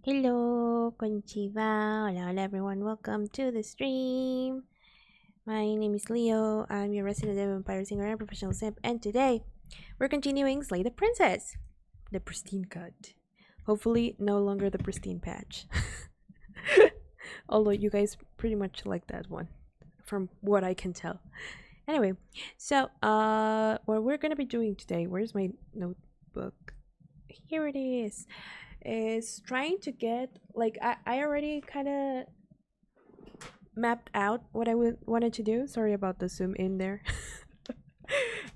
Hello, konnichiwa, hola, hola everyone, welcome to the stream. My name is Leo, I'm your resident vampire singer and professional simp, and today we're continuing Slay the Princess, the Pristine Cut. Hopefully, no longer the Pristine Patch. Although you guys pretty much like that one, from what I can tell. Anyway, so what we're gonna be doing today, where's my notebook? Here it is trying to get, like, I already kind of mapped out what I wanted to do. Sorry about the zoom in there.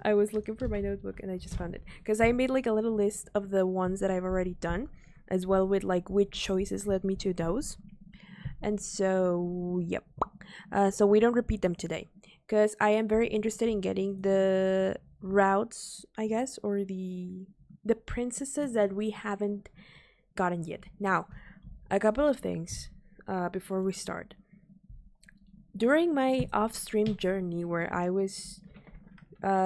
I was looking for my notebook and I just found it because I made like a little list of the ones that I've already done, as well with like which choices led me to those. And so, yep. So we don't repeat them today because I am very interested in getting the routes, I guess, or the princesses that we haven't gotten yet. Now, a couple of things before we start. During my off-stream journey, where I was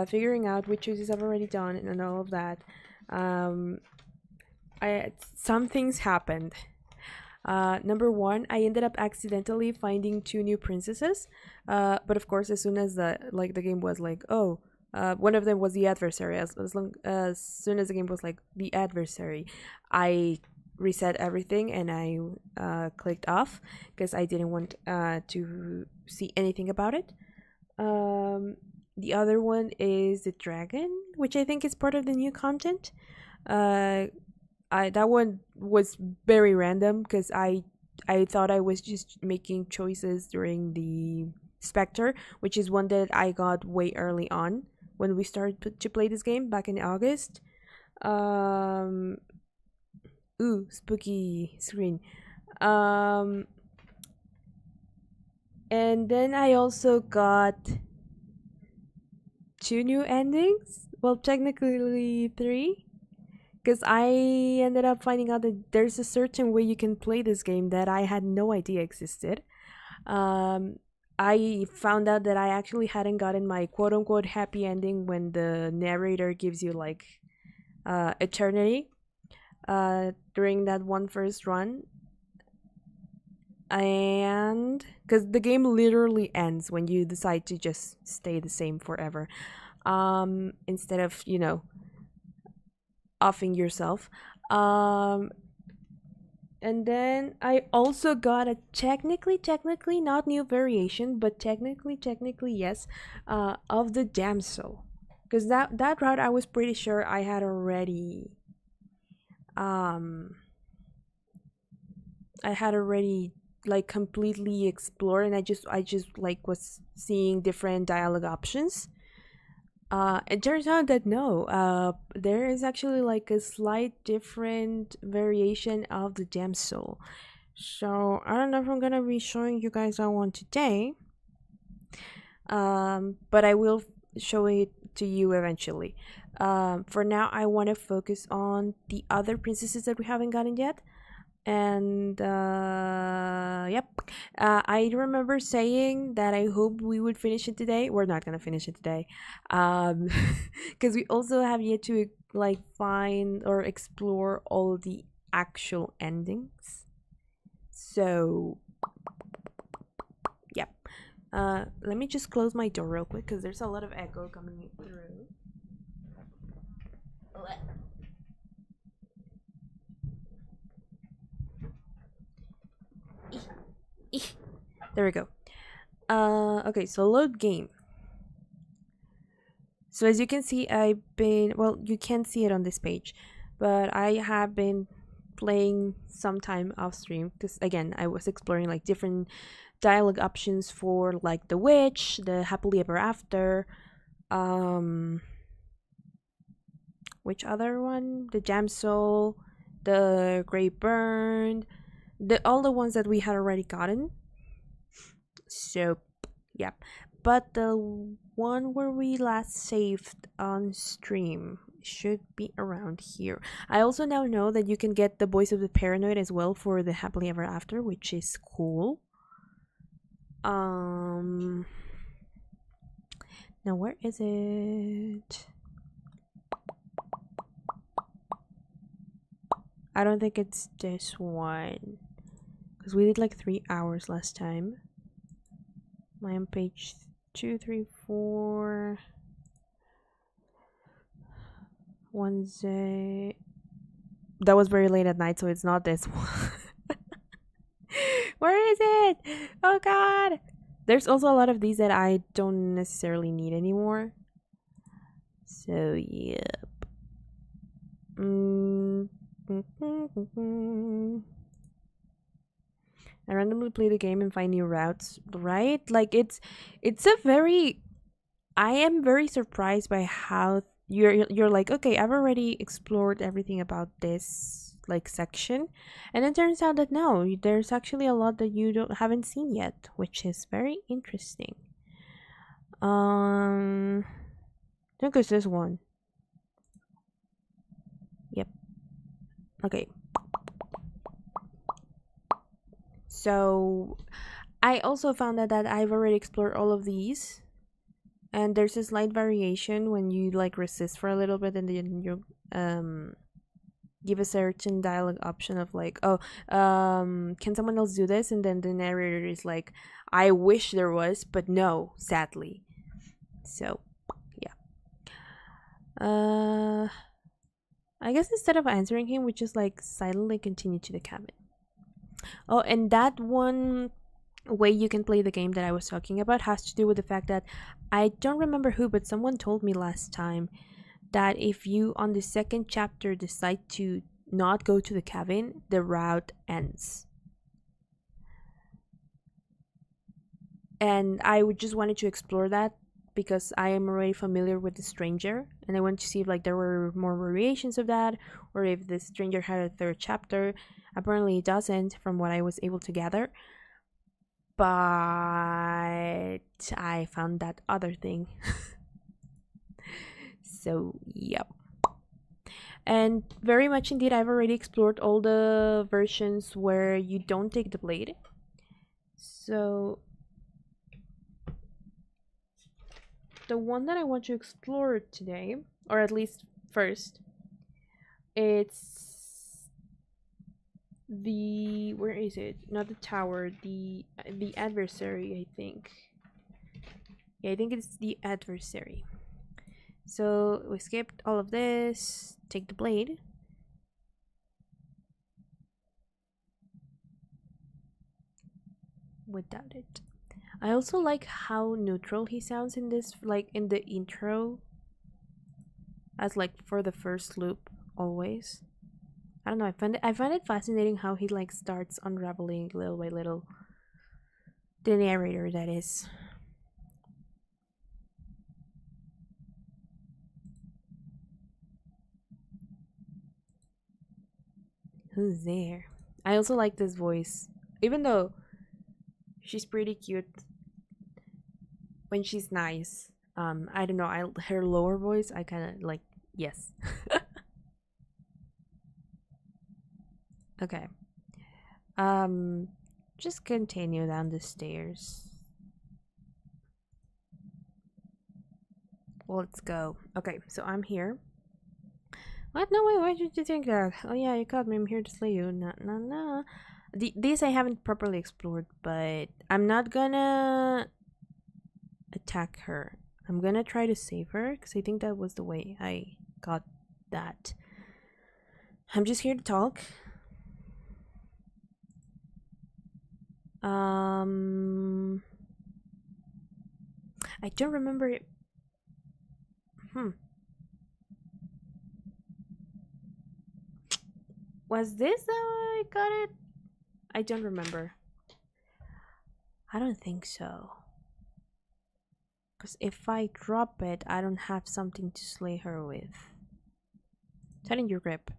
figuring out which choices I've already done and all of that, some things happened. Number one, I ended up accidentally finding two new princesses. But of course, as soon as the game was like, oh, one of them was the adversary. As soon as the game was like the adversary, I reset everything and I clicked off because I didn't want to see anything about it. The other one is the dragon, which I think is part of the new content. That one was very random because I thought I was just making choices during the Spectre, which is one that I got way early on when we started to play this game back in August. Ooh, spooky screen. And then I also got two new endings. Well, technically three. Because I ended up finding out that there's a certain way you can play this game that I had no idea existed. I found out that I actually hadn't gotten my quote-unquote happy ending when the narrator gives you like eternity during that one first run. And because the game literally ends when you decide to just stay the same forever, instead of, you know, offing yourself. And then I also got a technically not new variation, but technically yes, of the damsel, because that route I was pretty sure I had already like completely explored, and I just like was seeing different dialogue options. It turns out that no, there is actually like a slight different variation of the damsel. So I don't know if I'm gonna be showing you guys that one today, but I will show it to you eventually. For now, I want to focus on the other princesses that we haven't gotten yet. And yep, I remember saying that I hope we would finish it today. We're not gonna finish it today, because we also have yet to like find or explore all the actual endings. So yep, let me just close my door real quick because there's a lot of echo coming through. There we go. Okay, so load game. So as you can see, I've been, well, you can't see it on this page, but I have been playing some time off stream because again, I was exploring like different dialogue options for like the witch, the happily ever after, which other one? The damsel, the grey burned, all the ones that we had already gotten. So yeah, but the one where we last saved on stream should be around here. I also now know that you can get the voice of the paranoid as well for the happily ever after, which is cool. Now where is it? I don't think it's this one because we did like 3 hours last time. I am page 2, 3, 4. Wednesday. That was very late at night, so it's not this one. Where is it? Oh god! There's also a lot of these that I don't necessarily need anymore. So, yep. I randomly play the game and find new routes, right? Like it's a very, I am very surprised by how you're like, okay, I've already explored everything about this like section, and it turns out that no, there's actually a lot that you haven't seen yet, which is very interesting. I think it's this one. Yep. Okay. So I also found out that I've already explored all of these, and there's a slight variation when you like resist for a little bit and then you give a certain dialogue option of like, oh, can someone else do this? And then the narrator is like, I wish there was, but no, sadly. So yeah. I guess instead of answering him, we just like silently continue to the cabin. Oh, and that one way you can play the game that I was talking about has to do with the fact that I don't remember who, but someone told me last time that if you on the second chapter decide to not go to the cabin, the route ends. And I would just wanted to explore that because I am already familiar with the stranger, and I wanted to see if like there were more variations of that, or if the stranger had a third chapter. Apparently it doesn't, from what I was able to gather. But I found that other thing. So yep. And very much indeed, I've already explored all the versions where you don't take the blade. So the one that I want to explore today, or at least first, it's the, where is it? Not the tower, the adversary, I think. Yeah, I think it's the adversary. So we skipped all of this. Take the blade. Without it. I also like how neutral he sounds in this, like in the intro, as like for the first loop always. I don't know, I find it fascinating how he like starts unraveling little by little. The narrator, that is. Who's there? I also like this voice, even though she's pretty cute when she's nice. I don't know, her lower voice, I kind of like, yes. Okay. Just continue down the stairs. Let's go. Okay, so I'm here. What? No way, why did you think that? Oh yeah, you caught me, I'm here to slay you. Nah. These I haven't properly explored, but I'm not gonna attack her. I'm gonna try to save her, because I think that was the way I got that. I'm just here to talk. I don't remember it. Was this how I got it? I don't remember. I don't think so. Because if I drop it, I don't have something to slay her with. Tighten your grip.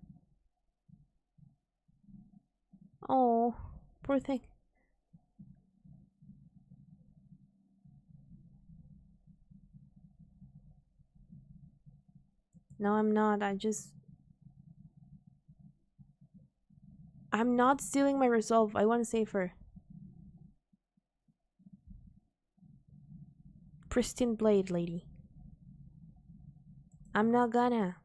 Oh, poor thing. No, I'm not. I'm not stealing my resolve. I want to save her. Pristine blade, lady. I'm not gonna.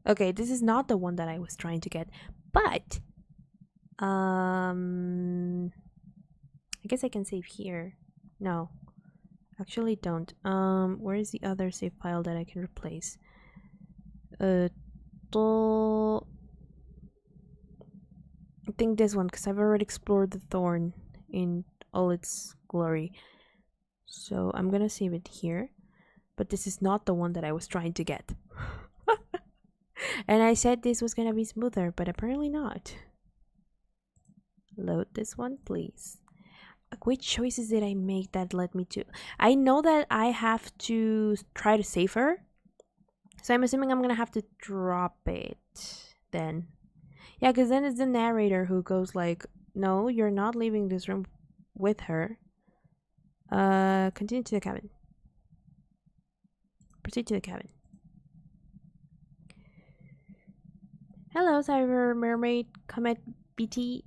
Okay, this is not the one that I was trying to get, but I guess I can save here. No, actually don't. Where is the other save file that I can replace? I think this one, because I've already explored the thorn in all its glory. So I'm gonna save it here, but this is not the one that I was trying to get. And I said this was gonna be smoother, but apparently not. Load this one, please. Which choices did I make that led me to? I know that I have to try to save her. So I'm assuming I'm gonna have to drop it then. Yeah, because then it's the narrator who goes like, no, you're not leaving this room with her. Continue to the cabin. Proceed to the cabin. Hello, Cyber Mermaid Comet BT.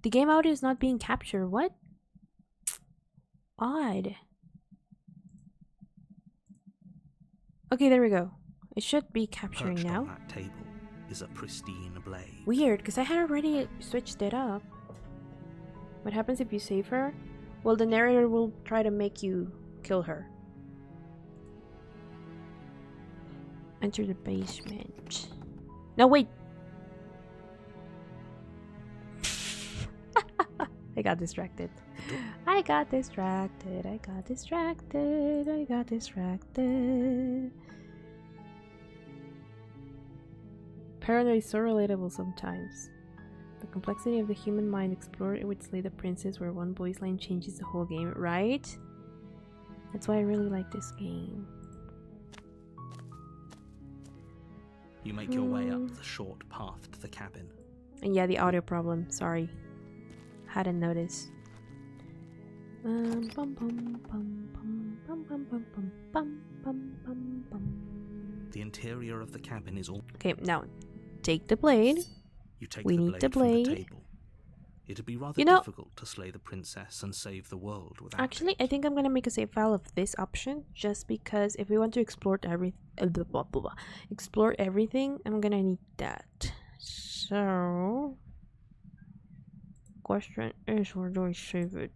The game audio is not being captured. What? Odd. Okay, there we go. It should be capturing Perched now. on that table is a pristine blade. Weird, because I had already switched it up. What happens if you save her? Well, the narrator will try to make you kill her. Enter the basement. No, wait! I got distracted. I got distracted. I got distracted. I got distracted. Paranoia is so relatable sometimes. The complexity of the human mind explored with Slay the Princess, where one voice line changes the whole game, right? That's why I really like this game. You make your way up the short path to the cabin. And yeah, the audio problem. Sorry. Hadn't noticed. The interior of the cabin is all. Okay, now take the blade. You take We the need blade the from the blade. table. It'd be rather You know, difficult to slay the princess and save the world without actually, it. I think I'm gonna make a save file of this option just because if we want to explore explore everything, I'm gonna need that. So, question is, where do I save it?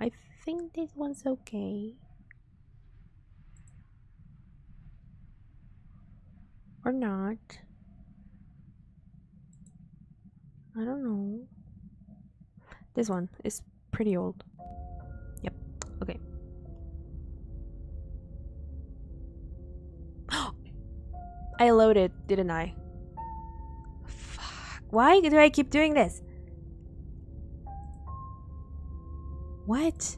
I think this one's okay. Or not. I don't know. This one is pretty old. Yep. Okay. I loaded, didn't I? Fuck. Why do I keep doing this? What?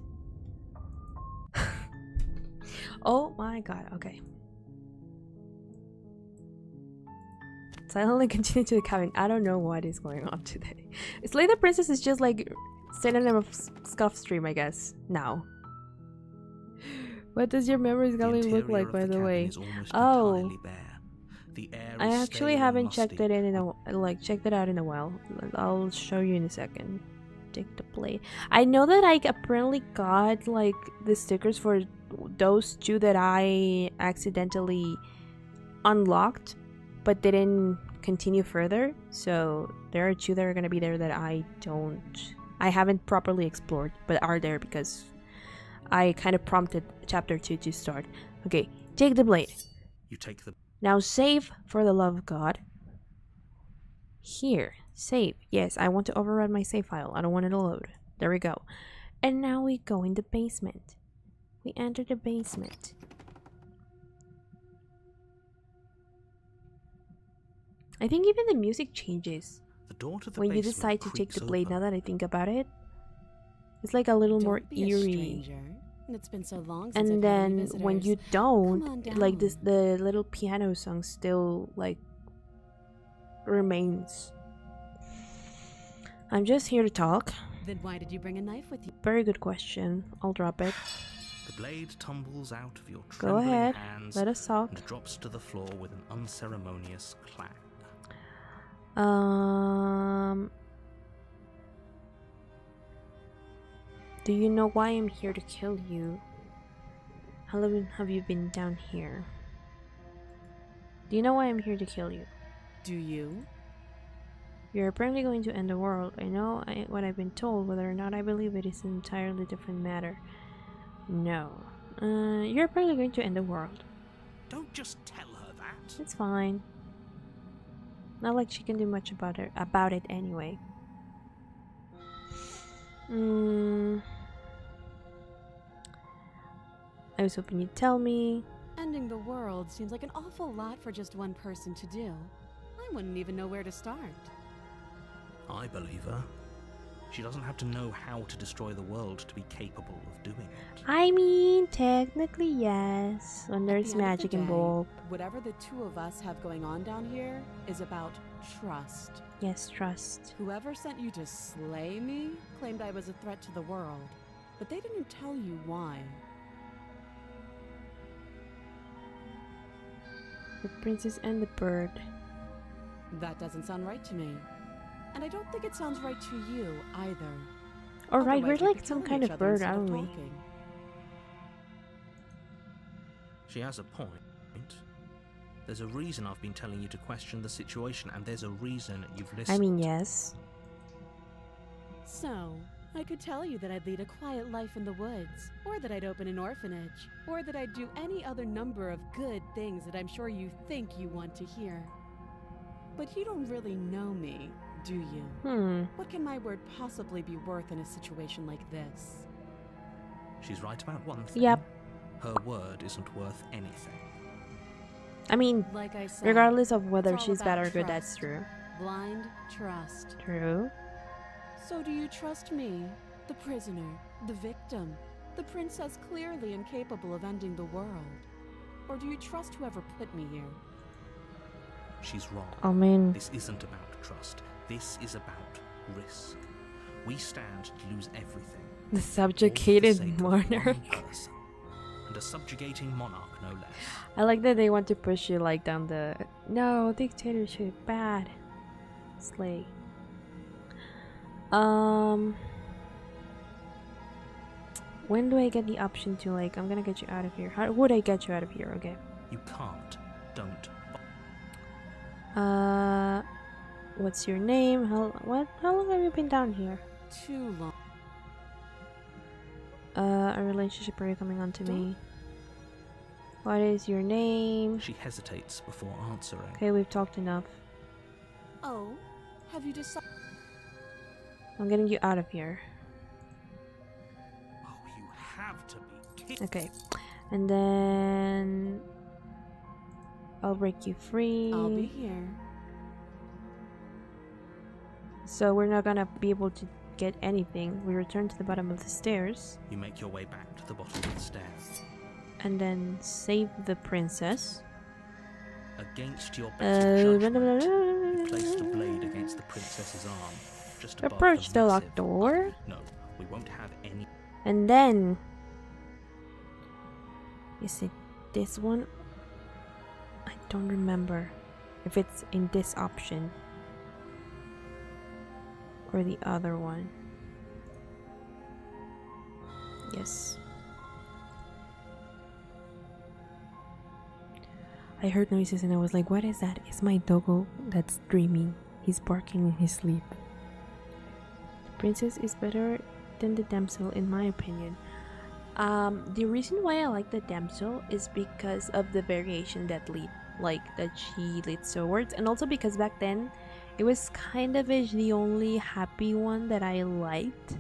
Oh my god, okay. Silently continue to the cabin. I don't know what is going on today. Slay the Princess is just like synonym of scuff stream, I guess. Now. What does your memories gallery look like, by the way? Oh. I actually haven't checked it in checked it out in a while. I'll show you in a second. Take the blade. I know that I apparently got like the stickers for those two that I accidentally unlocked but didn't continue further. So there are two that are gonna be there that I haven't properly explored but are there because I kind of prompted chapter 2 to start. Okay, take the blade. You take the. Now save, for the love of God. Here, save. Yes, I want to override my save file. I don't want it to load. There we go. And now we go in the basement. We enter the basement. I think even the music changes The door to the when you basement decide to take the creaks blade. Now open. that I think about it, it's like a little more Don't be a eerie. stranger. It's been so long since And I've had any then when visitors. you Come on don't, like down. the little piano song still like remains. I'm just here to talk. Then why did you bring a knife with you? Very good question. I'll drop it. The blade tumbles out of your Go trembling ahead. hands Let us talk. and drops to the floor with an unceremonious clang. Do you know why I'm here to kill you? How long have you been down here? Do you know why I'm here to kill you? Do you? You're apparently going to end the world. I know what I've been told. Whether or not I believe it is an entirely different matter. No. You're apparently going to end the world. Don't just tell her that. It's fine. Not like she can do much about it anyway. I was hoping you'd tell me. And ending the world seems like an awful lot for just one person to do. I wouldn't even know where to start. I believe her. She doesn't have to know how to destroy the world to be capable of doing it. I mean, technically yes, when At there's the end of the magic day, involved. Whatever the two of us have going on down here is about trust. Yes, trust. Whoever sent you to slay me claimed I was a threat to the world, but they didn't tell you why. The princess and the bird. That doesn't sound right to me. And I don't think it sounds right to you either. Alright, we're Otherwise, we'd like be some killing kind each of other bird, instead of aren't we? talking. She has a point. There's a reason I've been telling you to question the situation, and there's a reason you've listened. I mean, yes. So, I could tell you that I'd lead a quiet life in the woods, or that I'd open an orphanage, or that I'd do any other number of good things that I'm sure you think you want to hear. But you don't really know me, do you? What can my word possibly be worth in a situation like this? She's right about one thing. Yep. Her word isn't worth anything. I mean, Like I said, regardless of whether it's all she's bad about or good, that's trust. true. Blind trust. True. So do you trust me, the prisoner, the victim, the princess clearly incapable of ending the world? Or do you trust whoever put me here? She's wrong. I mean, This isn't about trust. This is about risk. We stand to lose everything. the all for the subjugated sake of one monarch. person. And a subjugating monarch, no less. I like that they want to push you like down the no dictatorship, bad. Slay. When do I get the option to like I'm gonna get you out of here? How would I get you out of here? Okay. You can't. Don't. What's your name? How long have you been down here? Too long. A relationship, are you coming on to me? What is your name? She hesitates before answering. Okay, we've talked enough. Oh, have you decided? I'm getting you out of here. Oh, you have to be kidding. Okay. And then I'll break you free. I'll be here. So we're not gonna be able to get anything. We return to the bottom of the stairs You make your way back to the bottom of the stairs. and then save the princess. Against your better judgment, you place the Approach blade against the princess's arm, just above the locked massive door. eye. No, we won't have any. And then is it this one? I don't remember if it's in this option or the other one. Yes. I heard noises and I was like, what is that? It's my doggo that's dreaming. He's barking in his sleep. The princess is better than the damsel in my opinion. The reason why I like the damsel is because of the variation that she leads towards, and also because back then it was kind of the only happy one that I liked.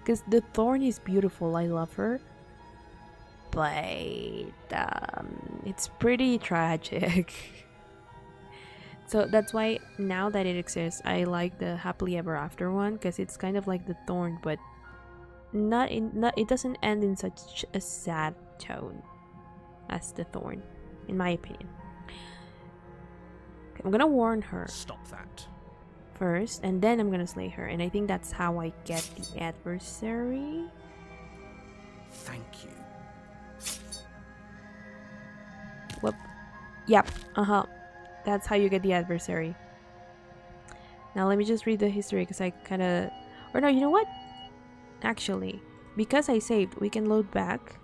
Because the thorn is beautiful, I love her, but it's pretty tragic. So that's why now that it exists, I like the happily ever after one, because it's kind of like the thorn, but it doesn't end in such a sad tone as the thorn, in my opinion. Okay, I'm gonna warn her Stop that. first, and then I'm gonna slay her, and I think that's how I get the adversary. Thank you. Whoop. Yep. That's how you get the adversary. Now let me just read the history, because I kind of... Or no, you know what? Actually, because I saved, we can load back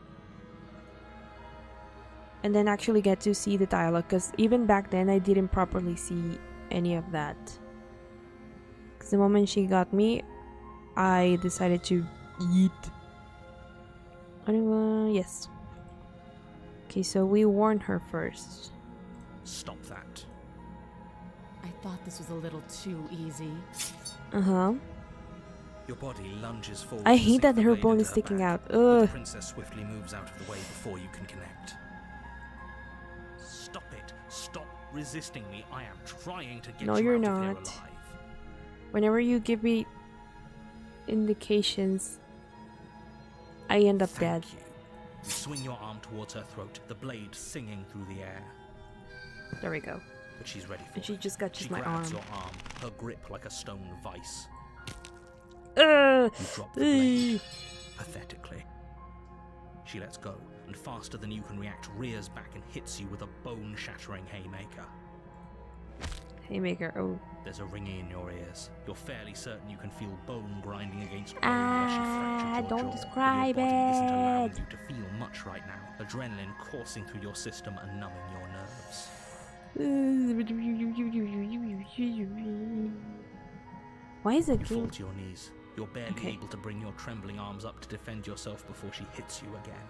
and then actually get to see the dialogue, because even back then I didn't properly see any of that. Because the moment she got me, I decided to eat. Yes. Okay, so we warn her first. Stop that. I thought this was a little too easy. Your body lunges forward. I to hate sink that the her blade bone into is her sticking back, out. but the Ugh. princess swiftly moves out of the way before you can connect. resisting me. I am trying to get No, you you're out of here not. alive. Whenever you give me indications, I end up dead. Thank you. You swing your arm towards her throat, the blade singing through the air. There we go. But she's ready for And she it. just got She my arm. grabs your arm, her grip like a stone vice. Ugh. You drop the blade, pathetically. She lets go, and faster than you can react, rears back and hits you with a bone-shattering haymaker. Haymaker, oh. There's a ringing in your ears. You're fairly certain you can feel bone grinding against bone where she fractured your don't jaw. describe but your body isn't allowing it. you to feel much right now. Adrenaline coursing through your system and numbing your nerves. Why is it You fall game? to your knees. You're barely able to bring your trembling arms up to defend yourself before she hits you again.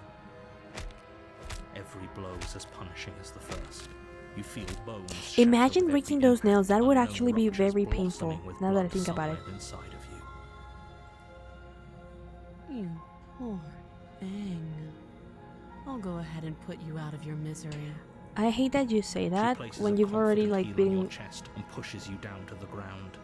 Every blow is as punishing as the first. You feel bones. Imagine shatter with breaking every those nails. That impact, would unknown actually be ruptures very painful, blossoming with now that I blood think about it. solid inside of you. You poor thing. I'll go ahead and put you out of your misery. I hate that you say She that places when a you've already confident like heel on your been. chest and pushes you down to the ground.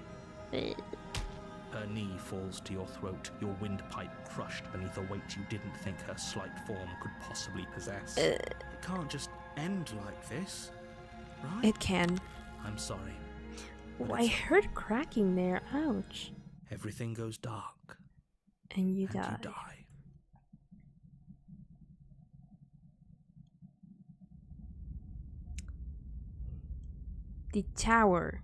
Her knee falls to your throat, your windpipe crushed beneath a weight you didn't think her slight form could possibly possess. It can't just end like this, right? It can. I'm sorry. Oh, but I it's heard cracking there. Ouch. Everything goes dark, And you and die. you die. The tower.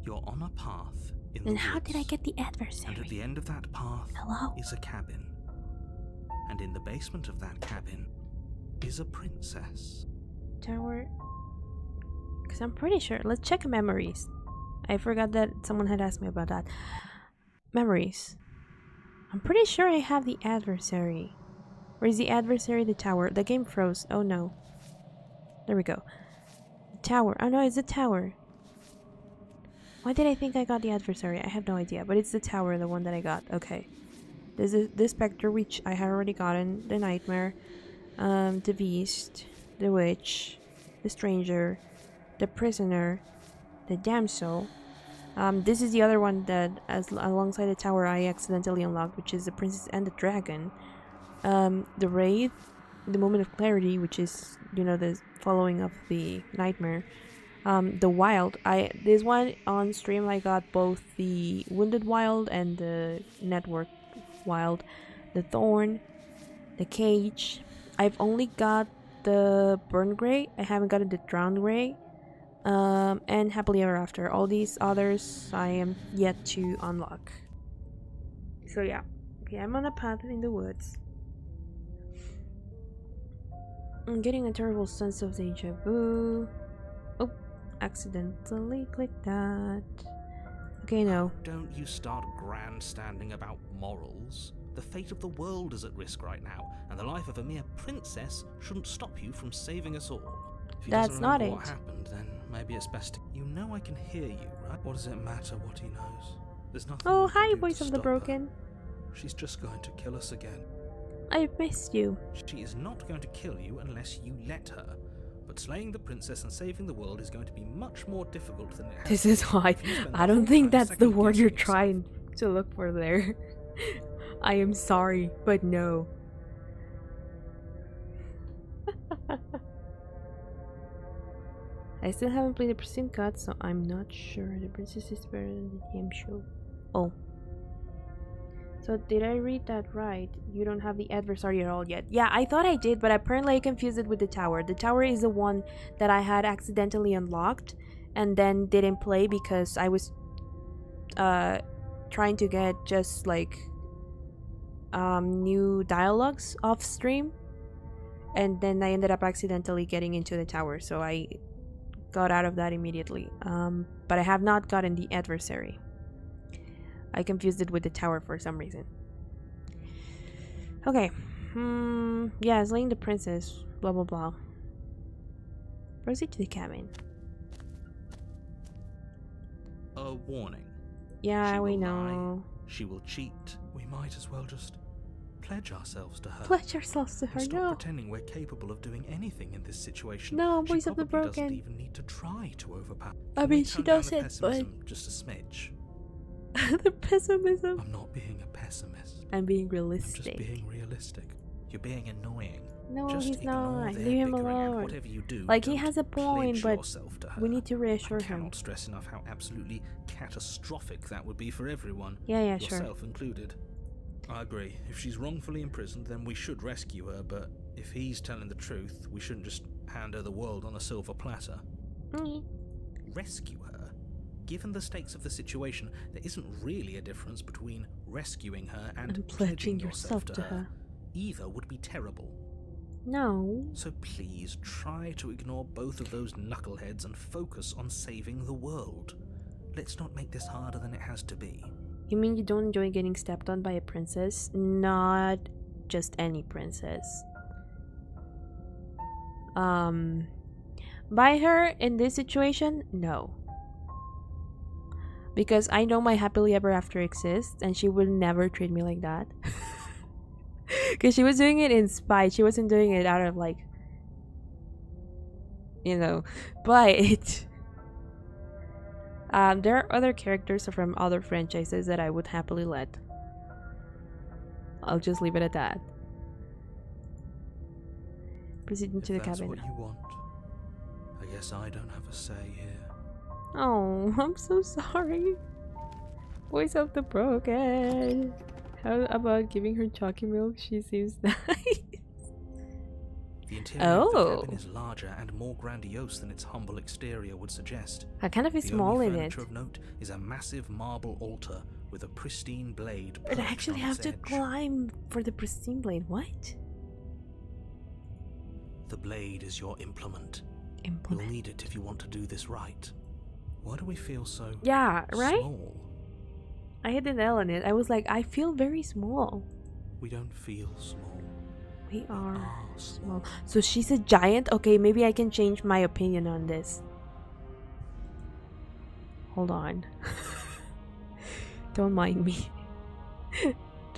You're on a path in the And how did I woods, get the and at adversary? the end of that path Hello? is a cabin. And in the basement of that cabin is a princess. Tower. Because I'm pretty sure. Let's check memories. I forgot that someone had asked me about that. Memories. I'm pretty sure I have the adversary. Where is the adversary? The tower. The game froze. Oh no. There we go. The tower. Oh no, it's the tower. Why did I think I got the adversary? I have no idea. But it's the tower, the one that I got. Okay. There's the specter, which I had already gotten. The nightmare. The beast. The witch. The stranger. The prisoner. The damsel. This is the other one that, alongside the tower, I accidentally unlocked, which is the princess and the dragon. The wraith, the moment of clarity, which is, you know, the following of the nightmare. The wild. This one on stream I got both the wounded wild and the network wild. The thorn, the cage. I've only got the burn gray. I haven't gotten the drowned gray. And happily ever after. All these others I am yet to unlock. So yeah. Okay, I'm on a path in the woods. I'm getting a terrible sense of deja vu. Oh, accidentally clicked that. Okay, no. Don't you start grandstanding about morals. The fate of the world is at risk right now, and the life of a mere princess shouldn't stop you from saving us all. If he That's doesn't not remember what it. happened, then maybe it's best to... You know I can hear you, right? What does it matter what he knows? There's nothing Oh, we can hi, do voice to of the stop her. broken. She's just going to kill us again. I've missed you. She is not going to kill you unless you let her. But slaying the princess and saving the world is going to be much more difficult than it has This been. is why If you spend the I don't whole think time that's the word you're second-guessing trying to look for there. I am sorry, but no. I still haven't played the Pristine Cut, so I'm not sure. The princess is better than the game show. Oh. So did I read that right? You don't have the adversary at all yet. Yeah, I thought I did, but apparently I confused it with the tower. The tower is the one that I had accidentally unlocked and then didn't play because I was trying to get just like new dialogues off stream, and then I ended up accidentally getting into the tower, so I got out of that immediately. But I have not gotten the adversary. I confused it with the tower for some reason. Okay. Yeah, slaying the princess. Blah blah blah. Proceed to the cabin. A warning. Yeah, She we will know. lie. She will cheat. We might as well just pledge ourselves to her. Pledge ourselves to her. Stop No. pretending we're capable of doing anything in this situation. No, She voice of the probably broken. doesn't even need to try to overpower. I Can we mean, she tone down does the it, pessimism just a smidge. The pessimism. I'm not being a pessimist. I'm being I'm realistic. just being realistic. You're being annoying. No, Just he's ignore not. their Leave him bickering, and alone. whatever you do, Like, he don't has a point, pledge but yourself to we her. need to reassure I him. cannot stress enough how absolutely catastrophic that would be for everyone, Yeah, sure. yourself included. I agree. If she's wrongfully imprisoned, then we should rescue her, but if he's telling the truth, we shouldn't just hand her the world on a silver platter. Rescue her? Given the stakes of the situation, there isn't really a difference between rescuing her and pledging yourself yourself to her. Either would be terrible. No. So please try to ignore both of those knuckleheads and focus on saving the world. Let's not make this harder than it has to be. You mean you don't enjoy getting stepped on by a princess? Not just any princess. By her in this situation? No. Because I know my happily ever after exists and she would never treat me like that. Because she was doing it in spite. She wasn't doing it out of like, you know, but there are other characters from other franchises that I would happily let. I'll just leave it at that. Proceed into the If that's cabin. what you want, I guess I don't have a say here. Oh, I'm so sorry. Voice of the broken. How about giving her chalky milk? She seems nice. The interior of the Oh. cabin is larger and more grandiose than its humble exterior would suggest. I kind of is The small only in it. furniture of note is a massive marble altar with a pristine blade But I perched actually on have its to edge. climb for the pristine blade. What? The blade is your implement. You'll Implement. need it if you want to do this right. Why do we feel so Yeah, right? small? I hit the nail on it. I was like, I feel very small. We don't feel small. We are small. small. So she's a giant? Okay, maybe I can change my opinion on this. Hold on. Don't mind me.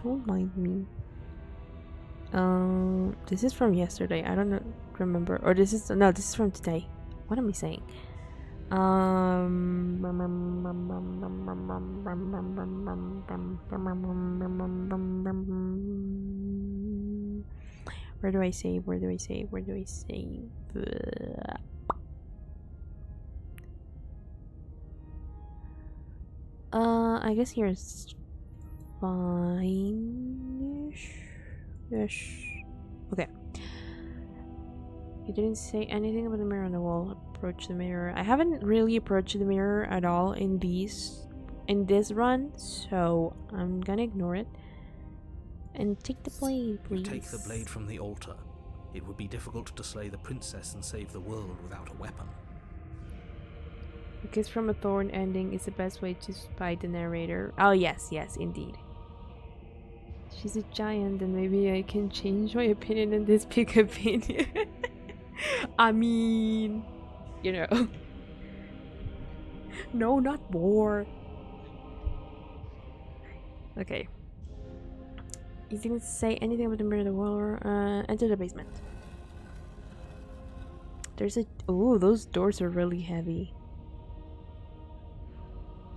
Don't mind me. This is from yesterday. I don't remember. Or this is from today. What am I saying? Where do I save? Where do I save? Where do I save? I guess here's fine-ish. Yes. Okay. You didn't say anything about the mirror on the wall. Approach the mirror. I haven't really approached the mirror at all in this run, so I'm gonna ignore it. And take the blade, please. You take the blade from the altar. It would be difficult to slay the princess and save the world without a weapon. A kiss from a thorn ending is the best way to spite the narrator. Oh yes, indeed. She's a giant, and maybe I can change my opinion on this big opinion. I mean, you know. No, not war. Okay. You didn't say anything about the mirror of the wall. Enter the basement. There's a... Oh, those doors are really heavy.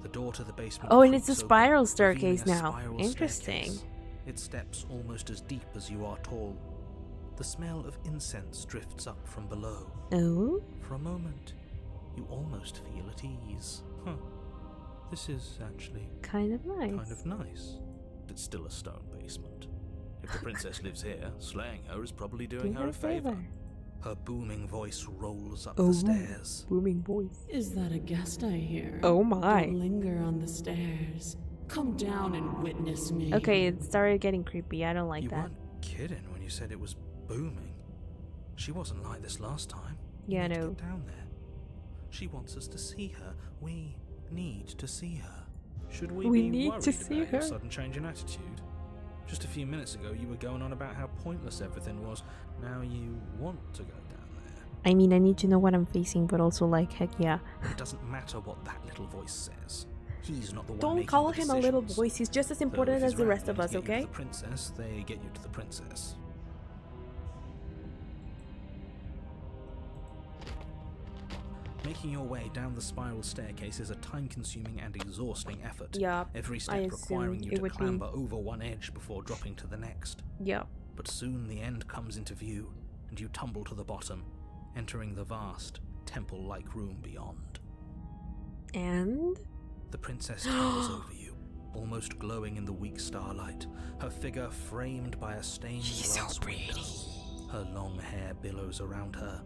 The door to the basement. Oh, and it's a creaks open, spiral revealing staircase a now. spiral Interesting. staircase. Its steps almost as deep as you are tall. The smell of incense drifts up from below. Oh? For a moment, you almost feel at ease. This is actually Kind of nice. kind of nice. It's still a stone basement. If the princess lives here, slaying her is probably doing her a favor. Her booming voice rolls up the stairs. Booming voice. Is that a guest I hear? Oh my. Don't linger on the stairs. Come down and witness me. Okay, it started getting creepy. I don't like You that. weren't kidding when you said it was booming. She wasn't like this last time. Yeah, I You need to know. get down there. She wants us to see her. We need to see her. Should we be need worried to see about your her. sudden change in attitude? Just a few minutes ago, you were going on about how pointless everything was. Now you want to go down there. I mean, I need to know what I'm facing, but also like, heck yeah. It doesn't matter what that little voice says. He's not the one Don't making call the him a little decisions. voice. He's just as Though important if as his the rest of wranglings us, get you to okay? the princess, they get you to the princess. Making your way down the spiral staircase is a time-consuming and exhausting effort. Yup, Every I step requiring assumed you it to would be. clamber over one edge before dropping to the next. Yup. But soon the end comes into view, and you tumble to the bottom, entering the vast, temple-like room beyond. And? The princess towers over you, almost glowing in the weak starlight, her figure framed by a stained glass window. Her long hair billows around her,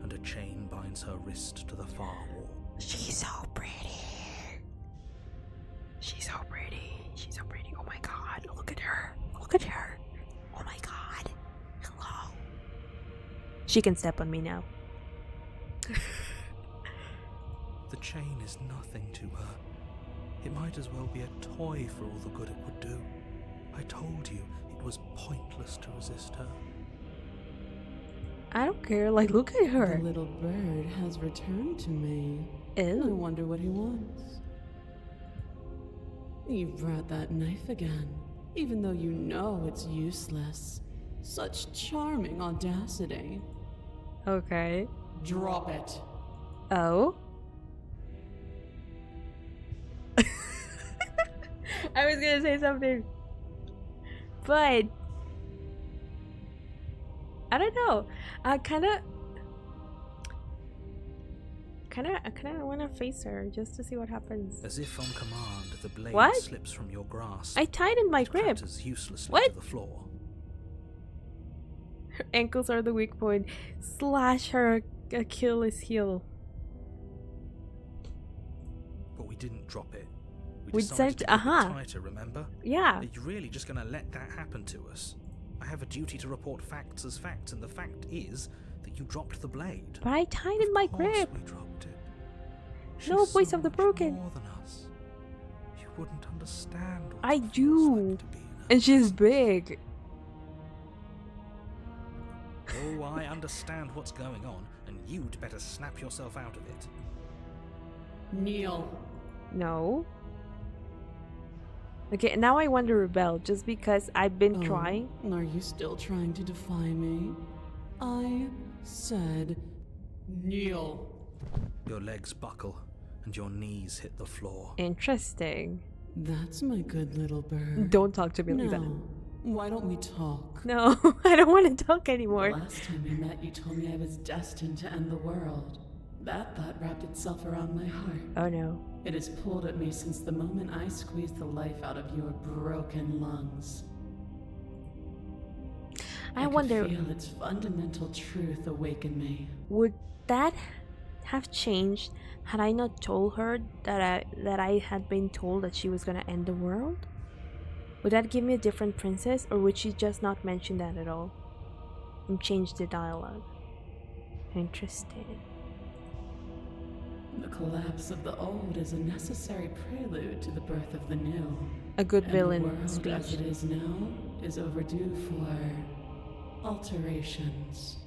and a chain binds her wrist to the far wall. She's so pretty. She's so pretty. She's so pretty. Oh my god. Look at her. Look at her. Oh my god. Hello. She can step on me now. The chain is nothing to her. It might as well be a toy for all the good it would do. I told you it was pointless to resist her. I don't care. Like, look at her. The little bird has returned to me. I Ew. wonder what he wants. You brought that knife again, even though you know it's useless. Such charming audacity. Okay. Drop it. Oh? I was gonna say something. But I don't know. I kinda wanna face her just to see what happens. As if on command, the blade What? slips from your grasp. I tightened my grip. Clatters uselessly What? to the floor. Her ankles are the weak point. Slash her Achilles heel. But we didn't drop it. We decided said, to keep it tighter, remember? Yeah. Are you really just going to let that happen to us? I have a duty to report facts as facts, and the fact is that you dropped the blade. But I tightened my Of course grip. we dropped it. No She's voice so of the much broken. more than us. You wouldn't understand what I it feels do. like to be in her And she's presence. big. Oh, I understand what's going on, and you'd better snap yourself out of it. Kneel. No. Okay, now I want to rebel just because I've been trying. Are you still trying to defy me? I said kneel. Your legs buckle, and your knees hit the floor. Interesting. That's my good little bird. Don't talk to me like that. Now, why don't we talk? No, I don't want to talk The anymore. last time we met, you told me I was destined to end the world. That thought wrapped itself around my heart. Oh no. It has pulled at me since the moment I squeezed the life out of your broken lungs. I could wonder, feel its fundamental truth awaken me. would that have changed had I not told her that I had been told that she was gonna end the world? Would that give me a different princess, or would she just not mention that at all and change the dialogue? Interesting. The collapse of the old is a necessary prelude to the birth of the new. A good And villain the world speech. as it is now is overdue for alterations.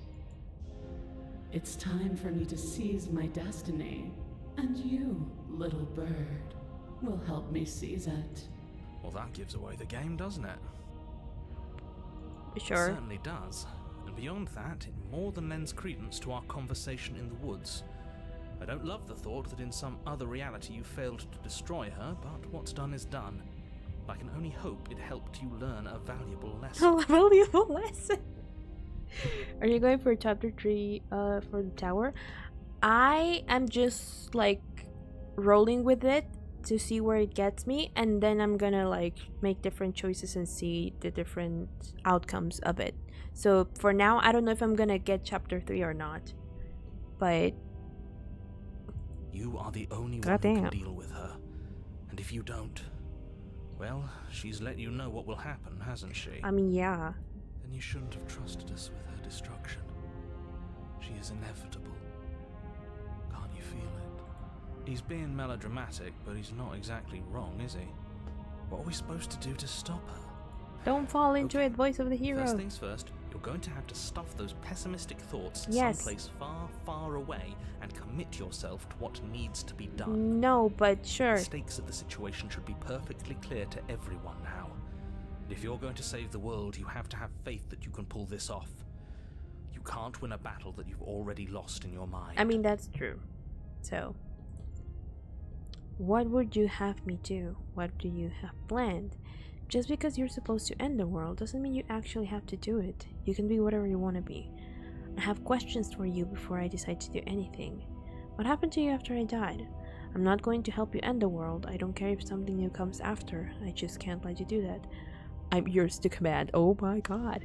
It's time for me to seize my destiny, and you, little bird, will help me seize it. Well, that gives away the game, doesn't it? It Sure. certainly does. And beyond that, it more than lends credence to our conversation in the woods. I don't love the thought that in some other reality you failed to destroy her, but what's done is done. I can only hope it helped you learn a valuable lesson. A valuable lesson. Are you going for chapter 3 for the tower? I am just like rolling with it to see where it gets me, and then I'm gonna like make different choices and see the different outcomes of it. So for now, I don't know if I'm gonna get chapter 3 or not, but You are the only one who Goddamn. can deal with her. And if you don't, well, she's let you know what will happen, hasn't she? I mean, yeah. Then you shouldn't have trusted us with her destruction. She is inevitable. Can't you feel it? He's being melodramatic, but he's not exactly wrong, is he? What are we supposed to do to stop her? Don't fall into Okay. it, voice of the First hero. things first, You're going to have to stuff those pessimistic thoughts Yes. someplace far, far away and commit yourself to what needs to be done. No, but sure. The stakes of the situation should be perfectly clear to everyone now. And if you're going to save the world, you have to have faith that you can pull this off. You can't win a battle that you've already lost in your mind. I mean, that's true. So, what would you have me do? What do you have planned? Just because you're supposed to end the world doesn't mean you actually have to do it. You can be whatever you want to be. I have questions for you before I decide to do anything. What happened to you after I died? I'm not going to help you end the world. I don't care if something new comes after. I just can't let you do that. I'm yours to command. Oh my god.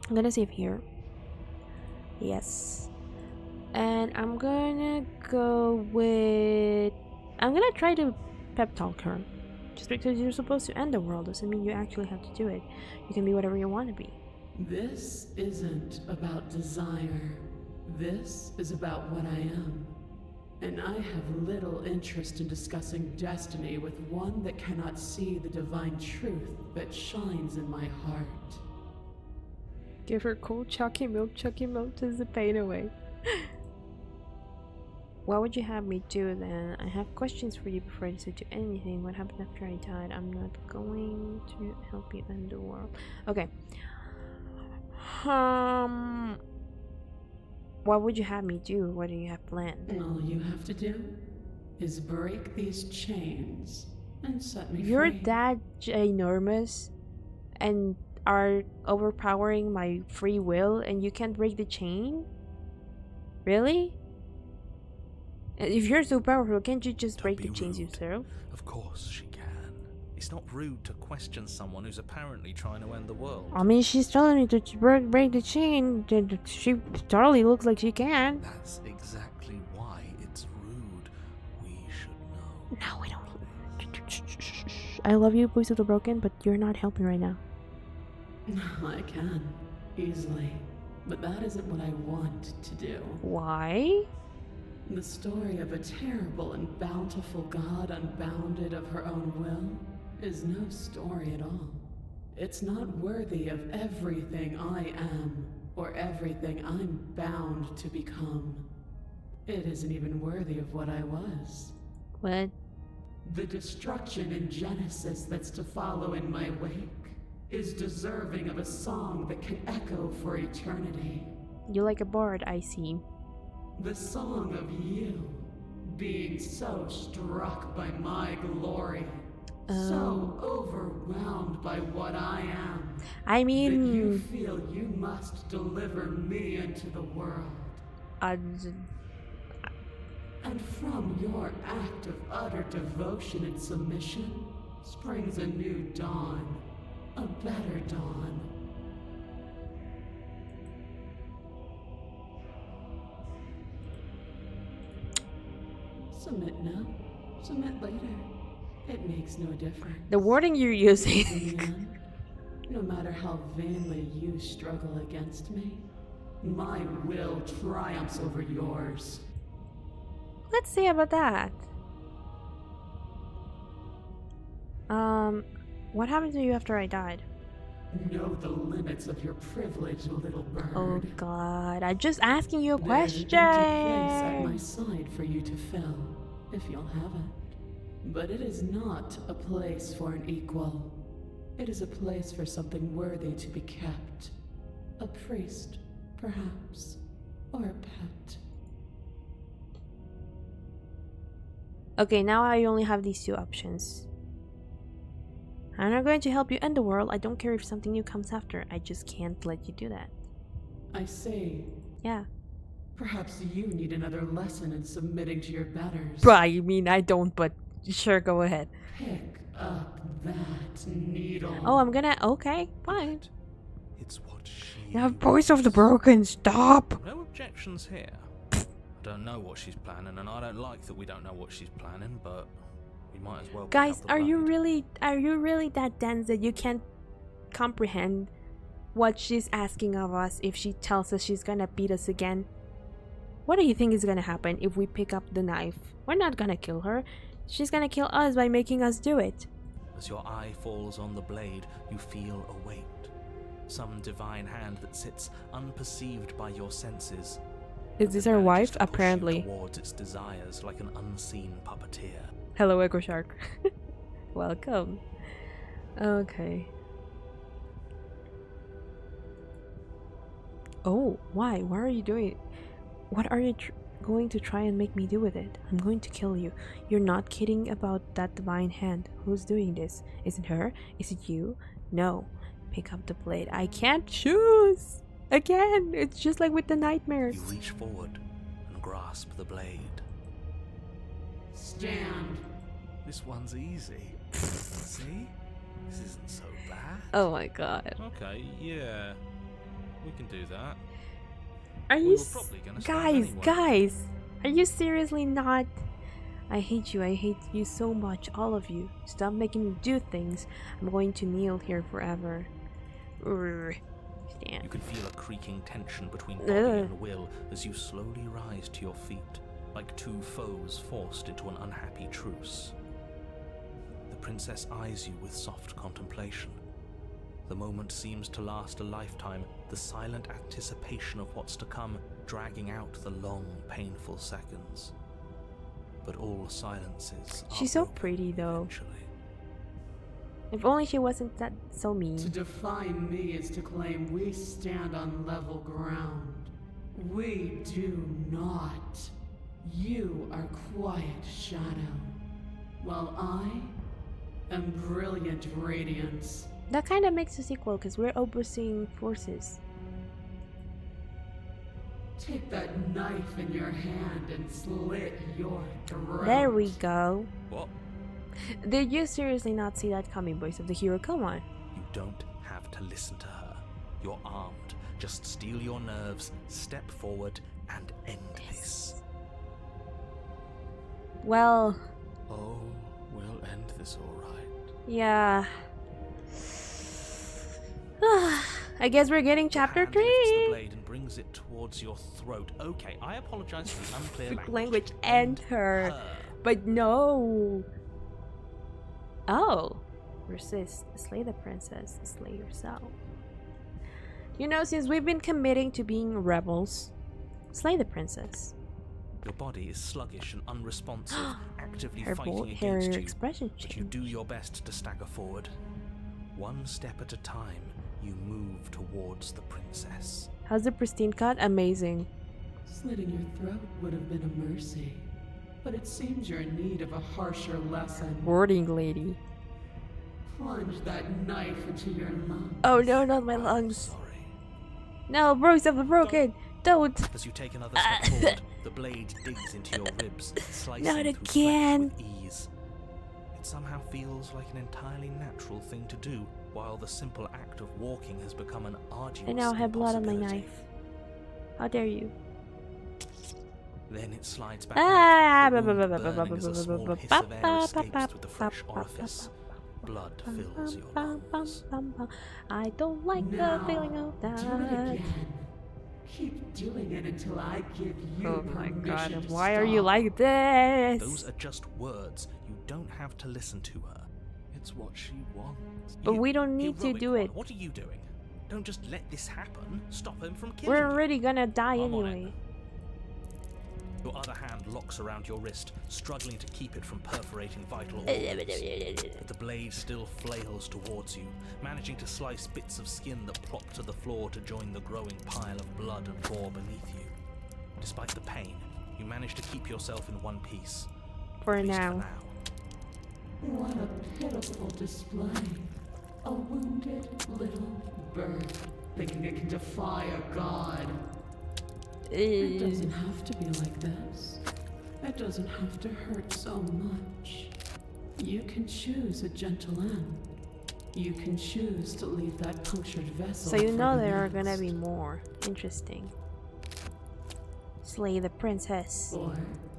I'm gonna save here. Yes. And I'm gonna go with... I'm gonna try to pep talk her. Just because you're supposed to end the world doesn't mean you actually have to do it. You can be whatever you want to be. This isn't about desire. This is about what I am. And I have little interest in discussing destiny with one that cannot see the divine truth that shines in my heart. Give her cold chalky milk takes the pain away. What would you have me do then? I have questions for you before I decide to do anything. What happened after I died? I'm not going to help you end the world. Okay. What would you have me do? What do you have planned? All you have to do is break these chains and set me You're free. that ginormous and are overpowering my free will and you can't break the chain? Really? If you're so powerful, can't you just Don't break be the chains rude. yourself? Of course she can. It's not rude to question someone who's apparently trying to end the world. I mean, she's telling me to break the chain. She totally looks like she can. That's exactly why it's rude. We should know. No, we don't. I love you, Voice of the Broken, but you're not helping right now. I can, easily. But that isn't what I want to do. Why? The story of a terrible and bountiful God unbounded of her own will is no story at all. It's not worthy of everything I am or everything I'm bound to become. It isn't even worthy of what I was. What? The destruction in Genesis that's to follow in my wake is deserving of a song that can echo for eternity. You like a bard, I see. The song of you, being so struck by my glory, so overwhelmed by what I am, I that you mean, feel you must deliver me into the world. d- And from your act of utter devotion and submission springs a new dawn, a better dawn. Submit now, submit later. It makes no difference. the wording you're In using. the end, no matter how vainly you struggle against me, my will triumphs over yours. Let's see about that. What happened to you after I died? Know the limits of your privilege, little bird. Oh god, I'm just asking you a There's an empty place at my question. side for you to fill, if you'll have it. But it is not a place for an equal. It is a place for something worthy to be kept. A priest, perhaps, or a pet. Okay, now I only have these two options. I'm not going to help you end the world. I don't care if something new comes after. I just can't let you do that. I say, Yeah. perhaps you need another lesson in submitting to your betters. But I mean, I don't, but sure, go ahead. Pick up that needle. Oh, I'm gonna... Okay, fine. It's what she... Now, Voice of the Broken, stop! No objections here. I don't know what she's planning, and I don't like that we don't know what she's planning, but we might as well pick Guys, up the are you blade. really that dense that you can't comprehend what she's asking of us if she tells us she's gonna beat us again? What do you think is gonna happen if we pick up the knife? We're not gonna kill her. She's gonna kill us by making us do it. As your eye falls on the blade, you feel a weight. Some divine hand that sits unperceived by your senses. Is this our wife? Manages to push you Apparently. towards its desires like an unseen puppeteer. Hello, Echo Shark. Welcome. Okay. Oh, why? Why are you doing it? What are you going to try and make me do with it? I'm going to kill you. You're not kidding about that divine hand. Who's doing this? Is it her? Is it you? No. Pick up the blade. I can't choose. Again, it's just like with the nightmares. You reach forward and grasp the blade. Stand. This one's easy. See? This isn't so bad. Oh my god. Okay, yeah. We can do that. Are We you were probably gonna stab guys, anyone. guys? Are you seriously not? I hate you. I hate you so much, all of you. Stop making me do things. I'm going to kneel here forever. Urgh. You Stand. can feel a creaking tension between body Ugh. and will as you slowly rise to your feet, like two foes forced into an unhappy truce. The princess eyes you with soft contemplation. The moment seems to last a lifetime, the silent anticipation of what's to come dragging out the long, painful seconds. But all silences are She's so broken pretty, though. eventually. If only she wasn't that so To mean. define me is to claim we stand on level ground. We do not. You are quiet shadow, while I am brilliant radiance. That kind of makes us equal because we're opposing forces. Take that knife in your hand and slit your throat. There we go. What? Did you seriously not see that coming, Voice of the Hero? Come on. You don't have to listen to her. You're armed. Just steel your nerves, step forward, and end this. Well, Oh, we'll end this all right. yeah. I guess we're getting chapter Hand lifts the 3. blade and brings it towards your throat. Okay, I apologize for the unclear Speak language. language and her. But no. Oh. Resist. Slay the princess. Slay yourself. You know, since we've been committing to being rebels, slay the princess. Your body is sluggish and unresponsive, actively Her fighting hair against you. expression But you change. do your best to stagger forward. One step at a time, you move towards the princess. How's the pristine cut? Amazing. Slitting your throat would have been a mercy, but it seems you're in need of a harsher lesson. Wording lady. Plunge that knife into your lungs. Oh no, not my lungs. Sorry. No, Voice of the Broken. Don't. As you take another step forward, the blade digs into your ribs, slicing Not through flesh again. with ease. It somehow feels like an entirely natural thing to do, while the simple act of walking has become an arduous I now have blood on my impossibility. knife. How dare you? Then it slides back Ah, out, the ba- ba- wound ba- ba- burning as a small ba- hiss ba- of air ba- escapes ba- through the fresh ba- orifice. Blood fills your Bum, bum, lungs. bum, bum. I don't like Now, the feeling of do it that. again. Keep doing it until I give you Oh my permission god, to why are you stop. like this? Those are just words. You don't have to listen to her. It's what she wants. But You we don't need to heroic do one, it. What are you doing? Don't just let this happen. Stop him from killing We're you. already gonna die I'm on it. anyway. Your other hand locks around your wrist, struggling to keep it from perforating vital organs. But the blade still flails towards you, managing to slice bits of skin that plop to the floor to join the growing pile of blood and gore beneath you. Despite the pain, you manage to keep yourself in one piece. For At least now. What a pitiful display. A wounded little bird thinking it can defy a god. It doesn't have to be like this. It doesn't have to hurt so much. You can choose a gentle end. You can choose to leave that punctured vessel. So you for know the there are next. gonna be more. Interesting. Slay the princess. Or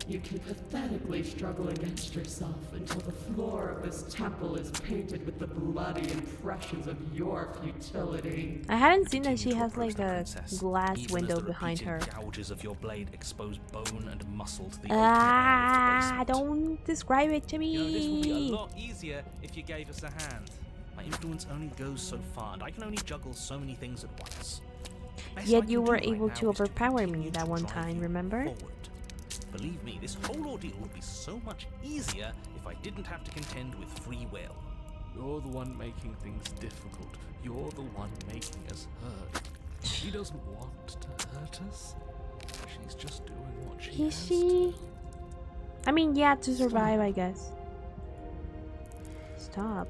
you can pathetically struggle against yourself until the floor of this temple is painted with the bloody impressions of your futility. I hadn't seen that she Continue to has like approach the a princess, glass even as window the behind her. repeated gouges of your blade expose bone and muscle to the open air of the basement. Don't describe it to me. You know, this would be a lot easier if you gave us a hand. My influence only goes so far, and I can only juggle so many things at once. Best I Yet can you do were right able now to is overpower me continue that to one drive time, you remember? forward. Believe me, this whole ordeal would be so much easier if I didn't have to contend with free will. You're the one making things difficult. You're the one making us hurt. She doesn't want to hurt us. She's just doing what she Is has she? to. I mean, yeah, to survive, I guess. Stop.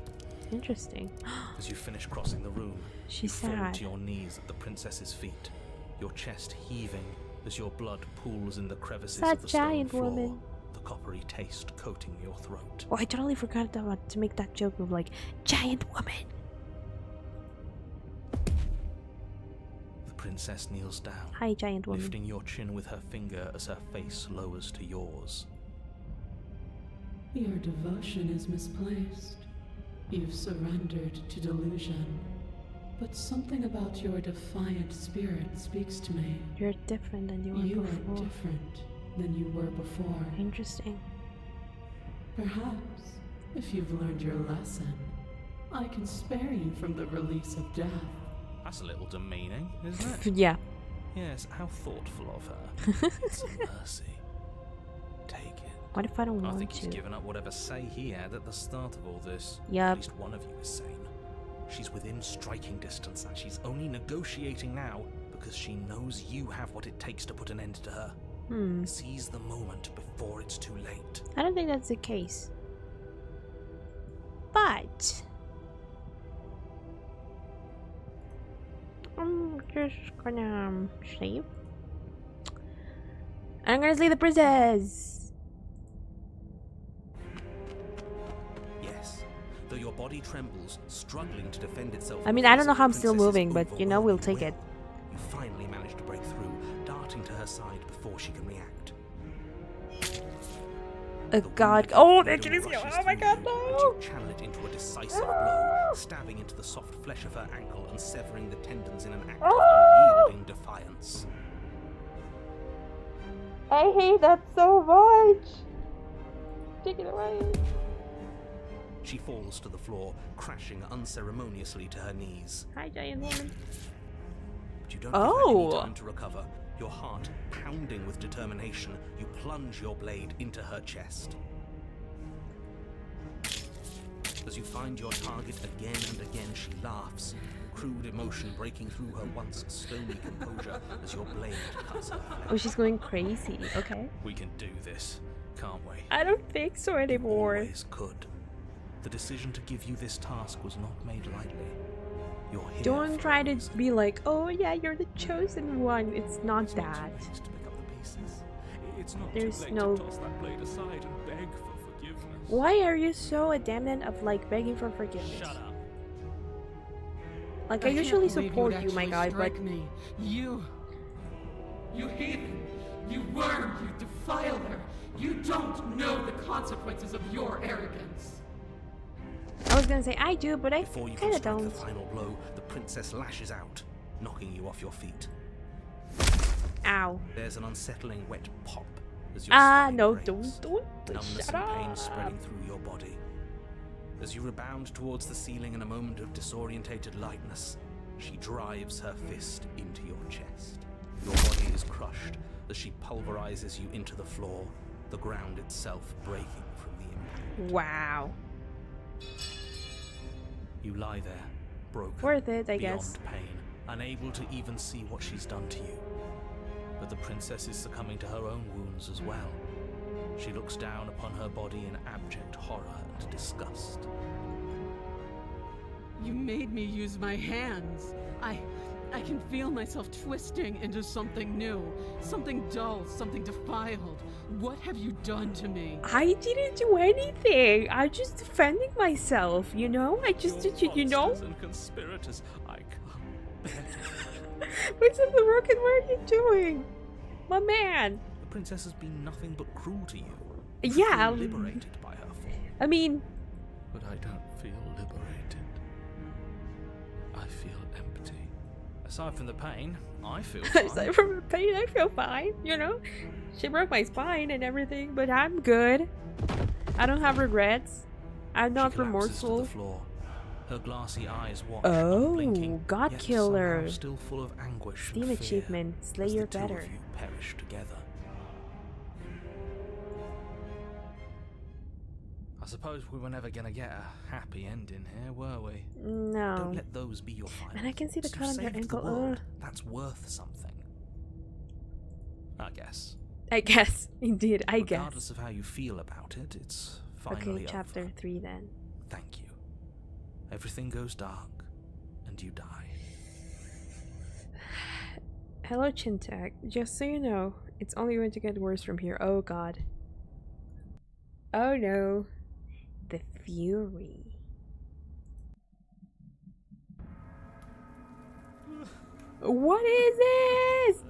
Interesting. As you finish crossing the room, She's you fall sad. to your knees at the princess's feet, your chest heaving as your blood pools in the crevices That of the stone giant floor, woman. the coppery taste coating your throat. Oh, I totally forgot about to make that joke of like giant woman. The princess kneels down, Hi, giant woman. lifting your chin with her finger as her face lowers to yours. Your devotion is misplaced. You've surrendered to delusion. But something about your defiant spirit speaks to me. You're different than you were You before. are different than you were before. Interesting. Perhaps, if you've learned your lesson, I can spare you from the release of death. That's a little demeaning, isn't it? Yeah. Yes, how thoughtful of her. It's a mercy. Take it. What if I don't I want think he's to? given up whatever say he had at the start of all this. Yup. At least one of you is sane. She's within striking distance, and she's only negotiating now because she knows you have what it takes to put an end to her. Seize the moment before it's too late. I don't think that's the case. But I'm just gonna save. I'm gonna slay the princess. Yes, though your body trembles, struggling to defend itself. I mean, I don't know how I'm still moving, but you know, we'll take it. You finally manage to break through, darting to her side before she can react. Oh The god. wounded Oh, needle there it is. rushes Oh my through god, you, no. and you channel it into a decisive blow, stabbing into the soft flesh of her ankle and severing the tendons in an act of unyielding defiance. I hate that so much. Take it away. She falls to the floor, crashing unceremoniously to her knees. Hi, giant woman. But you don't give her any Oh. time to recover. Your heart pounding with determination, you plunge your blade into her chest. As you find your target again and again, she laughs, crude emotion breaking through her once stony composure as your blade cuts her Oh, flesh. she's going crazy. Okay. We can do this, can't we? I don't think so anymore. Always could. The decision to give you this task was not made lightly. You're here Don't for try a to reason. be like, oh yeah, you're the chosen one. It's not It's not too that. late to pick up the pieces. It's not There's too late no- to toss that blade aside and beg for forgiveness. Why are you so adamant of like begging for forgiveness? Shut up. Like I can't usually believe support would you, my actually guy, but strike me. You heathen! You worm! You defiler! You don't know the consequences of your arrogance. I was gonna say I do, but I Before you can kinda strike the don't. final blow, the princess lashes out, knocking you off your feet. Ow. There's an unsettling wet pop as your Ah, spine no, breaks, don't. numbness Shut and pain up. spreading through your body. As you rebound towards the ceiling in a moment of disorientated lightness, she drives her fist into your chest. Your body is crushed as she pulverizes you into the floor, the ground itself breaking from the impact. Wow. You lie there, broken, Worth it, I beyond guess. pain, unable to even see what she's done to you. But the princess is succumbing to her own wounds as well. She looks down upon her body in abject horror and disgust. You made me use my hands. I can feel myself twisting into something new, something dull, something defiled. What have you done to me? I didn't do anything. I'm just defending myself, you know? I just did, you know? Monsters and conspirators, I can't bear to What's up the rocket? What are you doing? My man. The princess has been nothing but cruel to you. Yeah. You feel liberated by her fall. I mean, But I don't feel liberated. I feel empty. Aside from the pain, I feel fine. aside from the pain, I feel fine. You know, she broke my spine and everything, but I'm good. I don't have regrets. I'm not She collapses to remorseful. the floor. Her glassy eyes watch, Oh, unblinking, God yet killer. somehow still full of anguish Steam and fear, achievement, as Slayer the two better. of you perish together. I suppose we were never gonna get a happy ending here, were we? No. Don't let those be your final. And I can see the You cut on their saved the ankle. world. That's worth something. I guess. I guess. Indeed, I guess. Regardless of how you feel about it, it's finally Okay, chapter over. 3 then. Thank you. Everything goes dark, and you die. Hello, Chintak. Just so you know, it's only going to get worse from here. Oh god. Oh no. The Fury. What is this?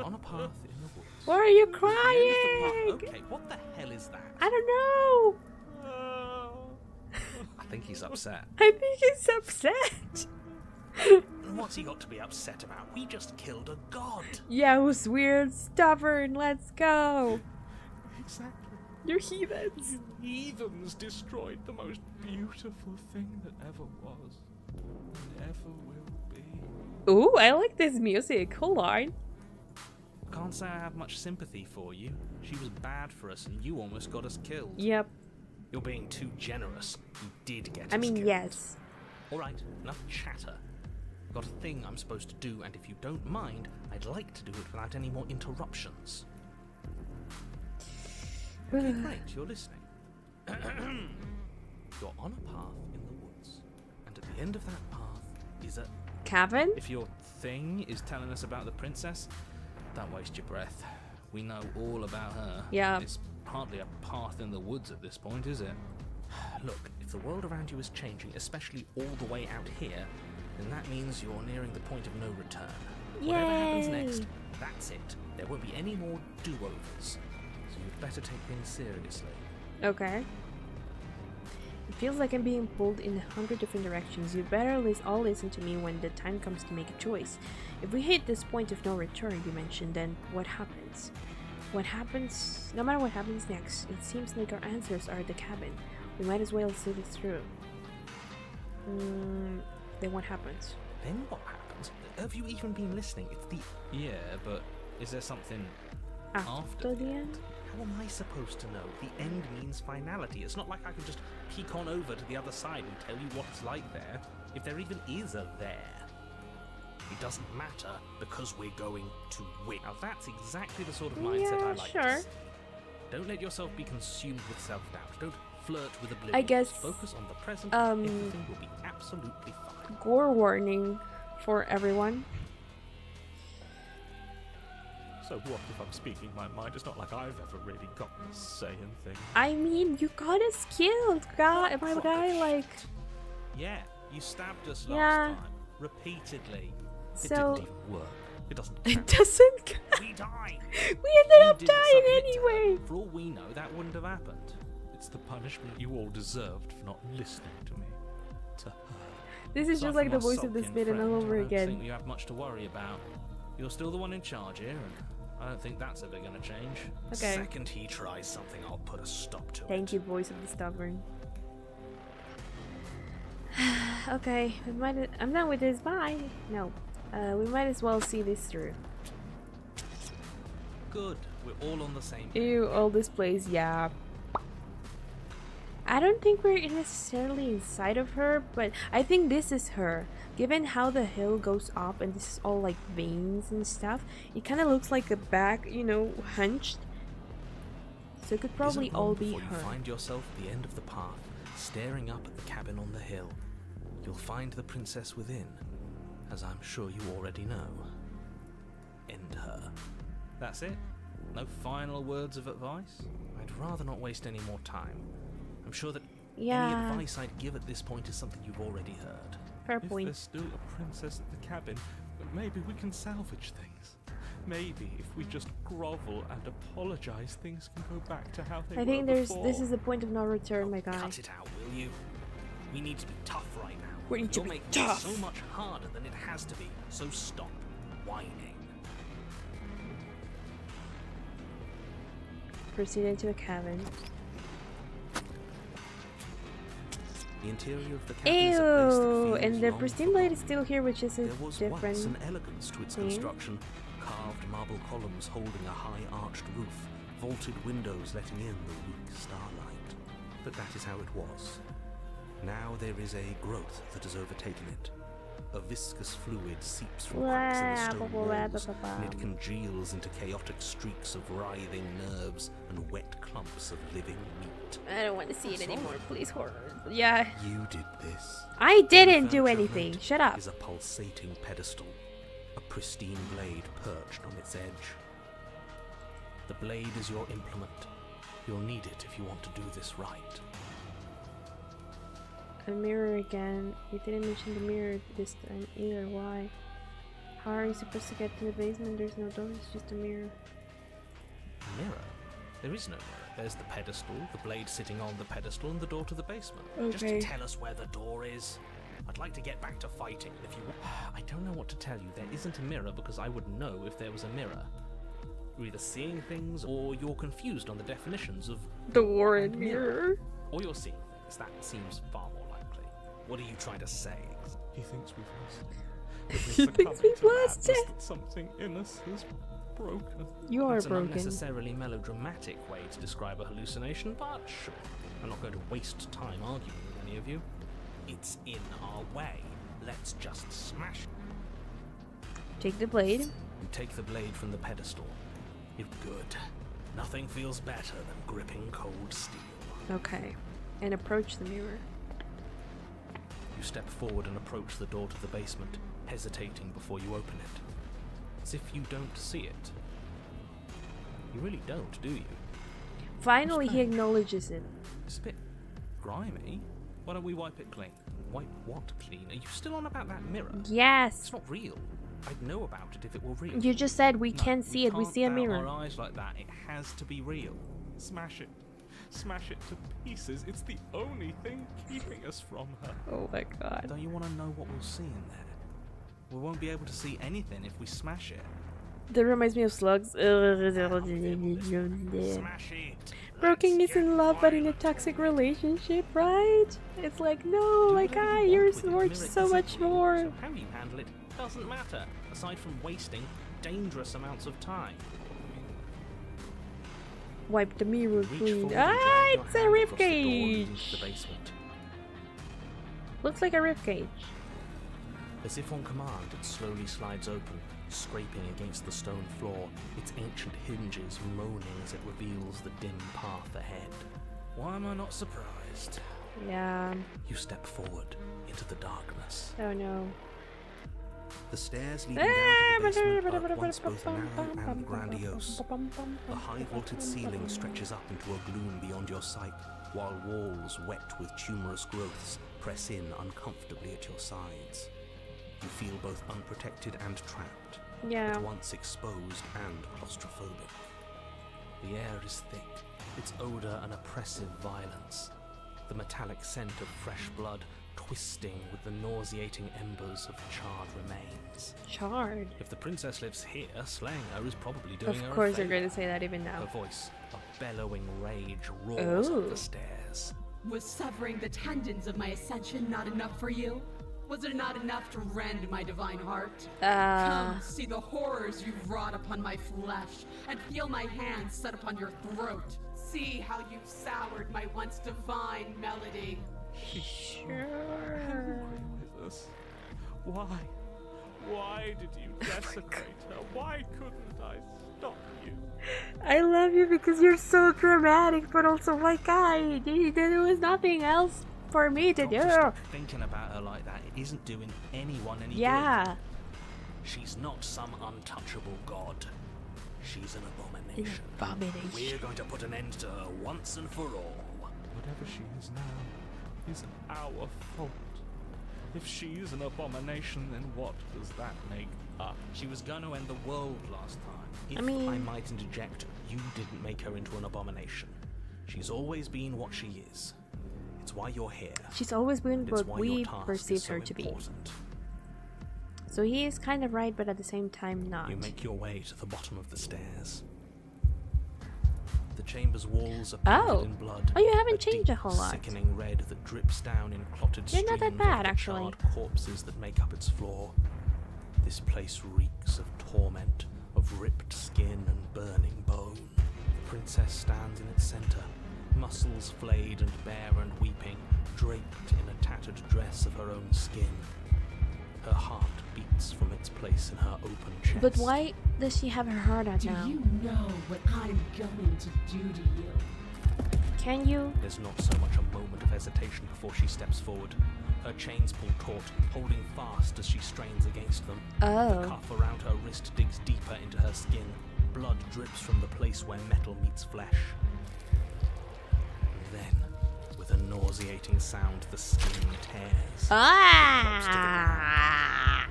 On a path in the woods. Why are you At the end of the crying? path- Okay, what the hell is that? I don't know. I think he's upset. I think he's upset. What's he got to be upset about? We just killed a god. Yeah, it was weird. Stubborn. Let's go. Exactly. You're heathens. You heathens destroyed the most beautiful thing that ever was, and ever will be. Ooh, I like this music. Hold on. Can't say I have much sympathy for you. She was bad for us, and you almost got us killed. Yep. You're being too generous. You did get us I mean, killed. yes. All right, enough chatter. I've got a thing I'm supposed to do, and if you don't mind, I'd like to do it without any more interruptions. Okay, great, you're listening. You're on a path in the woods, and at the end of that path is a... Cabin? If your thing is telling us about the princess, don't waste your breath. We know all about her. Yeah. It's hardly a path in the woods at this point, is it? Look, if the world around you is changing, especially all the way out here, then that means you're nearing the point of no return. Whatever happens Yay. next, that's it. There won't be any more do-overs. So you'd better take things seriously. Okay. It feels like I'm being pulled in 100 different directions. You'd better all listen to me when the time comes to make a choice. If we hit this point of no return you mentioned, then what happens? What happens? No matter what happens next, it seems like our answers are at the cabin. We might as well see this through. Then what happens? Then what happens? Have you even been listening? It's the... Yeah, but is there something After the end? How am I supposed to know? The end means finality. It's not like I can just peek on over to the other side and tell you what it's like there. If there even is a there. It doesn't matter because we're going to win. Now that's exactly the sort of mindset I like. sure. To see. Don't let yourself be consumed with self-doubt. Don't flirt with oblivion. I guess, Just focus on the present and everything will be absolutely fine. Gore warning for everyone. So what if I'm speaking my mind? It's not like I've ever really gotten to say anything. I mean, you got us killed, guy. My What guy, the like. shit? Yeah, you stabbed us Yeah. last time. Repeatedly. It So- didn't even work. It doesn't It count. doesn't. We died. We ended up You didn't dying submit to her. anyway. For all we know, that wouldn't have happened. It's the punishment you all deserved for not listening to me. To her. This is Aside just like from the our voice of this sulking bit and all friend, over I don't think again. you have much to worry about. You're still the one in charge here, and I don't think that's ever going to change. Okay. Second he tries something, I'll put a stop to it. Thank you, voice of the stubborn. Okay, I'm done with this. Bye. No, we might as well see this through. Good. We're all on the same page. Ew, all this place, yeah. I don't think we're necessarily inside of her, but I think this is her. Given how the hill goes up and this is all like veins and stuff, it kind of looks like a back, you know, hunched. So it could probably Isn't all long be before her. You find yourself at the end of the path, staring up at the cabin on the hill. You'll find the princess within, as I'm sure you already know. End her. That's it? No final words of advice? I'd rather not waste any more time. I'm sure that any Yeah, advice I'd give at this point is something you've already heard. fair If point. there's still a princess at the cabin, maybe we can salvage things. Maybe if we just grovel and apologize, things can go back to how they I were think this before. is the point of no return, my guy. Cut it out, will you? We need to be tough right now. We need to You're be making tough. it so much harder than it has to be. So stop whining. Proceed into the cabin. The interior of the cabin is a place that Ew! feels And the long pristine blade is forgotten. still here, which is a There was different once an elegance to its thing. construction. Carved marble columns holding a high arched roof, vaulted windows letting in the weak starlight. But that is how it was. Now there is a growth that has overtaken it. A viscous fluid seeps from cracks in the stone walls, and it congeals into chaotic streaks of writhing nerves and wet clumps of living meat. I don't want to see it Sorry. anymore, please, horror. Yeah, You did this. I didn't The do furniture of anything. note Shut up. Is a pulsating pedestal, a pristine blade perched on its edge. The blade is your implement. You'll need it if you want to do this right. A mirror again. You didn't mention the mirror this time either. Why? How are you supposed to get to the basement? There's no door, it's just a mirror. Mirror? There is no mirror. There's the pedestal, the blade sitting on the pedestal, and the door to the basement. Just Okay. to tell us where the door is. I'd like to get back to fighting, if you... I don't know what to tell you. There isn't a mirror because I would know if there was a mirror. You're either seeing things, or you're confused on the definitions of Door and mirror. Or you're seeing things. That seems far more likely. What are you trying to say? He thinks we've lost it. He thinks we've lost it. That something in us is broken. You are It's an broken. unnecessarily melodramatic way to describe a hallucination, but sure. I'm not going to waste time arguing with any of you. It's in our way. Let's just smash it. Take the blade. You take the blade from the pedestal. It's good. Nothing feels better than gripping cold steel. Okay. And approach the mirror. You step forward and approach the door to the basement, hesitating before you open it. As if you don't see it. You really don't, do you? Finally, he acknowledges it. It's a bit grimy. Why don't we wipe it clean? Wipe what clean? Are you still on about that mirror? Yes. It's not real. I'd know about it if it were real. You just said we No, can't see it. We can't see a bat mirror. our eyes like that. It has to be real. Smash it. Smash it to pieces. It's the only thing keeping us from her. Oh my god. Don't you want to know what we'll see in there? We won't be able to see anything if we smash it. That reminds me of slugs. Smash it. Broken Let's is in get love, but in a violent. toxic relationship, right? It's like, no, Do my whatever guy, you you're want with it. worth Mirror so isn't much real, more. So how you handle it doesn't matter, aside from wasting dangerous amounts of time. Wipe the mirror Reach clean. forward and Ah, drag your it's a hand rib across the door leading to cage. the basement. Looks like a rib cage. As if on command, it slowly slides open, scraping against the stone floor, its ancient hinges moaning as it reveals the dim path ahead. Why am I not surprised? Yeah. You step forward into the darkness. Oh no. The stairs leading down to the basement are at once both narrow and grandiose. The high vaulted ceiling stretches up into a gloom beyond your sight, while walls wet with tumorous growths press in uncomfortably at your sides. You feel both unprotected and trapped, Yeah. at once exposed and claustrophobic. The air is thick, its odor an oppressive violence, the metallic scent of fresh blood twisting with the nauseating embers of charred remains. Charred. If the princess lives here, slaying her is probably doing her Of a course they're favour. going to say that even Her now. voice, a bellowing rage, roars Oh. up the stairs. Was severing the tendons of my ascension not enough for you? Was it not enough to rend my divine heart? Come, see the horrors you've wrought upon my flesh, and feel my hands set upon your throat. See how you've soured my once divine melody. Sure. With us. Why? Why did you desecrate her? Why couldn't I stop you? I love you because you're so dramatic, but also, my guy, there was nothing else for me to Got do. to stop thinking about her like that. It isn't doing anyone any Yeah. good. She's not some untouchable god. She's an abomination. Abomination. We're going to put an end to her once and for all. Whatever she is now is our fault. If she's an abomination, then what does that make She was gonna end the world last time. If I mean- I might interject, you didn't make her into an abomination. She's always been what she is. It's why you're here. She's always been It's what why we your task perceive is so her to be. important. So he is kind of right, but at the same time not. You make your way to the bottom of the stairs. The chamber's walls are painted in blood. Oh, you haven't a changed deep, a whole lot. sickening red that drips down in clotted You're streams not that bad, of the actually. charred corpses that make up its floor. This place reeks of torment, of ripped skin and burning bone. The princess stands in its center, muscles flayed and bare and weeping, draped in a tattered dress of her own skin. Her heart beats from its place in her open chest. But why does she have her heart out Do now? you know what I'm going to do to you? Can you? There's not so much a moment of hesitation before she steps forward. Her chains pull taut, holding fast as she strains against them. The Oh. cuff around her wrist digs deeper into her skin. Blood drips from the place where metal meets flesh. And then, with a nauseating sound, the skin tears. Ah!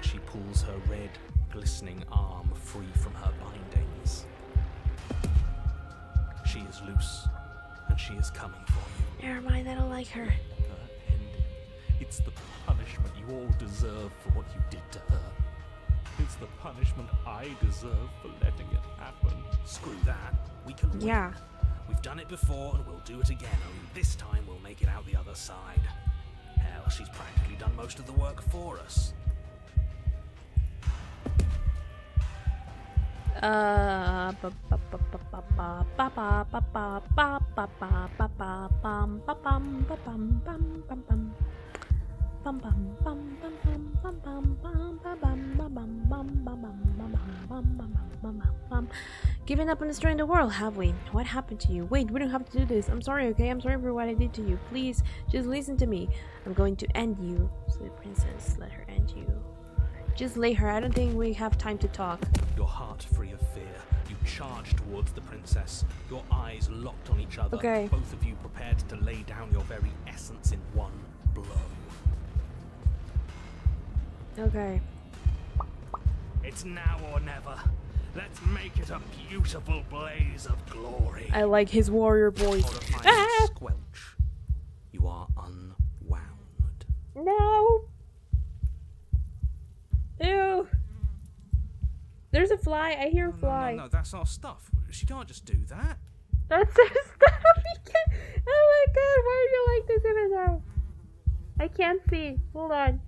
She pulls her red, glistening arm free from her bindings. She is loose, and she is coming for you. Never mind, I don't like her. Her ending. It's the punishment you all deserve for what you did to her. It's the punishment I deserve for letting it happen. Screw that. We can win. Yeah. We've done it before and we'll do it again, only this time we'll make it out the other side. Hell, she's practically done most of the work for us. Giving up on destroying the world, have we? What happened to you? Wait, we don't have to do this. I'm sorry, okay? I'm sorry for what I did to you. Please, just listen to me. I'm going to end you. So the princess, let her end you. Just lay her. I don't think we have time to talk. Your heart free of fear, you charge towards the princess, your eyes locked on each other, Okay. both of you prepared to lay down your very essence in one blow. Okay. It's now or never. Let's make it a beautiful blaze of glory. I like his warrior voice. Horrifying Ah! squelch. You are unwound. No! Ew! There's a fly. I hear a fly. No, that's our stuff. She can't just do that. That's her stuff. Oh my god, why are you like this in his house? I can't see. Hold on.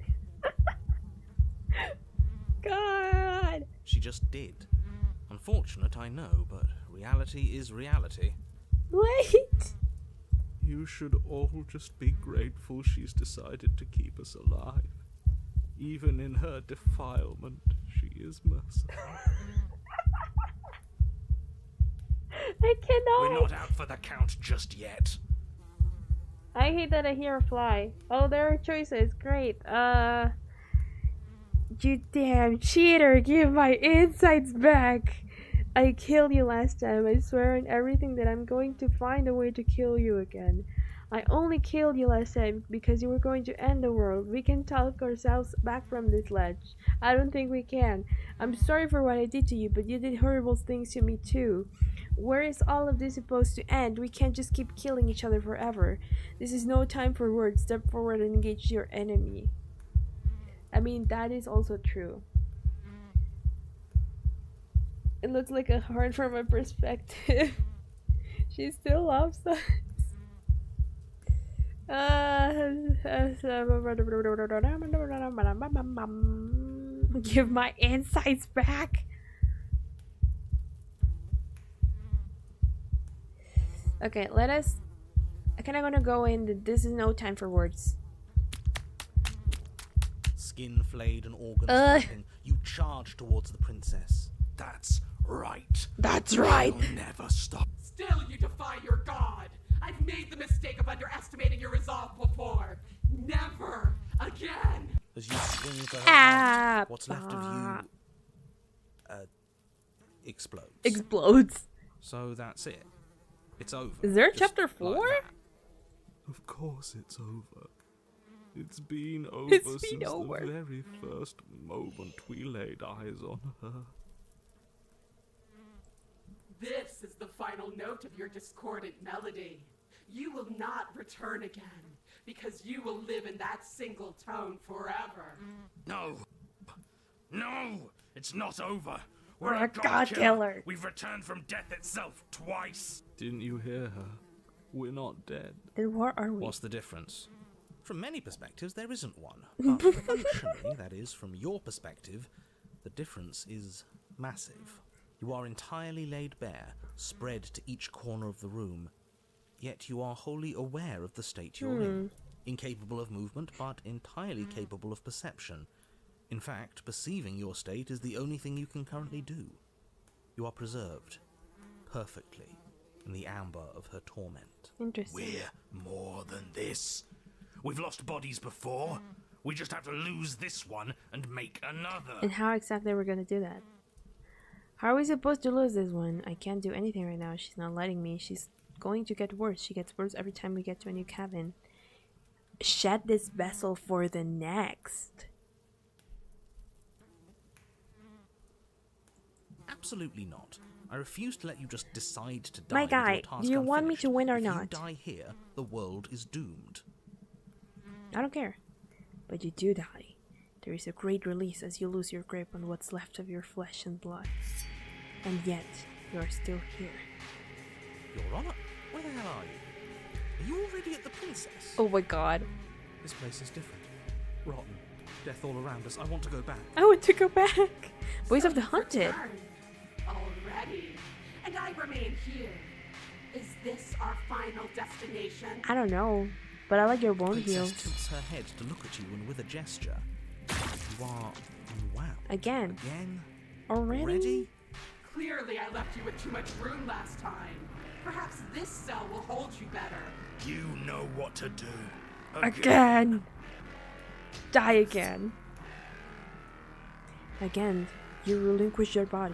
God. She just did. Unfortunate, I know, but reality is reality. Wait. You should all just be grateful she's decided to keep us alive. Even in her defilement, she is merciful. I cannot. We're not out for the count just yet. I hate that I hear a fly. Oh, there are choices. Great. You damn cheater. Give my insides back. I killed you last time. I swear on everything that I'm going to find a way to kill you again. I only killed you last time because you were going to end the world. We can talk ourselves back from this ledge. I don't think we can. I'm sorry for what I did to you, but you did horrible things to me too. Where is all of this supposed to end? We can't just keep killing each other forever. This is no time for words. Step forward and engage your enemy. I mean, that is also true. It looks like a heart from my perspective. She still loves us. Give my insides back. Okay, let us. I kinda gonna go in. This is no time for words. Skin flayed and organs flapping, you charge towards the princess. That's right. That's right. You'll never stop. Still, you defy your god! I've made the mistake of underestimating your resolve before! Never again! As you swing for her Ah, arm, what's left of you explodes. Explodes. So that's it. It's over. Is there a Just chapter like 4? that. Of course it's over. It's been over It's been since over. the very first moment we laid eyes on her. This is the final note of your discordant melody. You will not return again, because you will live in that single tone forever. No! No! It's not over! We're We're a god killer. We've returned from death itself twice! Didn't you hear her? We're not dead. Then what are we? What's the difference? From many perspectives, there isn't one. But functionally, that is, from your perspective, the difference is massive. You are entirely laid bare, spread to each corner of the room, yet you are wholly aware of the state you're in. Incapable of movement, but entirely capable of perception. In fact, perceiving your state is the only thing you can currently do. You are preserved, perfectly, in the amber of her torment. Interesting. We're more than this. We've lost bodies before. We just have to lose this one and make another. And how exactly we're gonna do that? How are we supposed to lose this one? I can't do anything right now. She's not letting me. She's going to get worse. She gets worse every time we get to a new cabin. Shed this vessel for the next. Absolutely not. I refuse to let you just decide to die. My with your guy, task do you want me unfinished. to win or If not? you die here, the world is doomed. I don't care. But you do die. There is a great release as you lose your grip on what's left of your flesh and blood. And yet, you are still here. Your Honor, where the hell are you? Are you already at the Princess? Oh my god. This place is different. Rotten. Death all around us. I want to go back. I want to go back. Voice of the You've Hunted. returned already, and I remain here. Is this our final destination? I don't know. But I like your bone Princess heels. tilts her head to look at you, and with a gesture, you are unwound. Again. Again? Already? Ready? Clearly, I left you with too much room last time. Perhaps this cell will hold you better. You know what to do. Again. Die again. Again, you relinquish your body.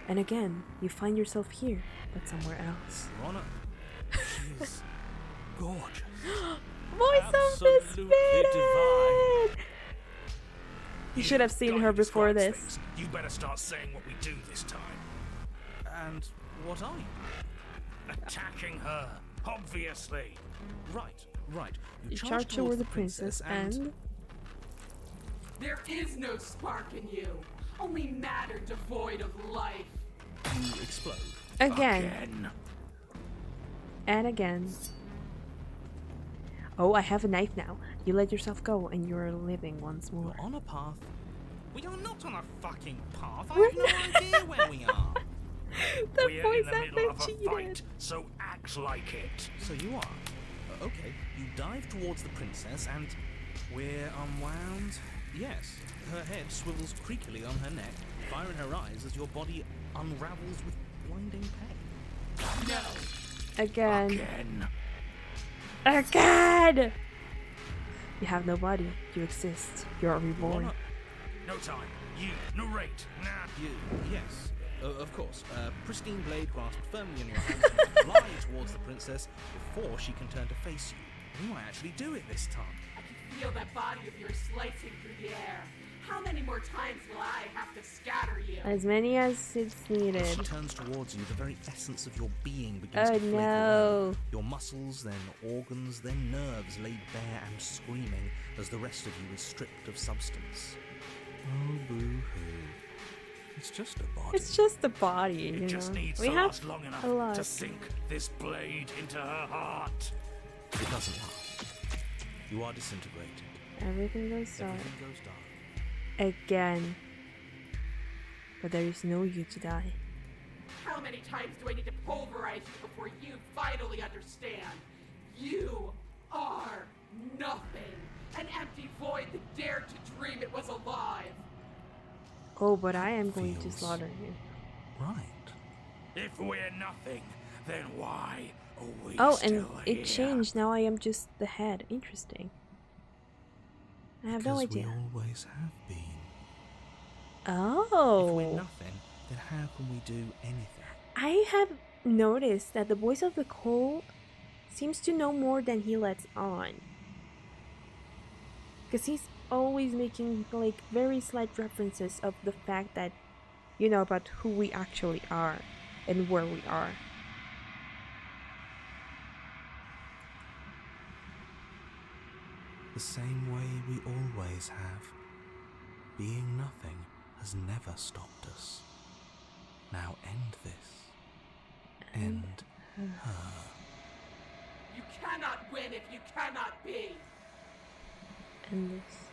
And again, you find yourself here, but somewhere else. Your Honor, she's gorgeous. Voice of the Absolutely Spirit! You should have seen Got her to before describe this. things. You better start saying what we do this time. And what are you? Attacking her, obviously. Right. You charge toward the princess and... There is no spark in you, only matter devoid of life. you explode. Again. And again. Oh, I have a knife now. You let yourself go and you're living once more. We're on a path. We are not on a fucking path. I We're have no idea where we are. The We're voice in the middle actor of a cheated. fight, so act like it. So you are. Okay, you dive towards the princess and we're unwound. Yes, her head swivels creakily on her neck, fire in her eyes as your body unravels with blinding pain. No. Again. Again! You have no body. You exist. You're reborn. No time. You narrate. Nah. You. Yes. Of course. Pristine blade grasped firmly in your hands and fly towards the princess before she can turn to face you. You might actually do it this time. I can feel that body of yours slicing through the air. How many more times will I have to scatter you? As many as it's As she needed. turns towards you, the very essence of your being begins Oh to flake no. away. Your muscles, then organs, then nerves laid bare and screaming as the rest of you is stripped of substance. Oh, boo-hoo. It's just a body. It's just the body, It you just know. needs We to have last long enough a lot. to sink this blade into her heart. It doesn't last. You are disintegrated. Everything goes dark. Everything goes dark. Again. But there is no you to die. How many times do I need to pulverize you before you finally understand? You are nothing. An empty void that dared to dream it was alive. Oh, but I am going to Feels slaughter you. Right. If we're nothing, then why are we Oh, still and it here? changed. Now I am just the head. Interesting. I have no Because idea. we always have been. If we're Oh. nothing, then how can we do anything? I have noticed that the voice of the cold seems to know more than he lets on. Because he's always making like very slight references of the fact that, you know, about who we actually are and where we are. The same way we always have. Being nothing has never stopped us. Now end this. End her. You cannot win if you cannot be. And this.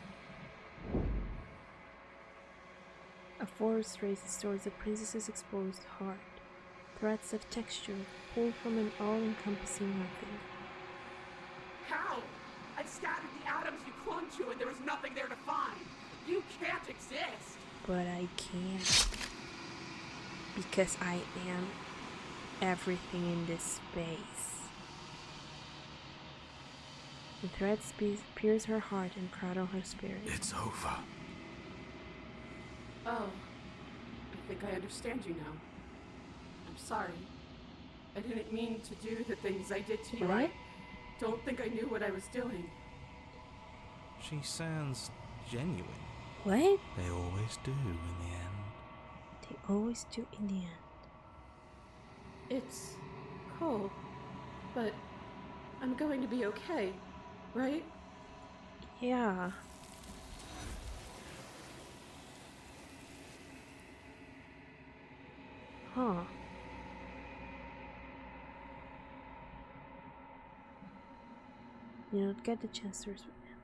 A force races towards the princess's exposed heart. Threads of texture pulled from an all-encompassing nothing. How? I scattered the atoms you clung to and there was nothing there to find. You can't exist. But I can't. Because I am everything in this space. The threads pierce her heart and crowd on her spirit. It's over. Oh, I think I understand you now. I'm sorry. I didn't mean to do the things I did to you. What? I don't think I knew what I was doing. She sounds genuine. What? They always do in the end. They always do in the end. It's cold, but I'm going to be okay, right? Yeah. Huh. You don't get the chance to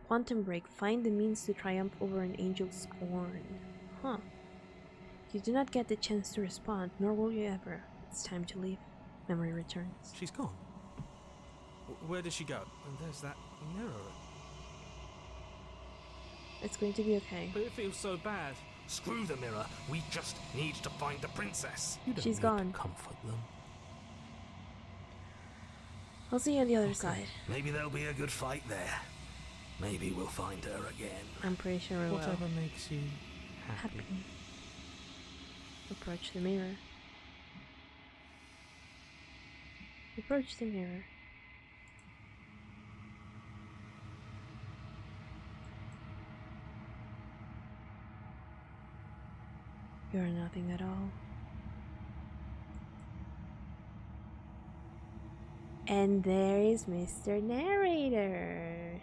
quantum break. Find the means to triumph over an angel's scorn. Huh. You do not get the chance to respond, nor will you ever. It's time to leave. Memory returns. She's gone. Where did she go? And there's that mirror. It's going to be okay. But it feels so bad. Screw the mirror. We just need to find the princess. You don't She's need gone. to comfort them. I'll see you on the other side. Maybe there'll be a good fight there. Maybe we'll find her again. I'm pretty sure we will. Whatever makes you happy. Approach the mirror. Approach the mirror. You're nothing at all. And there is Mr. Narrator.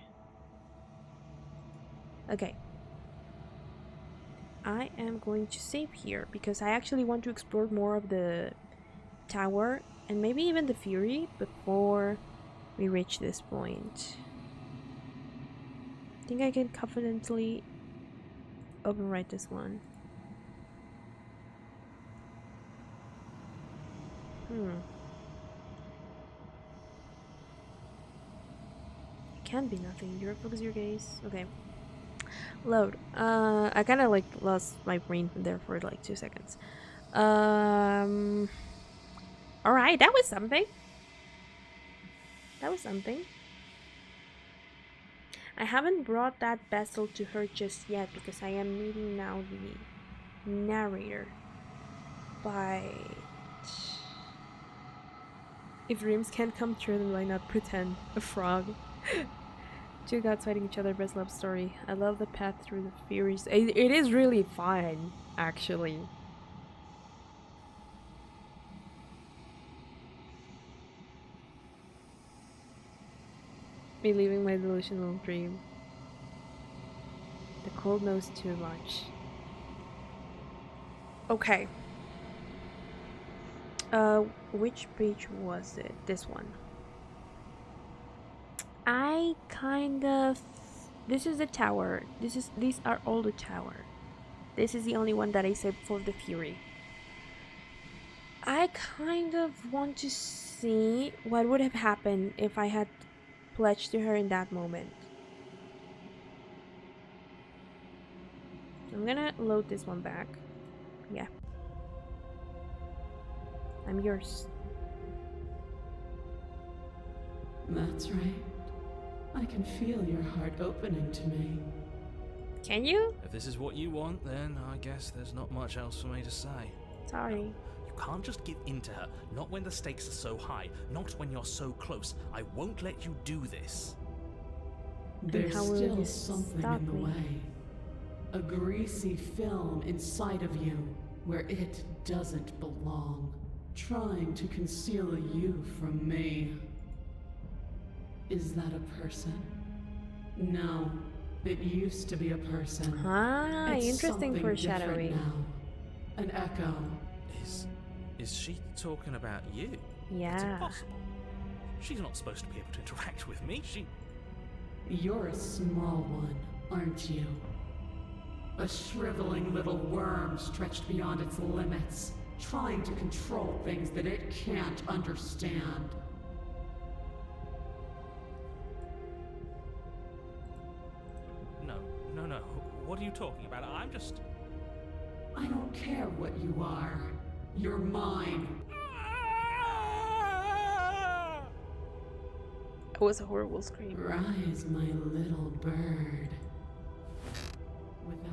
Okay. I am going to save here because I actually want to explore more of the tower and maybe even the Fury before we reach this point. I think I can confidently overwrite this one. It can be nothing. You focus your gaze. Okay. Load. I kind of like lost my brain there for like 2 seconds. Alright, that was something. That was something. I haven't brought that vessel to her just yet because I am meeting now the narrator. But if dreams can't come true, then why not pretend? A frog. Two gods fighting each other, best love story. I love the path through the Furies. It is really fun, actually. Me leaving my delusional dream. The cold knows too much. Okay. Which page was it? This one. I kind of... This is the tower. These are all the tower. This is the only one that I saved for the Fury. I kind of want to see what would have happened if I had pledged to her in that moment. I'm gonna load this one back. Yeah. I'm yours. That's right. I can feel your heart opening to me. Can you? If this is what you want, then I guess there's not much else for me to say. Sorry. You can't just give in to her. Not when the stakes are so high. Not when you're so close. I won't let you do this. There's how will still this something stop in the me? way. A greasy film inside of you where it doesn't belong, trying to conceal you from me. Is that a person? No, it used to be a person. Ah, It's interesting something foreshadowing. different now. An echo. Is she talking about you? It's Yeah. impossible. She's not supposed to be able to interact with me. You're a small one, aren't you? A shriveling little worm stretched beyond its limits, trying to control things that it can't understand. No. What are you talking about? I'm just... I don't care what you are. You're mine. It was a horrible scream. Rise, my little bird.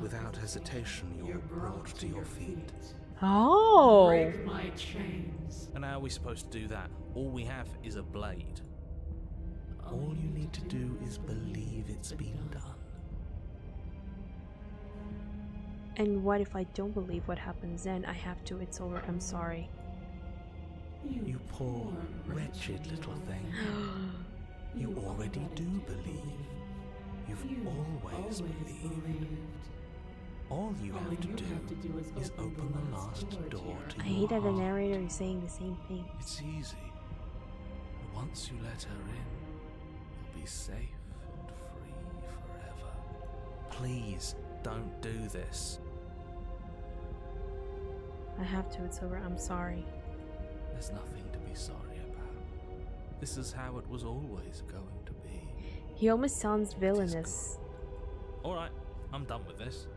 Without hesitation, you're brought to your feet. Oh! Break my chains. And how are we supposed to do that? All we have is a blade. All you need to do is believe it's been done. And what if I don't believe what happens then? I have to, it's over, I'm sorry. You poor, wretched little thing. You already do believe. You've always believed. All you have to do is open the last door to I your hate that the heart. narrator is saying the same thing. It's easy. And once you let her in, you'll be safe and free forever. Please, don't do this. I have to, it's over, I'm sorry. There's nothing to be sorry about. This is how it was always going to be. He almost sounds villainous. Alright, I'm done with this.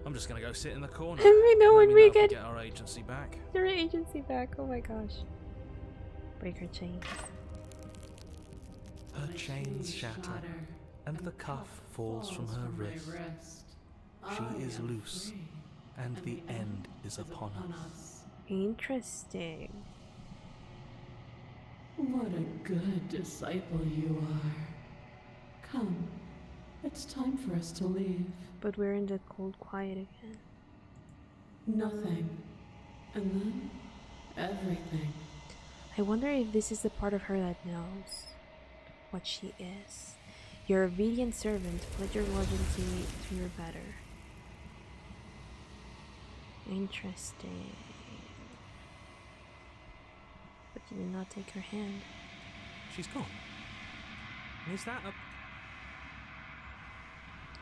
I'm just gonna go sit in the corner. And we know Let when me we if get our agency back. their agency back, oh my gosh. Break her chains. Her chains shatter, and the cuff falls from her wrist. She is loose, and the end is upon us. Interesting. What a good disciple you are. Come, it's time for us to leave. But we're in the cold quiet again. Nothing. And then, everything. I wonder if this is the part of her that knows what she is. You're a obedient servant, pledge your loyalty to your better. Interesting. But you did not take her hand. She's gone. Is that a...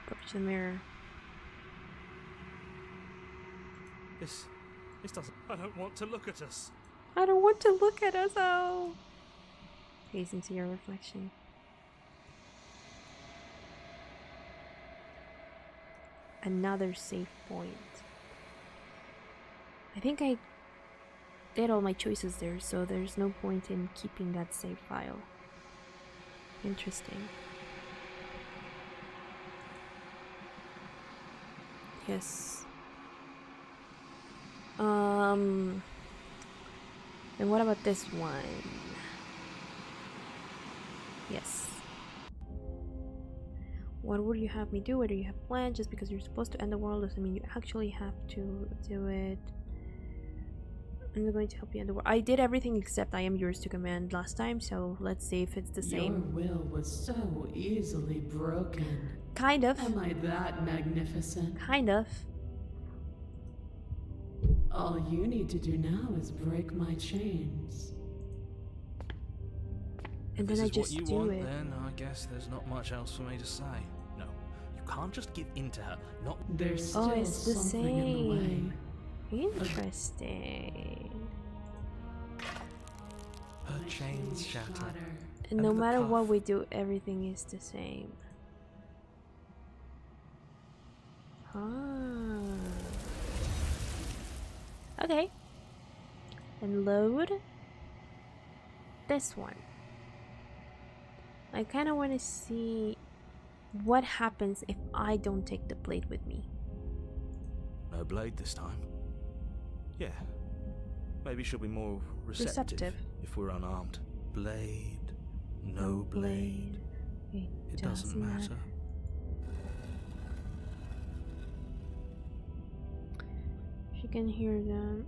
Go to the mirror. This doesn't... I don't want to look at us. I don't want to look at us, oh! Gaze into your reflection. Another save point. I think I did all my choices there, so there's no point in keeping that save file. Interesting. Yes. And what about this one? Yes. What would you have me do? Whether you have planned, just because you're supposed to end the world doesn't mean you actually have to do it. I'm going to help you end the world. I did everything except I am yours to command last time, so let's see if it's the same. Your will was so easily broken. Kind of. Am I that magnificent? Kind of. All you need to do now is break my chains. And If then I this is just what you do want, it. then I guess there's not much else for me to say. No, you can't just give in to her. Not... There's Oh, still it's the something in the way. same. Interesting. Her chains shatter. And no the matter what cuff. we do, everything is the same. Ah. Okay. And load this one. I kind of want to see what happens if I don't take the blade with me. No blade this time. Yeah. Maybe she'll be more receptive Receptive. if we're unarmed. Blade. No blade. It doesn't matter. She can hear them.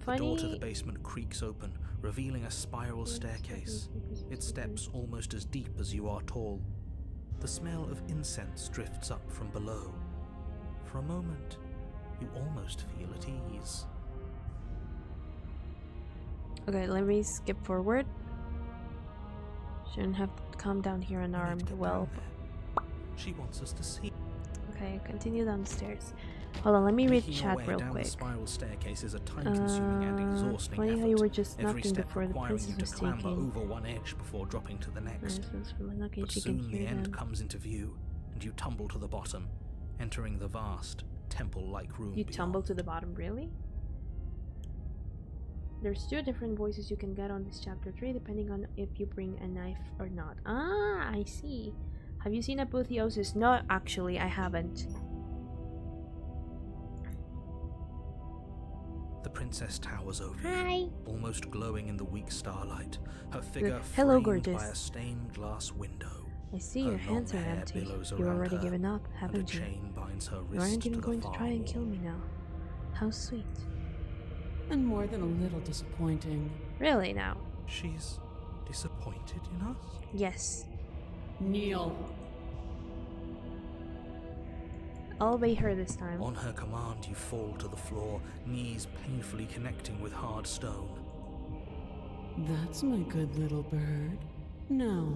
The door to the Funny. basement creaks open, revealing a spiral staircase. Its steps almost as deep as you are tall. The smell of incense drifts up from below. For a moment, you almost feel at ease. Okay, let me skip forward. Shouldn't have come down here unarmed. Well, She wants us to see. okay, continue downstairs. Hold on, let me read Making your chat way real down quick. The spiral staircase is a time-consuming and exhausting funny effort. how you were just Every knocking step before the requiring princess you to was clamber taken. over one edge before dropping to the next. Nonsense from a knocking, But she can soon the hear end them. comes into view, and you tumble to the bottom, entering the vast, temple-like room You beyond. tumble to the bottom, really? There's 2 different voices you can get on this chapter 3 depending on if you bring a knife or not. Ah, I see. Have you seen Apotheosis? No, actually, I haven't. The princess towers over Hi. you, almost glowing in the weak starlight, her figure Hello, framed gorgeous. by a stained glass window. I see Her your hands are long hair empty. billows You've around already her, given up, and a haven't you? chain binds her You wrist aren't even to going the to far try and wall. kill me now. How sweet. And more than a little disappointing. Really now? She's disappointed in us? Yes. Kneel. I'll obey her this time. On her command, you fall to the floor, knees painfully connecting with hard stone. That's my good little bird. Now,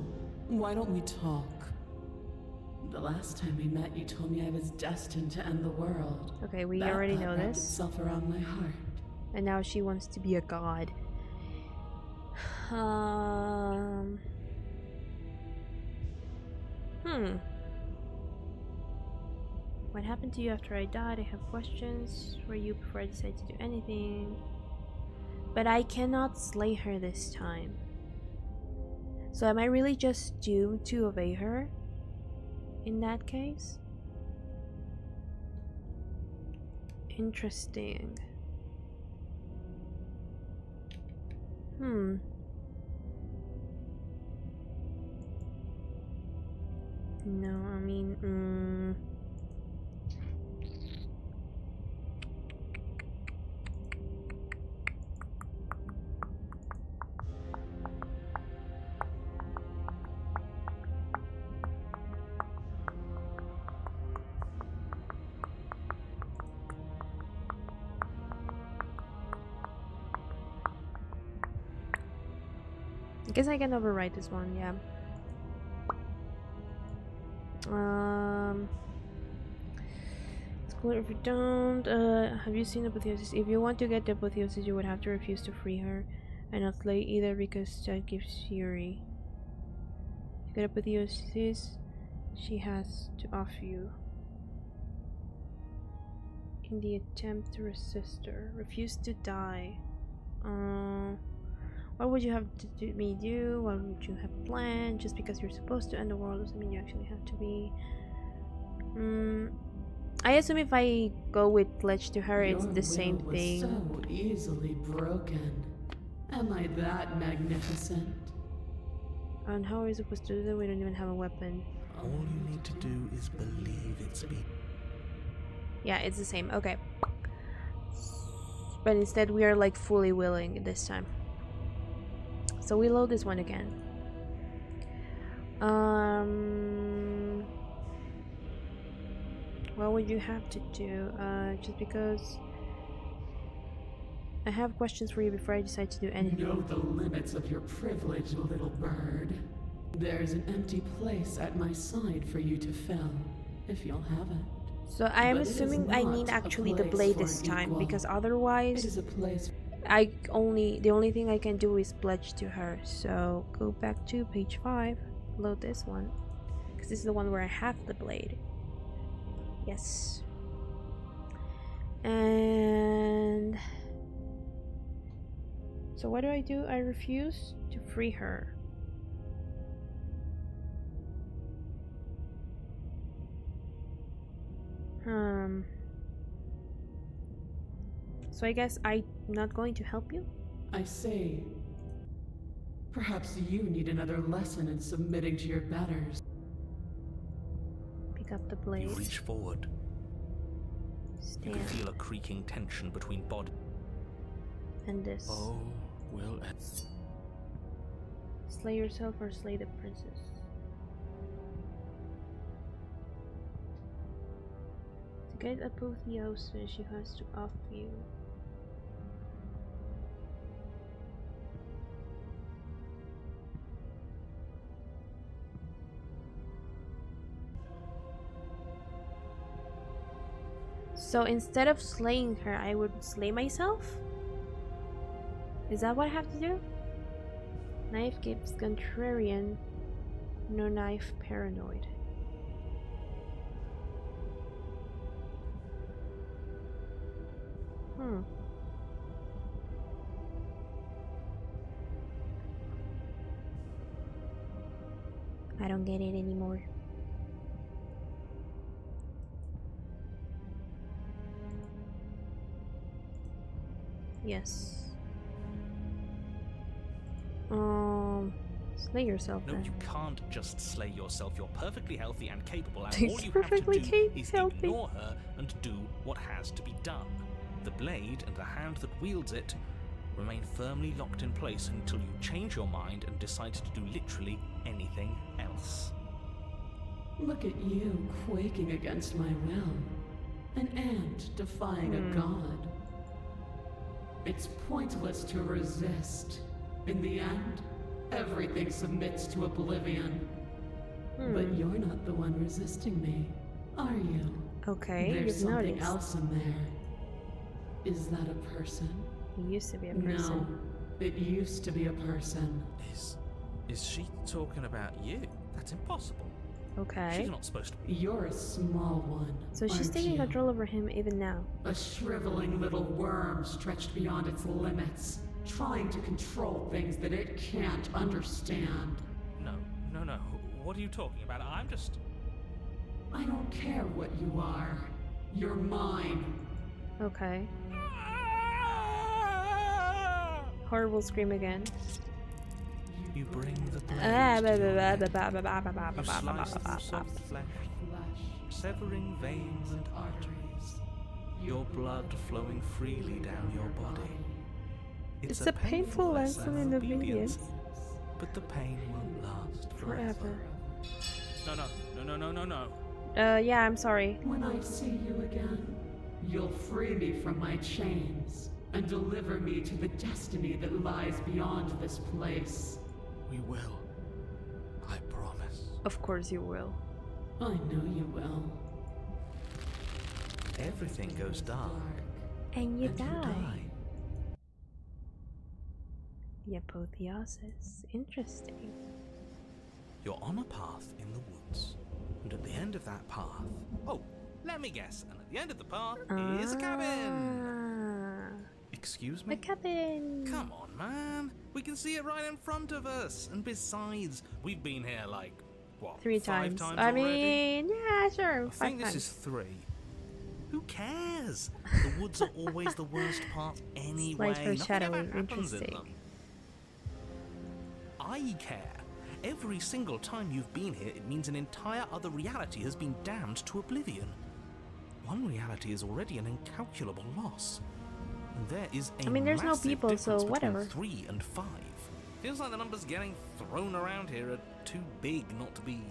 why don't we talk? The last time we met, you told me I was destined to end the world. Okay, we That already thought know wrapped this. itself around my heart. And now she wants to be a god. What happened to you after I died? I have questions for you before I decide to do anything. But I cannot slay her this time. So am I really just doomed to obey her? In that case? Interesting. No, I mean, I guess I can overwrite this one, yeah. It's clear if you don't. Have you seen Apotheosis? If you want to get the Apotheosis, you would have to refuse to free her and not slay either, because that gives fury. To get Apotheosis, she has to offer you. In the attempt to resist her, refuse to die. What would you have to do? What would you have planned? Just because you're supposed to end the world doesn't mean you actually have to be. I assume if I go with pledge to her, it's the same Your will thing. was so easily broken. Am I that magnificent? And how are we supposed to do that? We don't even have a weapon. All you need to do is believe it's me. Yeah, it's the same. Okay. But instead we are like fully willing this time. So we load this one again. What would you have to do? Just because I have questions for you before I decide to do anything. Know the limits of your privilege, little bird. There's an empty place at my side for you to fill, if you'll have it. So I am But it is assuming I need not a actually the place blade for this an time, equal. because It otherwise is a place. the only thing I can do is pledge to her. So go back to page 5, load this one, because this is the one where I have the blade. Yes. And so what do? I refuse to free her. So I guess I'm not going to help you? I say, Perhaps you need another lesson in submitting to your betters. Pick up the You blade. reach forward. You Stand. can feel a creaking tension between body. And this. Oh, will Slay yourself or slay the princess. To get apotheosis, she has to off you. So instead of slaying her, I would slay myself? Is that what I have to do? Knife gives contrarian, no knife paranoid. I don't get it anymore. Yes. Slay yourself No, then. you can't just slay yourself. You're perfectly healthy and capable, and She's all you perfectly have to do is healthy. ignore her and do what has to be done. The blade and the hand that wields it remain firmly locked in place until you change your mind and decide to do literally anything else. Look at you quaking against my will. An ant defying a god. It's pointless to resist. In the end, everything submits to oblivion. But you're not the one resisting me, are you? Okay, There's you've something noticed. else in there. Is that a person? He used to be a person. No, it used to be a person. Is she talking about you? That's impossible. Okay. She's not supposed to. You're a small one. So she's aren't taking you? control over him even now. A shriveling little worm stretched beyond its limits, trying to control things that it can't understand. No. What are you talking about? I'm just. I don't care what you are. You're mine. Okay. Horrible scream again. You bring the blade Ah, to blah, your blah, neck. blah, blah, blah, blah, blah, blah, You blah, slice blah, the blah, soft blah. flesh, Flesh, severing veins and arteries, your blood flowing freely down your body. It's a painful lesson in of obedience. but the pain won't last Forever. No. Yeah, I'm sorry. When I see you again, you'll free me from my chains and deliver me to the destiny that lies beyond this place. We will. I promise. Of course you will. I know you will. Everything goes dark. And you and die. The apotheosis. Interesting. You're on a path in the woods, and at the end of that path, oh, let me guess, and at the end of the path is a cabin. Excuse me? A cabin. Come on, man. We can see it right in front of us. And besides, we've been here like, what, 3 5 times. times I already? mean, yeah, sure. I 5 think this times. is 3. Who cares? The woods are always the worst part anyway. Slight foreshadowing. Nothing ever happens in Interesting. them. I care. Every single time you've been here, it means an entire other reality has been damned to oblivion. One reality is already an incalculable loss. And there is a I mean, there's no massive people, so difference between whatever. 3 and 5. Feels like the numbers getting thrown around here are too big not to be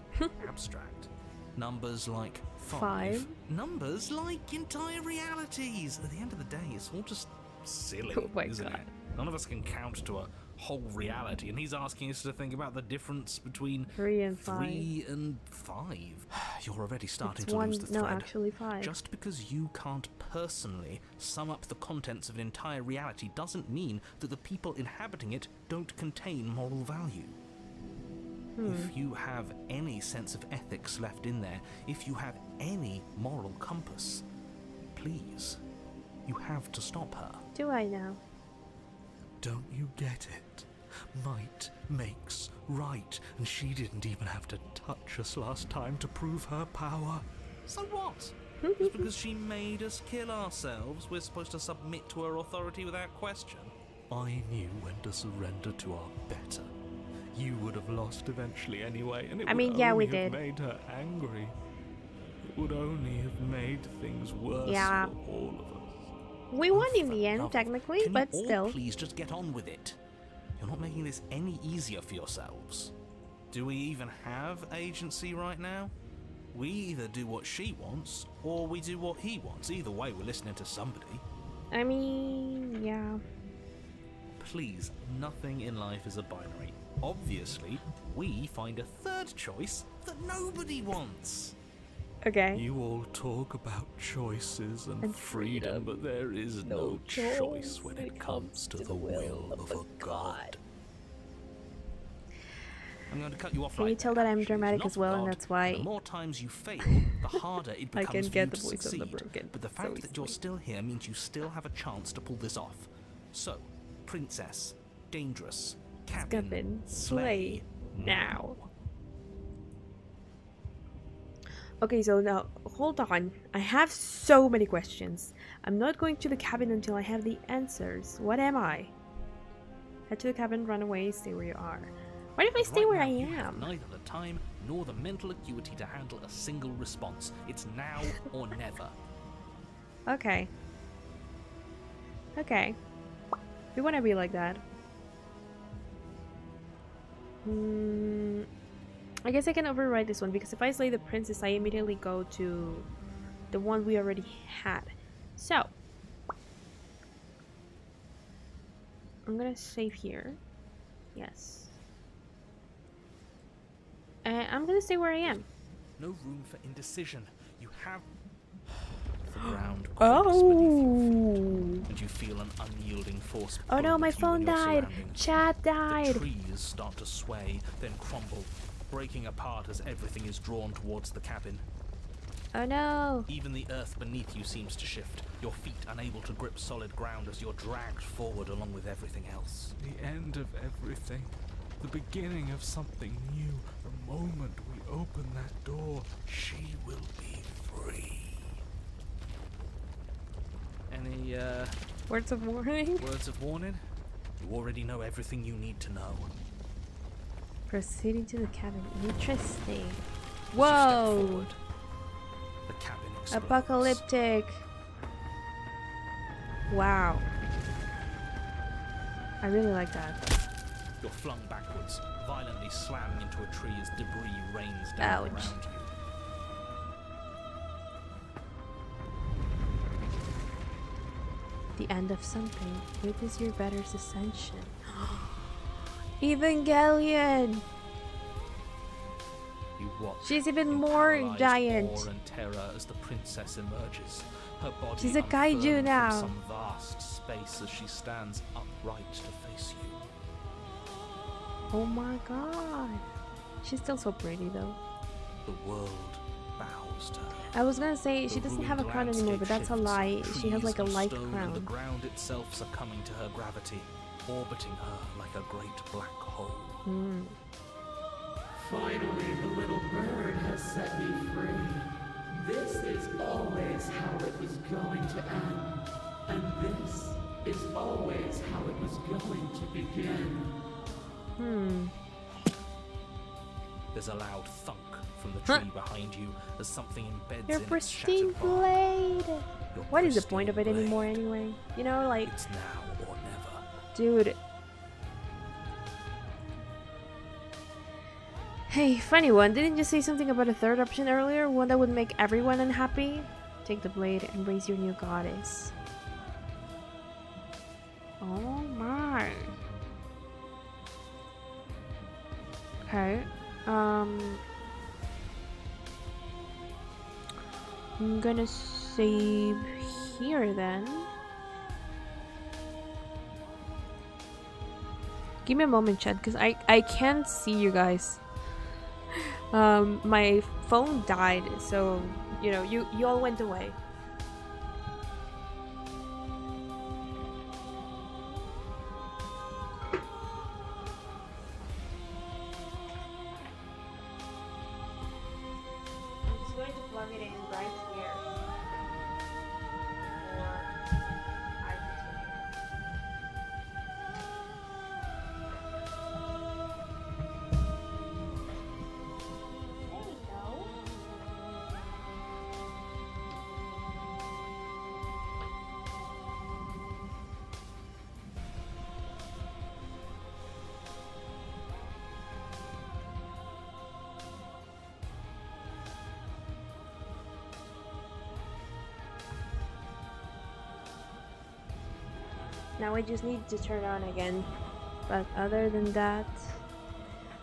abstract. Numbers like 5. Numbers like entire realities. At the end of the day, it's all just silly, Oh my isn't God. it? None of us can count to a whole reality, and he's asking us to think about the difference between 3 and 5. 3 and 5. You're already starting It's to one, lose the no, thread. actually 5. Just because you can't personally sum up the contents of an entire reality doesn't mean that the people inhabiting it don't contain moral value. If you have any sense of ethics left in there, if you have any moral compass, please, you have to stop her. Do I now? Don't you get it? Might makes right, and she didn't even have to touch us last time to prove her power. So what? Just because she made us kill ourselves, we're supposed to submit to her authority without question? I knew when to surrender to our better. You would have lost eventually anyway, and it I would mean, yeah, we only have did. made her angry. It would only have made things worse Yeah. for all of us. We won in For the end, love of- technically, Can but you all still. please just get on with it? You're not making this any easier for yourselves. Do we even have agency right now? We either do what she wants, or we do what he wants. Either way, we're listening to somebody. I mean, yeah. Please, nothing in life is a binary. Obviously, we find a third choice that nobody wants. Okay. You all talk about choices and, And freedom, freedom. but there is no choice when it comes to the will of a god. I'm going to cut you off Can right you tell there. that I'm She's dramatic not as well, and God, that's why The more times you fail, the harder it I becomes can for get you the to voice of the succeed. broken But the so fact that you're easily. still here means you still have a chance to pull this off. So, princess, dangerous, cabin, Cabin, slay, now. Okay, so now, hold on. I have so many questions. I'm not going to the cabin until I have the answers. What am I? Head to the cabin, run away, stay where you are. What if I But stay right where now, I you have am? neither the time nor the mental acuity to handle a single response. It's now or never. Okay. Okay. We want to be like that. I guess I can override this one, because if I slay the princess, I immediately go to the one we already had. So, I'm gonna save here. Yes. And I'm gonna stay where I am. No room for indecision. You have the ground quakes beneath your feet, and you feel an unyielding force. Oh no, pulling my at you phone and your died. surroundings. Chat The died. trees start to sway, then crumble, breaking apart as everything is drawn towards the cabin. Oh no. Even the earth beneath you seems to shift, your feet unable to grip solid ground as you're dragged forward along with everything else. The end of everything. The beginning of something new. The moment we open that door, She will be free. Any, Words of warning. words of warning? You already know everything you need to know. Proceeding to the cabin. Interesting. As you step Whoa. forward, the cabin explodes. Apocalyptic. Wow. I really like that. You're flung backwards, violently slamming into a tree as debris rains down Ouch. around you. The end of something. Witness your better's ascension. Evangelion! You watch. She's even in more paralyzed giant. awe and terror as the princess emerges. Her body She's a kaiju unfurling now. From some vast space as she stands upright to face you. Oh my god. She's still so pretty though. The world bows to her. I was gonna say she The doesn't have a ruined crown anymore, but that's a landscape lie. shifts. She has Trees like a and light stone and the crown. ground itself succumbing to her gravity, orbiting her like a great black hole. Finally, the little bird has set me free. This is always how it was going to end. And this is always how it was going to begin. There's a loud thunk from the tree behind you as something embeds Your in its pristine shattered bark. blade. Your What is the pristine point of it anymore blade. anyway? You know, like, It's now or never. dude. Hey, funny one. Didn't you say something about a third option earlier? One that would make everyone unhappy? Take the blade and raise your new goddess. Oh my. Okay. I'm gonna save here then. Give me a moment, chat, because I can't see you guys. My phone died, so you know you all went away. I'm just going to plug it in right here. Or I continue. Now I just need to turn on again. But other than that,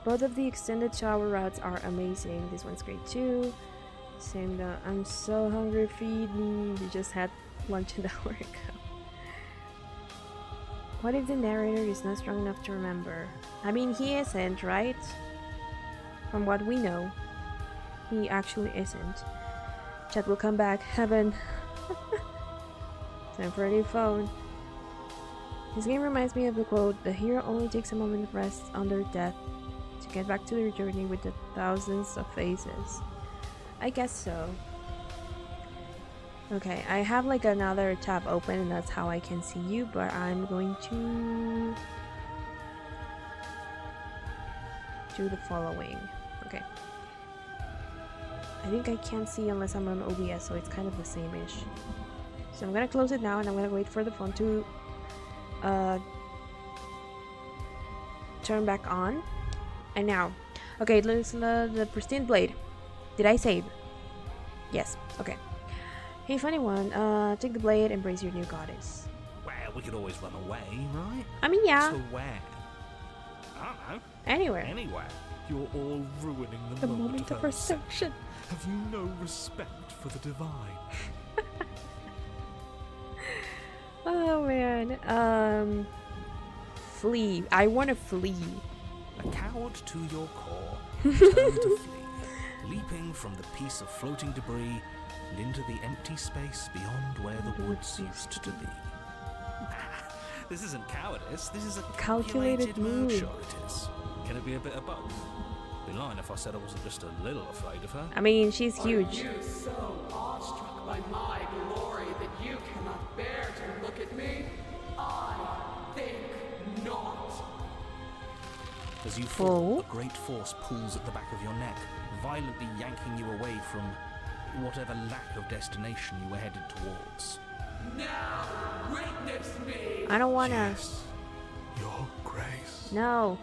both of the extended shower routes are amazing. This one's great too. Same though. I'm so hungry, feed me. We just had lunch an hour ago. What if the narrator is not strong enough to remember? I mean, he isn't, right? From what we know, he actually isn't. Chat will come back. Heaven. Time for a new phone. This game reminds me of the quote, "The hero only takes a moment of rest under death to get back to their journey with the thousands of faces." I guess so. Okay, I have like another tab open and that's how I can see you, but I'm going to do the following. Okay. I think I can't see unless I'm on OBS, so it's kind of the same-ish. So I'm gonna close it now and I'm gonna wait for the phone to turn back on. And now, okay, let's the pristine blade. Did I save? Yes. Okay. Hey, funny one. Take the blade, embrace your new goddess. Well, we could always run away, right? I mean, yeah. To where? I don't know. Anywhere. Anywhere. You're all ruining The moment of reception. Have you no respect for the divine? Oh man. Flee. I want to flee. A coward to your core, turn to flee, leaping from the piece of floating debris and into the empty space beyond where the woods used to be. This isn't cowardice, this is a Calculated move. Sure it is. Can it be a bit of both? I'd be lying if I said I wasn't just a little afraid of her. I mean, she's Are huge. you so awestruck by my glory that you cannot bear to look at me? I think not. As you fall, Oh. a great force pulls at the back of your neck, violently yanking you away from whatever lack of destination you were headed towards. Now, witness me. I don't wanna. Yes, your grace. No.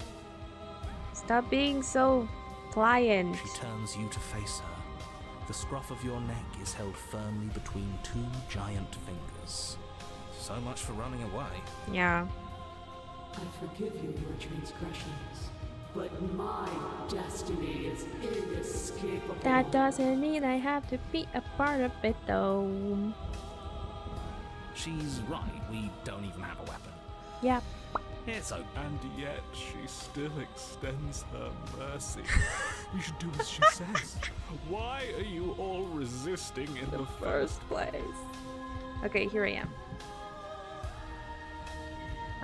Stop being so pliant. She turns you to face her. The scruff of your neck is held firmly between two giant fingers. So much for running away. Yeah. I forgive you your transgressions, but my destiny is inescapable. That doesn't mean I have to be a part of it though. She's right, we don't even have a weapon. Yep. It's okay. And yet she still extends her mercy. We should do as she says. Why are you all resisting in the first place. Okay, here I am.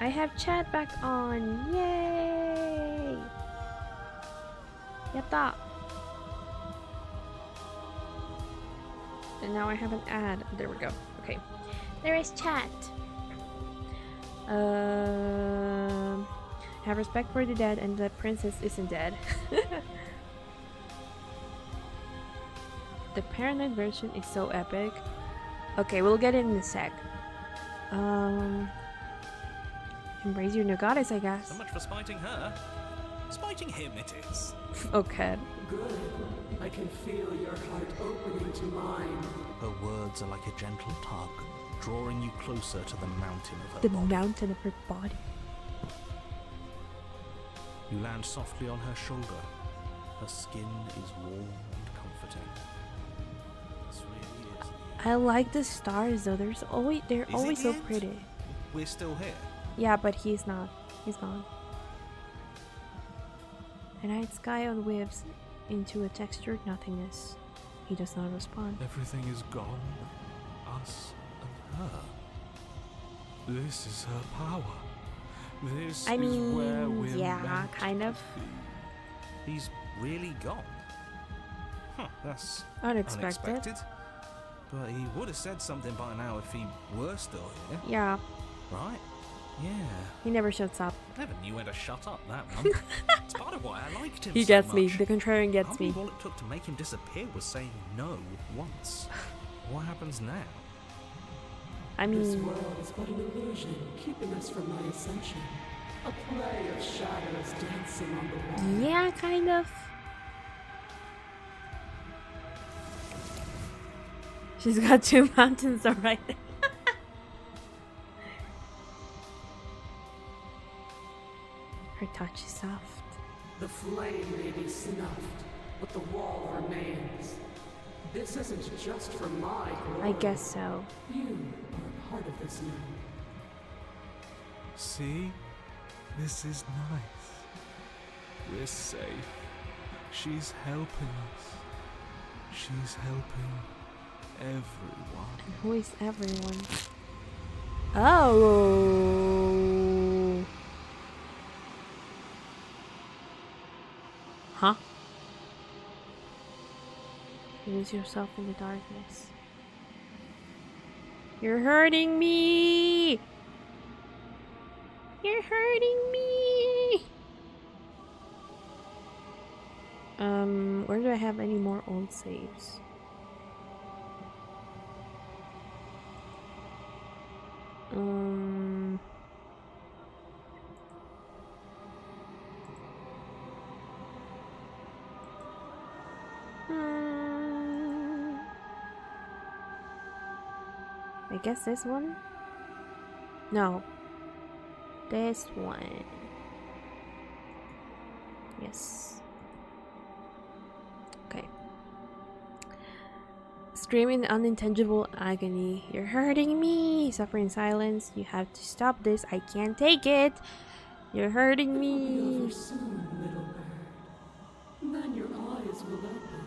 I have chat back on. Yay! Yatta! And now I have an ad. There we go. Okay. There is chat. Have respect for the dead, and the princess isn't dead. The paranoid version is so epic. Okay, we'll get it in a sec. Embrace your new goddess, I guess. So much for spiting her. Spiting him it is. Okay. Good. I can feel your heart opening to mine. Her words are like a gentle tug, drawing you closer to the mountain of her The body. mountain of her body. You land softly on her shoulder. Her skin is warm and comforting. This really is. I like the stars though. They're Is always it so the end? pretty. We're still here. Yeah, but he's not. He's gone. A night sky on waves into a textured nothingness. He does not respond. Everything is gone. Us and her. This is her power. This I is where mean, we're yeah, meant kind to of. be. He's really gone. Huh, that's Unexpected. But he would have said something by now if he were still here, Yeah, right? Yeah. he never shuts up. Never knew when to shut up, that one. It's part of why I liked him He so gets much. me. The contrarian gets Probably me. all it took to make him disappear was saying no once. What happens now? I This mean, world is but an illusion, keeping us from my ascension. A play of shadows dancing on the wall. yeah, kind of. She's got two mountains right there. touch is soft. The flame may be snuffed, but the wall remains. This isn't just for my glory. I guess so. You are part of this now. See? This is nice. We're safe. She's helping us. She's helping everyone. And who is everyone? Oh. Huh? Lose yourself in the darkness. You're hurting me! You're hurting me! Where do I have any more old saves? I guess this one? No. This one. Yes. Okay. Scream in unintelligible agony. You're hurting me! Suffer in silence. You have to stop this. I can't take it! You're hurting It will be me! over soon, little bird. Then your eyes will open,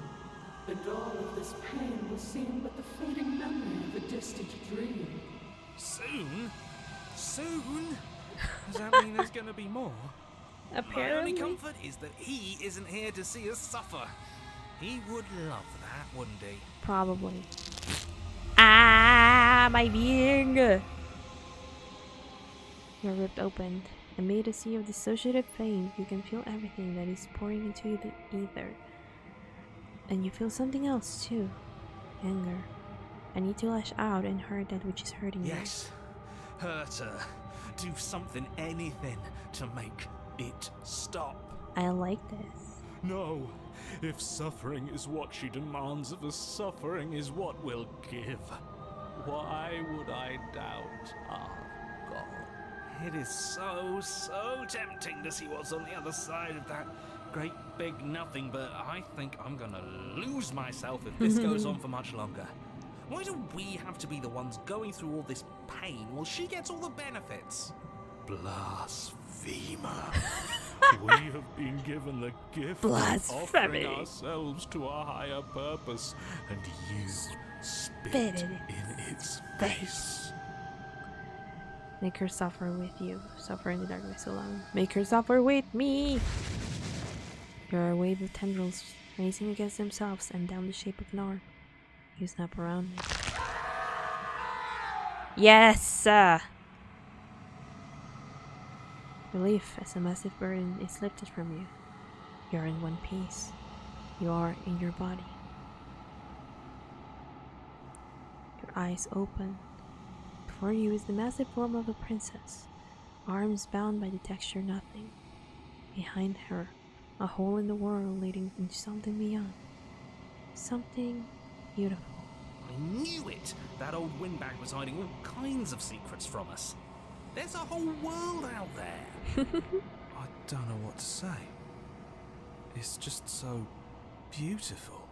and all of this pain will seem but the fleeting memory of a distant dream. Soon? Soon? Does that mean there's gonna be more? My Apparently. only comfort is that he isn't here to see us suffer. He would love that, wouldn't he? Probably. Ah, my being! You're ripped open. Amid a sea of dissociative pain, you can feel everything that is pouring into the ether. And you feel something else too. Anger. I need to lash out and hurt that which is hurting you. Yes. Hurt her. Do something, anything, to make it stop. I like this. No. If suffering is what she demands of us, suffering is what we'll give. Why would I doubt our God? It is so tempting to see what's on the other side of that great big nothing, but I think I'm gonna lose myself if this goes on for much longer. Why do we have to be the ones going through all this pain while she gets all the benefits? Blasphemer. We have been given the gift of Blasphemy. offering ourselves to a higher purpose, and you spit it in its face. Make her suffer with you. Suffer in the darkness alone. Make her suffer with me! You're a wave of tendrils racing against themselves and down the shape of an arm. You snap around me. Yes! Relief as a massive burden is lifted from you. You're in one piece. You are in your body. Your eyes open. Before you is the massive form of a princess, arms bound by the texture nothing. Behind her, a hole in the world leading into something beyond. Something beautiful. I knew it! That old windbag was hiding all kinds of secrets from us. There's a whole world out there. I don't know what to say. It's just so beautiful.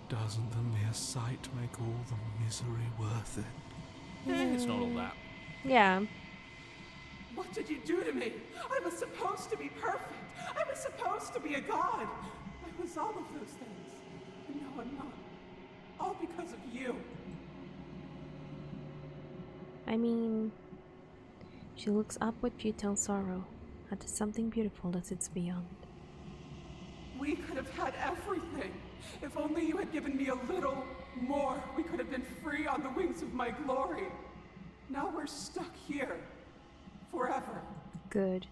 Doesn't the mere sight make all the misery worth it? It's not all that. Yeah. What did you do to me? I was supposed to be perfect. I was supposed to be a god. I was all of those things. And now I'm not. All because of you. I mean, she looks up with futile sorrow at the something beautiful that sits beyond. We could have had everything. If only you had given me a little more, we could have been free on the wings of my glory. Now we're stuck here. Forever. Good.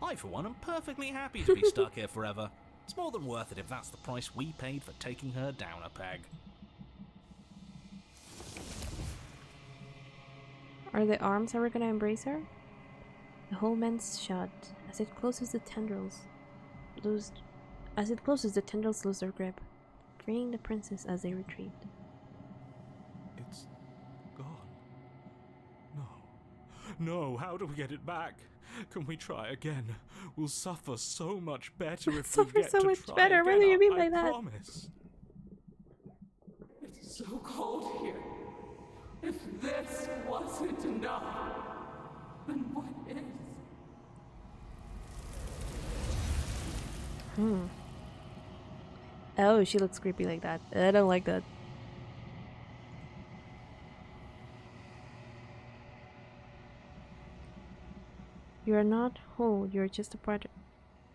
I, for one, am perfectly happy to be stuck here forever. It's more than worth it if that's the price we paid for taking her down a peg. Are the arms ever gonna embrace her? The whole man's shut as it closes the tendrils. Lose their grip, freeing the princess as they retreat. It's gone. No, how do we get it back? Can we try again? We'll suffer so much better if Suffer we get so to much try better? again. What do you mean I by that? promise. It's so cold here. If this wasn't enough, then what is? Oh, she looks creepy like that. I don't like that. You are not whole, you're just a part.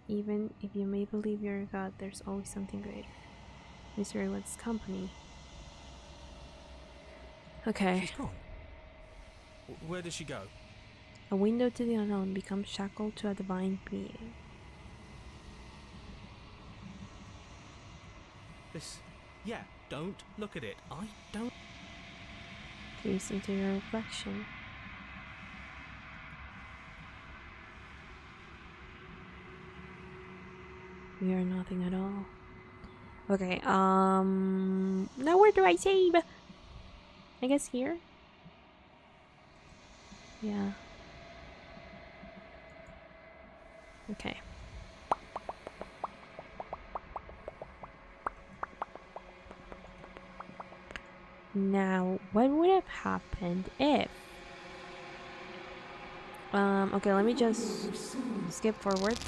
Even if you may believe you're a god, there's always something greater. Misery wants company. Okay. She's gone. Where did she go? A window to the unknown becomes shackled to a divine being. This... Yeah, don't look at it. I don't... Gaze into your reflection. We are nothing at all. Okay, now where do I save? I guess here? Yeah. Okay. Now, what would have happened if... okay, let me just skip forward.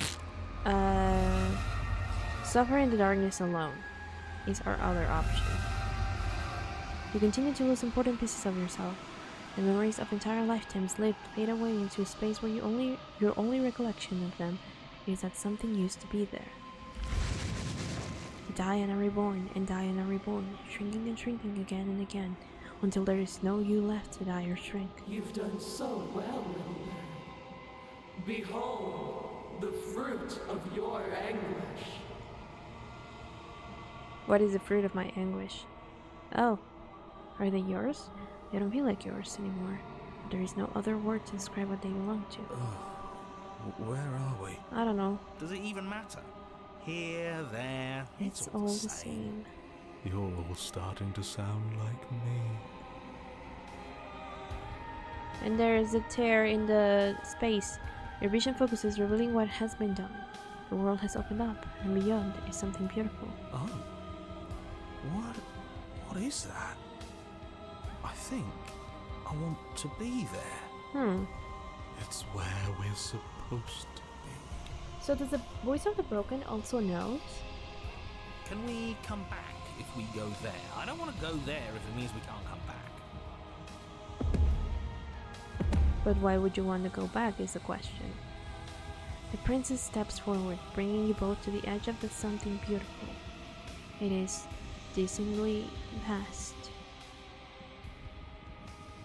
Suffer in the darkness alone is our other option. You continue to lose important pieces of yourself. The memories of entire lifetimes lived fade away into a space where your only recollection of them is that something used to be there. You die and are reborn, and die and are reborn, shrinking and shrinking again and again, until there is no you left to die or shrink. You've done so well, little man. Behold, the fruit of your anguish. What is the fruit of my anguish? Oh, are they yours? They don't feel like yours anymore. There is no other word to describe what they belong to. Where are we? I don't know. Does it even matter? Here, there... It's all the same. You're all starting to sound like me. And there is a tear in the space. Your vision focuses, revealing what has been done. The world has opened up, and beyond is something beautiful. Oh. What is that? I think I want to be there. It's where we're supposed to be. So does the voice of the broken also knows? Can we come back if we go there? I don't want to go there if it means we can't come back. But why would you want to go back is the question. The princess steps forward, bringing you both to the edge of the something beautiful. It is dizzyingly vast.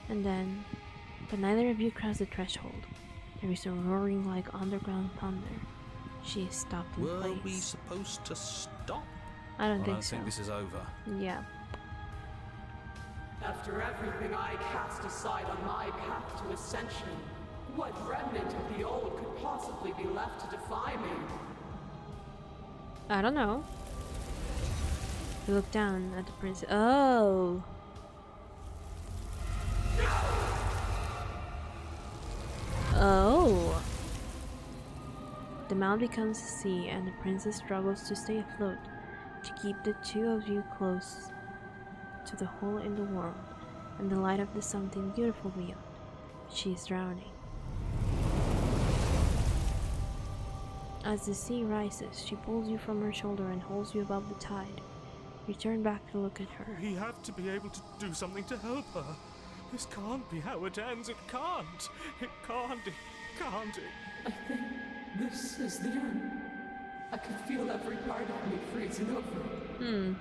And then, but neither of you cross the threshold. There is a roaring like underground thunder. She is stopped in Were place. we supposed to stop? I don't I think don't so. think this is over. Yeah. After everything I cast aside on my path to ascension, what remnant of the old could possibly be left to defy me? I don't know. You look down at the princess. Oh! Oh! The mound becomes a sea, and the princess struggles to stay afloat, to keep the two of you close to the hole in the world, and the light of the something beautiful beyond. She is drowning. As the sea rises, she pulls you from her shoulder and holds you above the tide. You turn back to look at her. We have to be able to do something to help her. This can't be how it ends. It can't. It can't. It can't. I think this is the end. I could feel every part of me freezing over.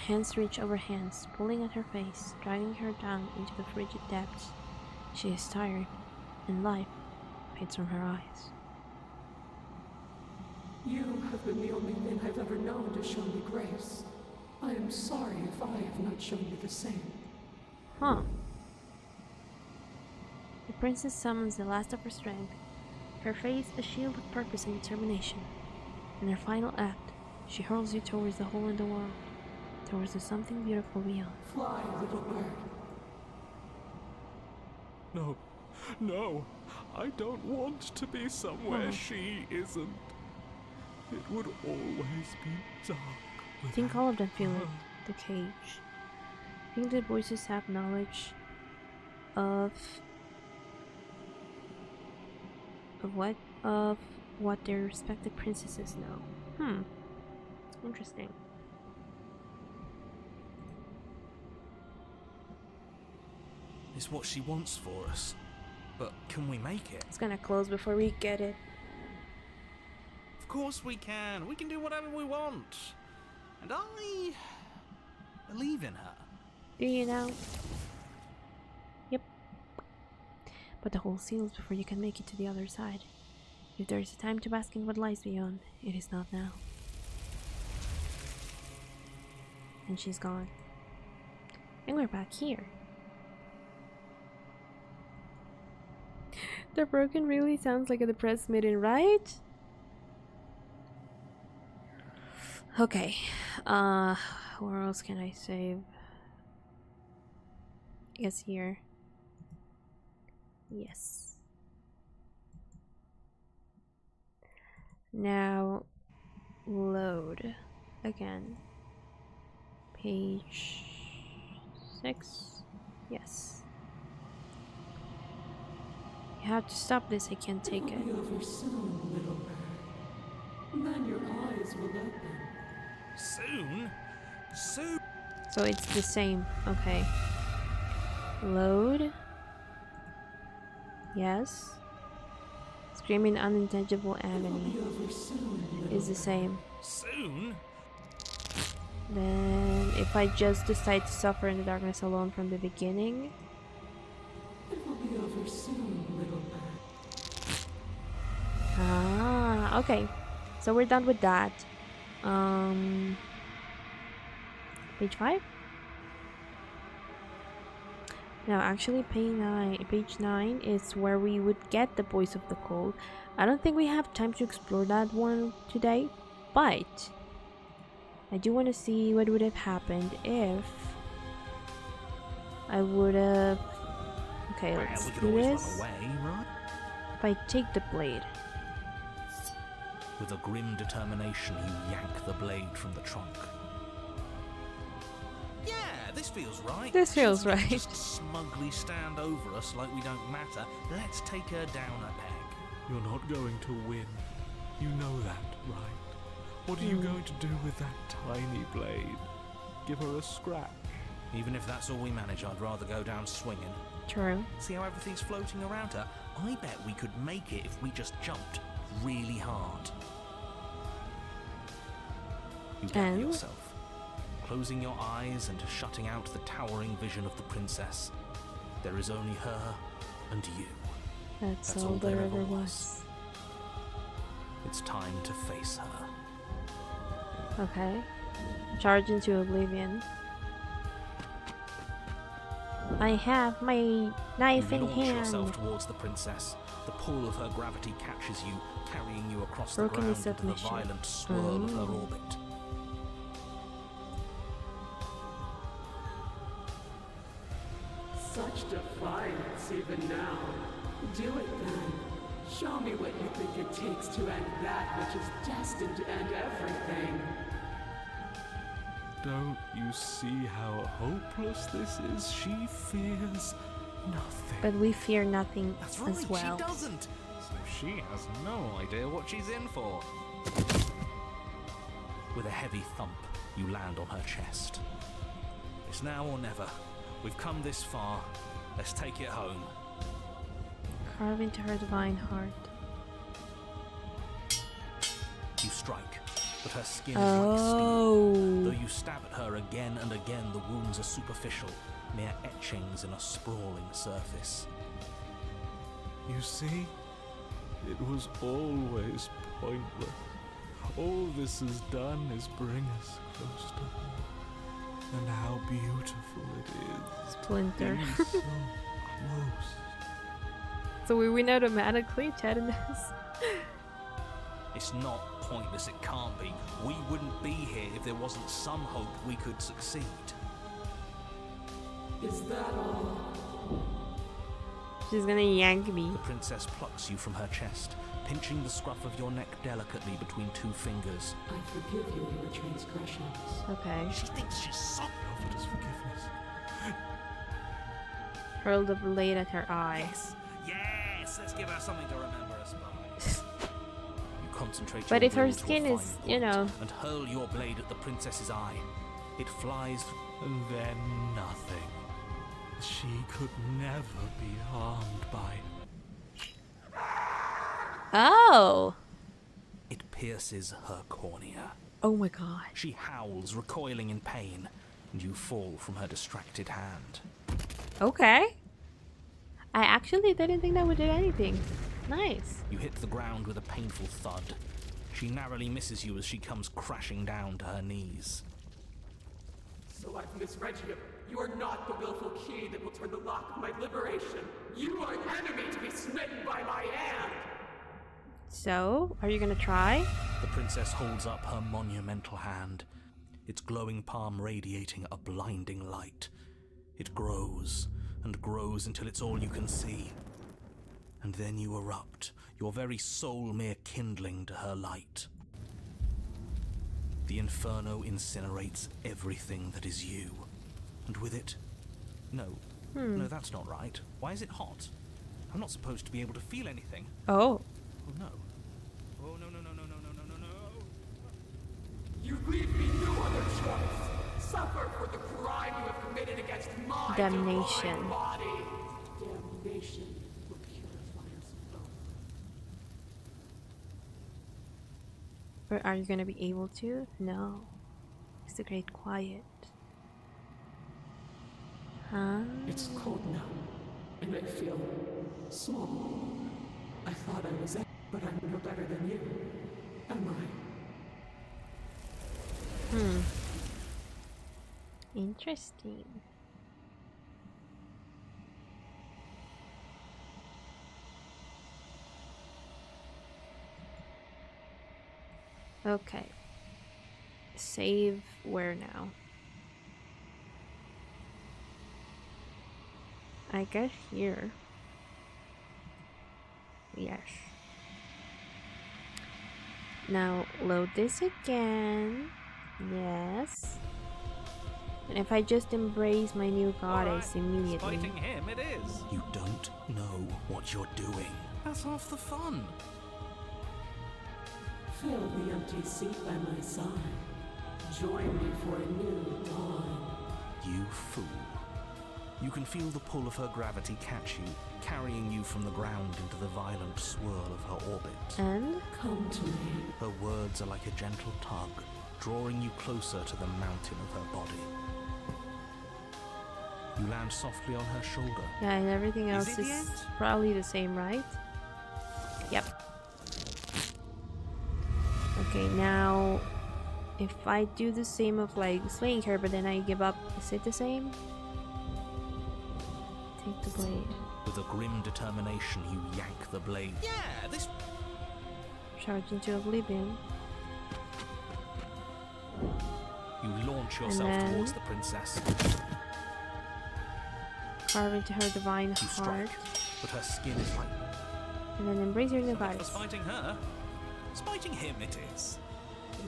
Hands reach over hands, pulling at her face, dragging her down into the frigid depths. She is tired, and life fades from her eyes. You have been the only thing I've ever known to show me grace. I am sorry if I have not shown you the same. Huh. The princess summons the last of her strength, her face a shield of purpose and determination. In her final act, she hurls you towards the hole in the world, towards the something beautiful beyond. Fly, little bird. No, no, I don't want to be somewhere she isn't. It would always be dark. I think all of them feel like the cage. I think the voices have knowledge of what? Of what their respective princesses know. Interesting. It's what she wants for us. But can we make it? It's gonna close before we get it. Of course we can. We can do whatever we want. And I believe in her. Do you now? Yep. But the hole seals before you can make it to the other side. If there is a time to bask in what lies beyond, it is not now. And she's gone. And we're back here. The broken really sounds like a depressed maiden, right? Okay. Where else can I save? I guess here. Yes. Now load again. Page 6. Yes. You have to stop this. I can't take it. It'll be over soon, little bird. Then your eyes will open. Soon? Soon? So it's the same. Okay. Load. Yes. Screaming unintelligible agony is the same. Soon? Then if I just decide to suffer in the darkness alone from the beginning. It will be over soon, little bird. Ah, okay. So we're done with that. Page 5? No, actually page 9 is where we would get the voice of the cold. I don't think we have time to explore that one today, but I do want to see what would have happened if I would have... Okay, let's we could do always this. run away, right? If I take the blade. With a grim determination, you yank the blade from the trunk. Yeah, this feels right. This feels She doesn't right. Just smugly stand over us like we don't matter. Let's take her down a peg. You're not going to win. You know that, right? What are you going to do with that tiny blade? Give her a scratch? Even if that's all we manage, I'd rather go down swinging. True. See how everything's floating around her? I bet we could make it if we just jumped really hard. You gather And? yourself, closing your eyes and shutting out the towering vision of the princess. There is only her and you. That's That's all all there there ever ever was. It's time to face her. Okay. Charge into oblivion. I have my knife You in launch yourself hand. towards the princess. The pull of her gravity catches you, carrying you across the Broken ground into the submission. violent swirl of her orbit. Such defiance even now. Do it then. Show me what you think it takes to end that which is destined to end everything. Don't you see how hopeless this is? She fears nothing. But we fear nothing That's right, as well. she doesn't. So she has no idea what she's in for. With a heavy thump, you land on her chest. It's now or never. We've come this far. Let's take it home. Carve into her divine heart. You strike, but her skin is Oh. like steel. Though you stab at her again and again, the wounds are superficial, mere etchings in a sprawling surface. You see? It was always pointless. All this has done is bring us close to her. And how beautiful it is. Splinter. Being so close. So we win automatically, Tedinus. It's not pointless, it can't be. We wouldn't be here if there wasn't some hope we could succeed. Is that all? She's gonna yank me. The princess plucks you from her chest, pinching the scruff of your neck delicately between two fingers. I forgive you your transgressions. Okay. She thinks she's soft. Offered us forgiveness. Hurl the blade at her eye. Yes, let's give her something to remember us by. You concentrate But your if her will to a skin fine is, you point know. and hurl your blade at the princess's eye. It flies And then nothing. She could never be harmed by. Oh! It pierces her cornea. Oh my god. She howls, recoiling in pain, and you fall from her distracted hand. Okay. I actually didn't think that would do anything. Nice. You hit the ground with a painful thud. She narrowly misses you as she comes crashing down to her knees. So I've misread you. You are not the willful key that will turn the lock of my liberation. You are an enemy to be smitten by my hand. So, are you gonna try? The princess holds up her monumental hand, its glowing palm radiating a blinding light. It grows and grows until it's all you can see. And then you erupt, your very soul mere kindling to her light. The inferno incinerates everything that is you. And with it... No, that's not right. Why is it hot? I'm not supposed to be able to feel anything. Oh. Oh no. Oh no, no, no, no, no, no, no, no, no. You leave me no other choice. Suffer for the crime you have committed against my Damnation. divine body. Damnation will purify us both. Or are you gonna be able to? No. It's the great quiet. Huh? It's cold now, and I feel small. I thought I was but I'm no better than you. Am I? Interesting. Okay. Save where now? I guess here. Yes. Now load this again. Yes. And if I just embrace my new goddess immediately. Fighting him it is. You don't know what you're doing. That's half the fun. Fill the empty seat by my side. Join me for a new dawn. You fool. You can feel the pull of her gravity catch you, carrying you from the ground into the violent swirl of her orbit. And Come to me. Her words are like a gentle tug, drawing you closer to the mountain of her body. You land softly on her shoulder. yeah, and everything else it is the end? probably the same, right? Yep. Okay, now if I do the same of like slaying her, but then I give up, is it the same? Take the blade. With a grim determination, you yank the blade. Yeah, this... Charge into oblivion. You launch yourself then- towards the princess. Carve into her divine You heart. strike, but her skin is like... And then embrace your new Not goddess. for fighting her. Spiting him it is.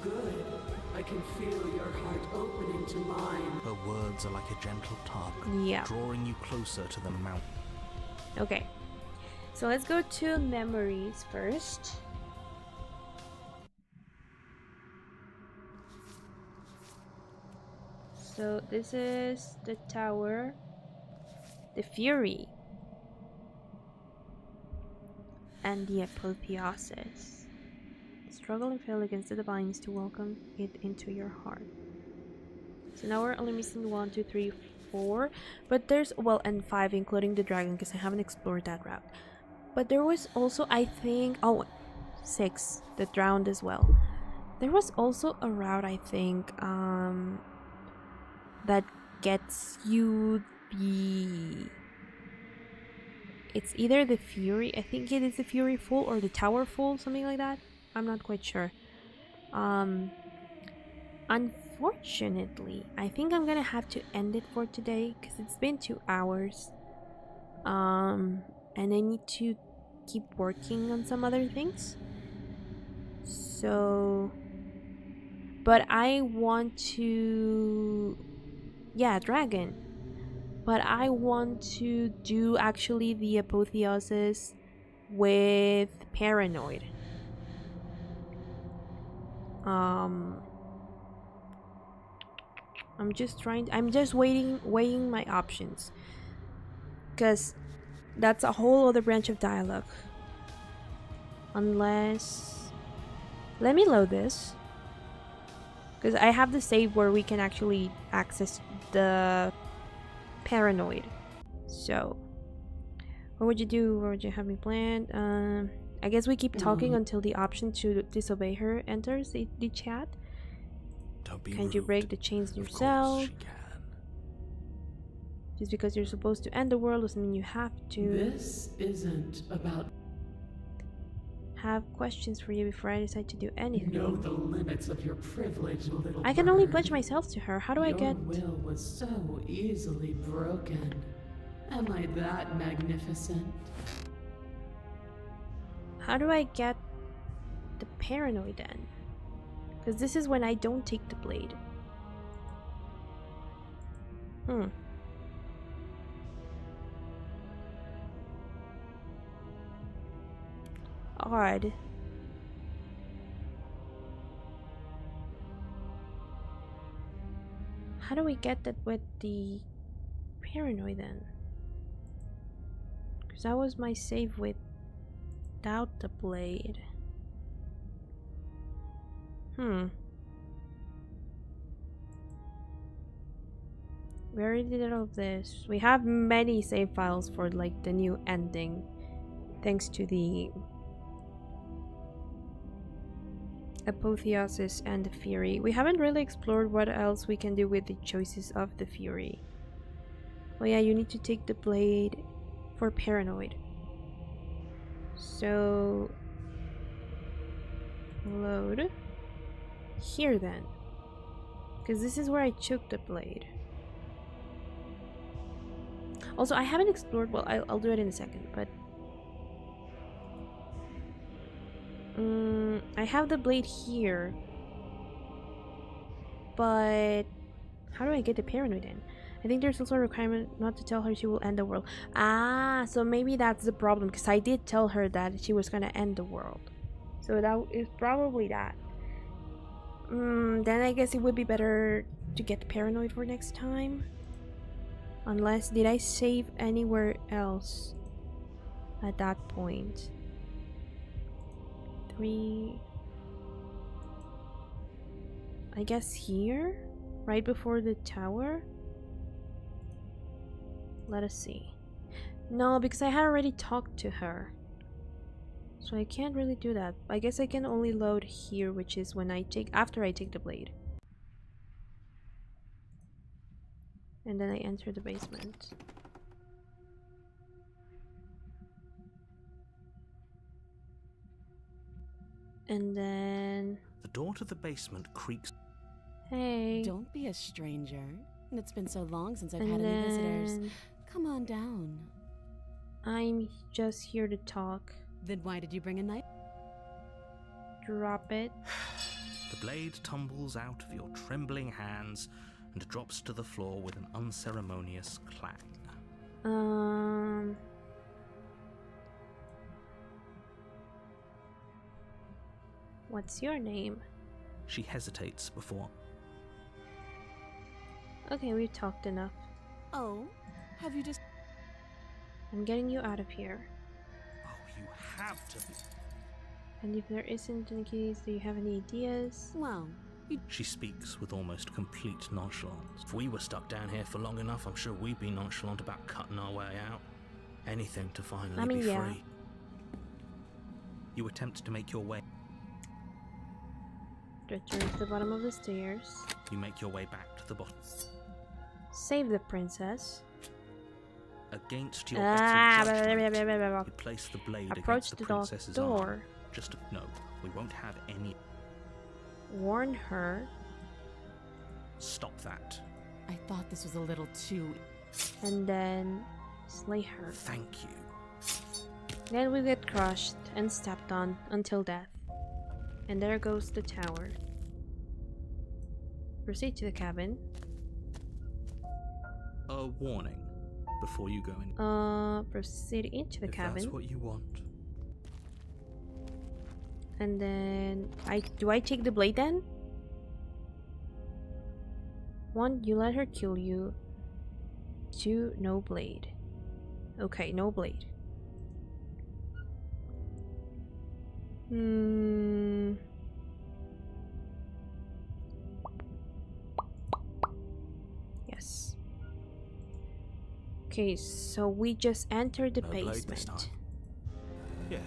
Good. I can feel your heart opening to mine. Her words are like a gentle tug, Yeah. drawing you closer to the mountain. Okay. So let's go to memories first. So this is the tower. The Fury. And the apotheosis. Struggle and fail against the divines to welcome it into your heart. So now we're only missing 1, 2, 3, 4. But there's, well, and 5 including the dragon because I haven't explored that route. But there was also, I think, 6 that drowned as well. There was also a route, I think, that gets you the... It's either the Fury, I think it is the Fury full or the Tower full, something like that. I'm not quite sure. Unfortunately, I think I'm gonna have to end it for today because it's been 2 hours. And and I need to keep working on some other things. So, but I want to, yeah, dragon. But I want to do actually the apotheosis with paranoid. I'm just weighing my options, because that's a whole other branch of dialogue. Unless, let me load this, because I have the save where we can actually access the paranoid. So what would you do? What would you have me planned? I guess we keep talking until the option to disobey her enters the chat. Don't be Can't rude. you break the chains Of course yourself? she can. Just because you're supposed to end the world doesn't mean you have to. This isn't about. Have questions for you before I decide to do anything. Know the limits of your privilege, little I can only bird. pledge myself to her. How do I get... Your will was so easily broken. Am I that magnificent? How do I get the paranoid then? Because this is when I don't take the blade. Odd. How do we get that with the paranoid then? Because that was my save without the blade. We already did all of this. We have many save files for like the new ending, thanks to the apotheosis and the fury. We haven't really explored what else we can do with the choices of the fury. Oh yeah, you need to take the blade for paranoid. So load here then, because this is where I took the blade. Also, I haven't explored, well, I'll do it in a second, but I have the blade here, but how do I get the paranoid in? I think there's also a requirement not to tell her she will end the world. Ah, so maybe that's the problem, because I did tell her that she was gonna end the world. So that is probably that. Then I guess it would be better to get the paranoid for next time. Unless, did I save anywhere else at that point? 3. I guess here? Right before the tower? Let us see. No, because I had already talked to her. So I can't really do that. I guess I can only load here, which is when after I take the blade. And then I enter the basement. And then... The door to the basement creaks. Hey. Don't be a stranger. It's been so long since I've had any visitors. Come on down. I'm just here to talk. Then why did you bring a knife? Drop it. The blade tumbles out of your trembling hands and drops to the floor with an unceremonious clang. What's your name? She hesitates before. Okay, we've talked enough. Oh, have you just... I'm getting you out of here. Oh, you have to be. And if there isn't any case, do you have any ideas? Well, She speaks with almost complete nonchalance. If we were stuck down here for long enough, I'm sure we'd be nonchalant about cutting our way out. Anything to finally be yeah. free. You attempt to make your way. Return to the bottom of the stairs. You make your way back to the bottom. Save the princess. Against your better judgment, Blah. you place the blade Approach against the the princess's door. arm. Just no, we won't have any. Warn her. Stop that. I thought this was a little too... And then slay her. Thank you. Then we get crushed and stepped on until death. And there goes the tower. Proceed to the cabin. A warning before you go in. Proceed into the If cabin. that's what you want. And then do I take the blade then? 1, you let her kill you. 2, no blade. Okay, no blade. Yes. Okay, so we just entered the No blade this basement. time. Yeah.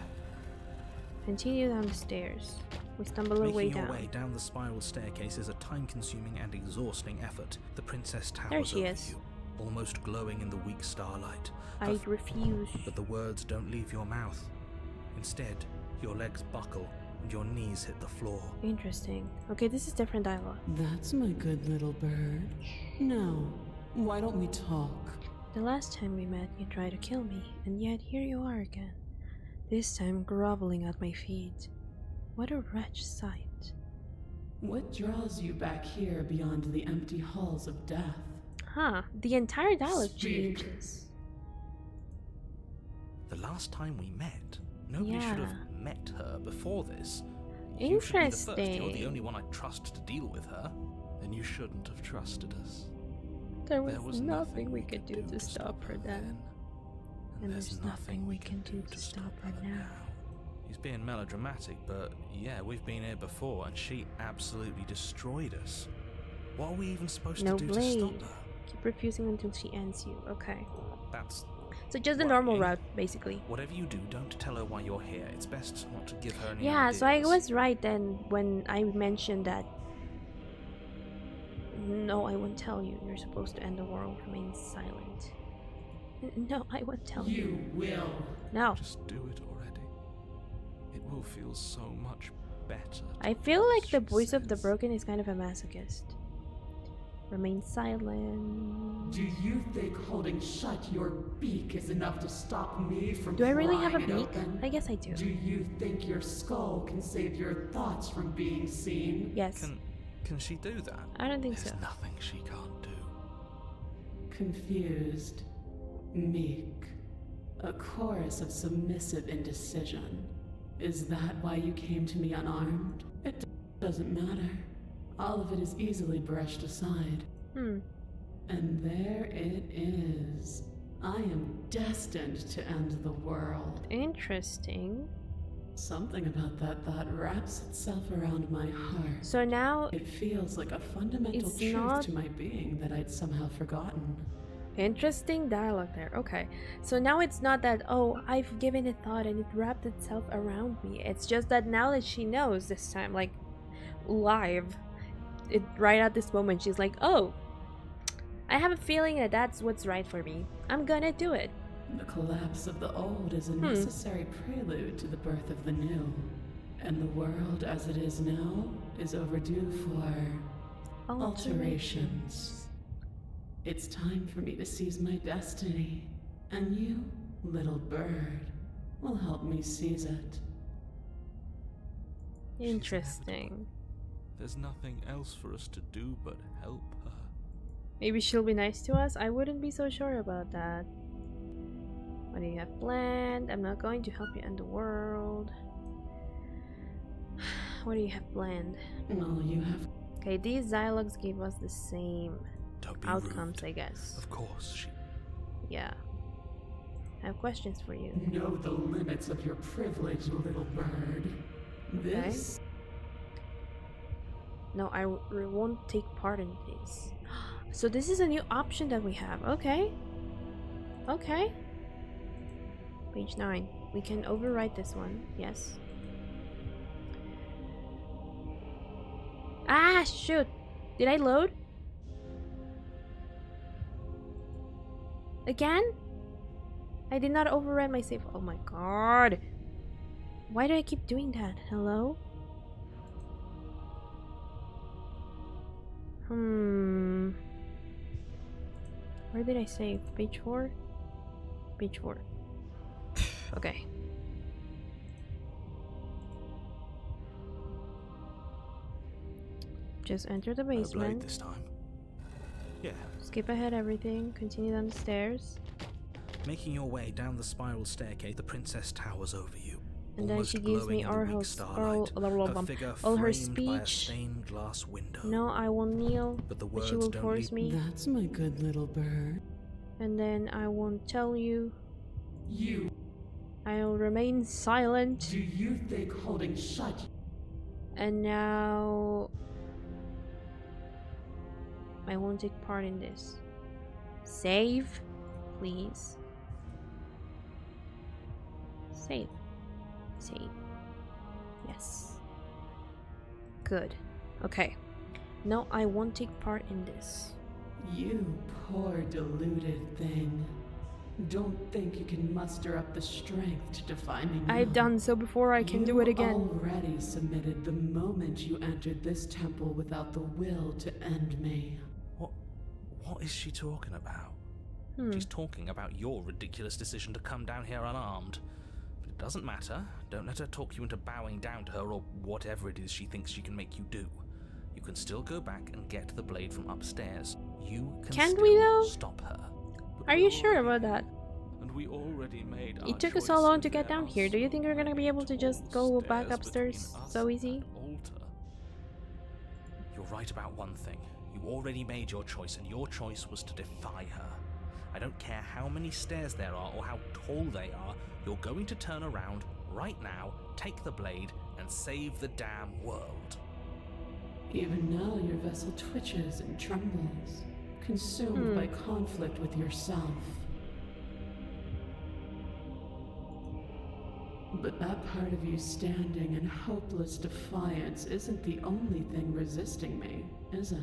Continue down the stairs. We stumble our way Making your down. way down the spiral staircase is a time-consuming and exhausting effort. The princess There towers she over is. you, almost glowing in the weak starlight. I refuse. But the words don't leave your mouth. Instead, your legs buckle and your knees hit the floor. Interesting. Okay, this is different dialogue. That's my good little bird. Now, why don't we talk? The last time we met, you tried to kill me, and yet here you are again. This time groveling at my feet. What a wretched sight. What draws you back here beyond the empty halls of death? Huh, the entire dialogue Speak. changes. The last time we met, nobody should have met her before this. You should be the first. You're the Interesting. only one I'd trust to deal with her. Then you shouldn't have trusted us. There There was was nothing we could do to stop her then. And there's there's nothing we can do to stop her now. He's being melodramatic, but yeah, we've been here before and she absolutely destroyed us. What are we even supposed No to do blade. to stop her? Keep refusing until she ends you. Okay. That's... So just the normal route, basically. Whatever you do, don't tell her why you're here. It's best not to give her any Yeah, ideas. so I was right then when I mentioned that. No, I won't tell you. You're supposed to end the world. Remain silent. No, I won't tell you. You will. No. Just do it already. It will feel so much better. I feel like the she voice of the says. broken is kind of a masochist. Remain silent. Do you think holding shut your beak is enough to stop me from Do I really have a prying it beak? open? I guess I do. Do you think your skull can save your thoughts from being seen? Yes. Can she do that? I don't think There's so. nothing she can't do. Confused, meek, a chorus of submissive indecision. Is that why you came to me unarmed? It doesn't matter. All of it is easily brushed aside. Hmm. And there it is. I am destined to end the world. Interesting. Something about that thought wraps itself around my heart. So now, It feels like a fundamental It's truth not- to my being that I'd somehow forgotten. interesting dialogue there. Okay. So now it's not that, oh, I've given it thought and it wrapped itself around me. It's just that now that she knows this time, like, live, right at this moment, she's like, oh, I have a feeling that that's what's right for me. I'm gonna do it. The collapse of the old is a necessary prelude to the birth of the new. And the world as it is now is overdue for alterations. It's time for me to seize my destiny. And you, little bird, will help me seize it. Interesting. There's nothing else for us to do but help her. Maybe she'll be nice to us? I wouldn't be so sure about that. What do you have planned? I'm not going to help you end the world. What do you have planned? All you have. Okay, these dialogues gave us the same Don't be outcomes, rude. I guess. Of course, she... Yeah. I have questions for you. Know the limits of your privilege, little bird. This No, I won't take part in this. So this is a new option that we have. Okay. Okay. Page 9. We can overwrite this one. Yes. Ah, shoot. Did I load? Again? I did not overwrite my save. Oh my god. Why do I keep doing that? Hello? Where did I save? Page 4? Page 4. Okay. Just enter the No blade basement. this time. Yeah. Skip ahead everything. Continue down the stairs. Making your way down the spiral staircase, the princess towers over you. And then she gives me all her speech. Stained glass window. No, I will kneel, But the but words she will don't force me. That's my good little bird. And then I won't tell you. You. I'll remain silent. Do you think holding shut? And now I won't take part in this. Save, please. Save. Save. Yes. Good. Okay. No, I won't take part in this. You poor deluded thing. Don't think you can muster up the strength to defy me now. I've done so before, I can do it again. You already submitted the moment you entered this temple without the will to end me. What is she talking about? She's talking about your ridiculous decision to come down here unarmed. But it doesn't matter. Don't let her talk you into bowing down to her or whatever it is she thinks she can make you do. You can still go back and get the blade from upstairs. You can Can't we, though? stop her. Are you sure about that? And we already made our It took us choice so long in to get their down here. Do you think we're gonna be able to just go back stairs upstairs between us so easy? and altar. You're right about one thing. You already made your choice, and your choice was to defy her. I don't care how many stairs there are or how tall they are, you're going to turn around right now, take the blade, and save the damn world. Even now your vessel twitches and trembles, consumed by conflict with yourself. But that part of you standing in hopeless defiance isn't the only thing resisting me, is it?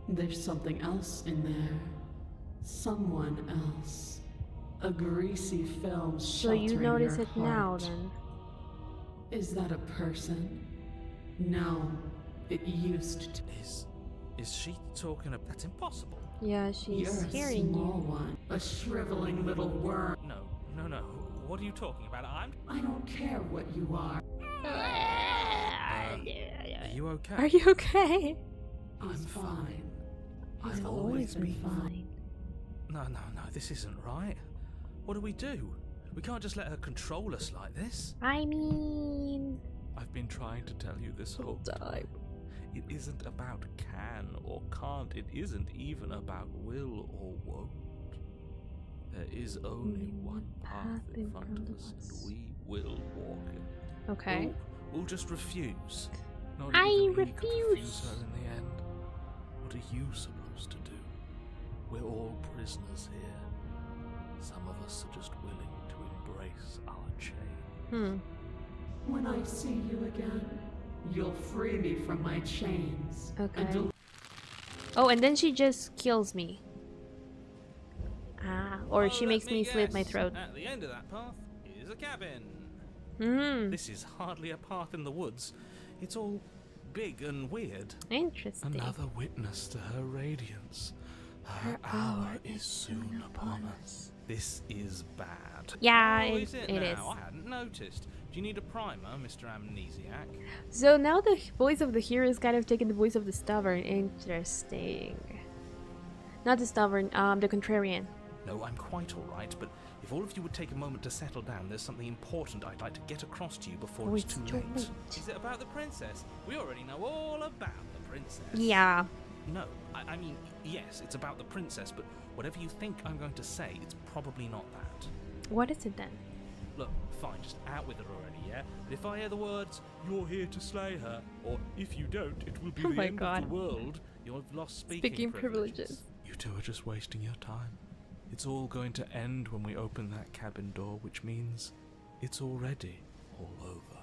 There's something else in there. Someone else. A greasy film So sheltering you notice your it now heart. then? Is that a person? No, it used to. Is she talking about... That's impossible. Yeah, she's You're a hearing small you. one, a shriveling little worm. No. What are you talking about? I don't care what you are. Are you okay? Are you okay? I'm fine. He's I've always been fine. No, this isn't right. What do? We can't just let her control us like this. I mean... I've been trying to tell you this whole time. It isn't about can or can't. It isn't even about will or won't. There is only one path in front of us, and we will walk it. Okay. We'll just refuse. Not I even he could refuse. refuse her in the end. What are you supposed to do? We're all prisoners here. Some of us are just willing to embrace our chain. When I see you again, you'll free me from my chains. Okay. And Oh, and then she just kills me. Or she Oh, makes let me slit my guess. throat. At the end of that path is a cabin. This This is hardly a path in the woods. It's all big and weird. interesting. Another witness to her radiance. Her hour is soon upon us. This is bad. Yeah, Oh, it is it is. now? I hadn't noticed. Do you need a primer, Mr. Amnesiac? So now the voice of the hero is kind of taking the voice of the stubborn. Interesting. Not the stubborn, the contrarian. No, I'm quite all right, but if all of you would take a moment to settle down, there's something important I'd like to get across to you before it's too late. Is it about the princess? We already know all about the princess. Yeah. No, I mean, yes, it's about the princess, but whatever you think I'm going to say, it's probably not that. What is it then? Look, fine, just out with her already, yeah? But if I hear the words, "You're here to slay her," or "If you don't, it will be Oh the my end God. of the world," you've lost speaking privileges. You two are just wasting your time. It's all going to end when we open that cabin door, which means it's already all over.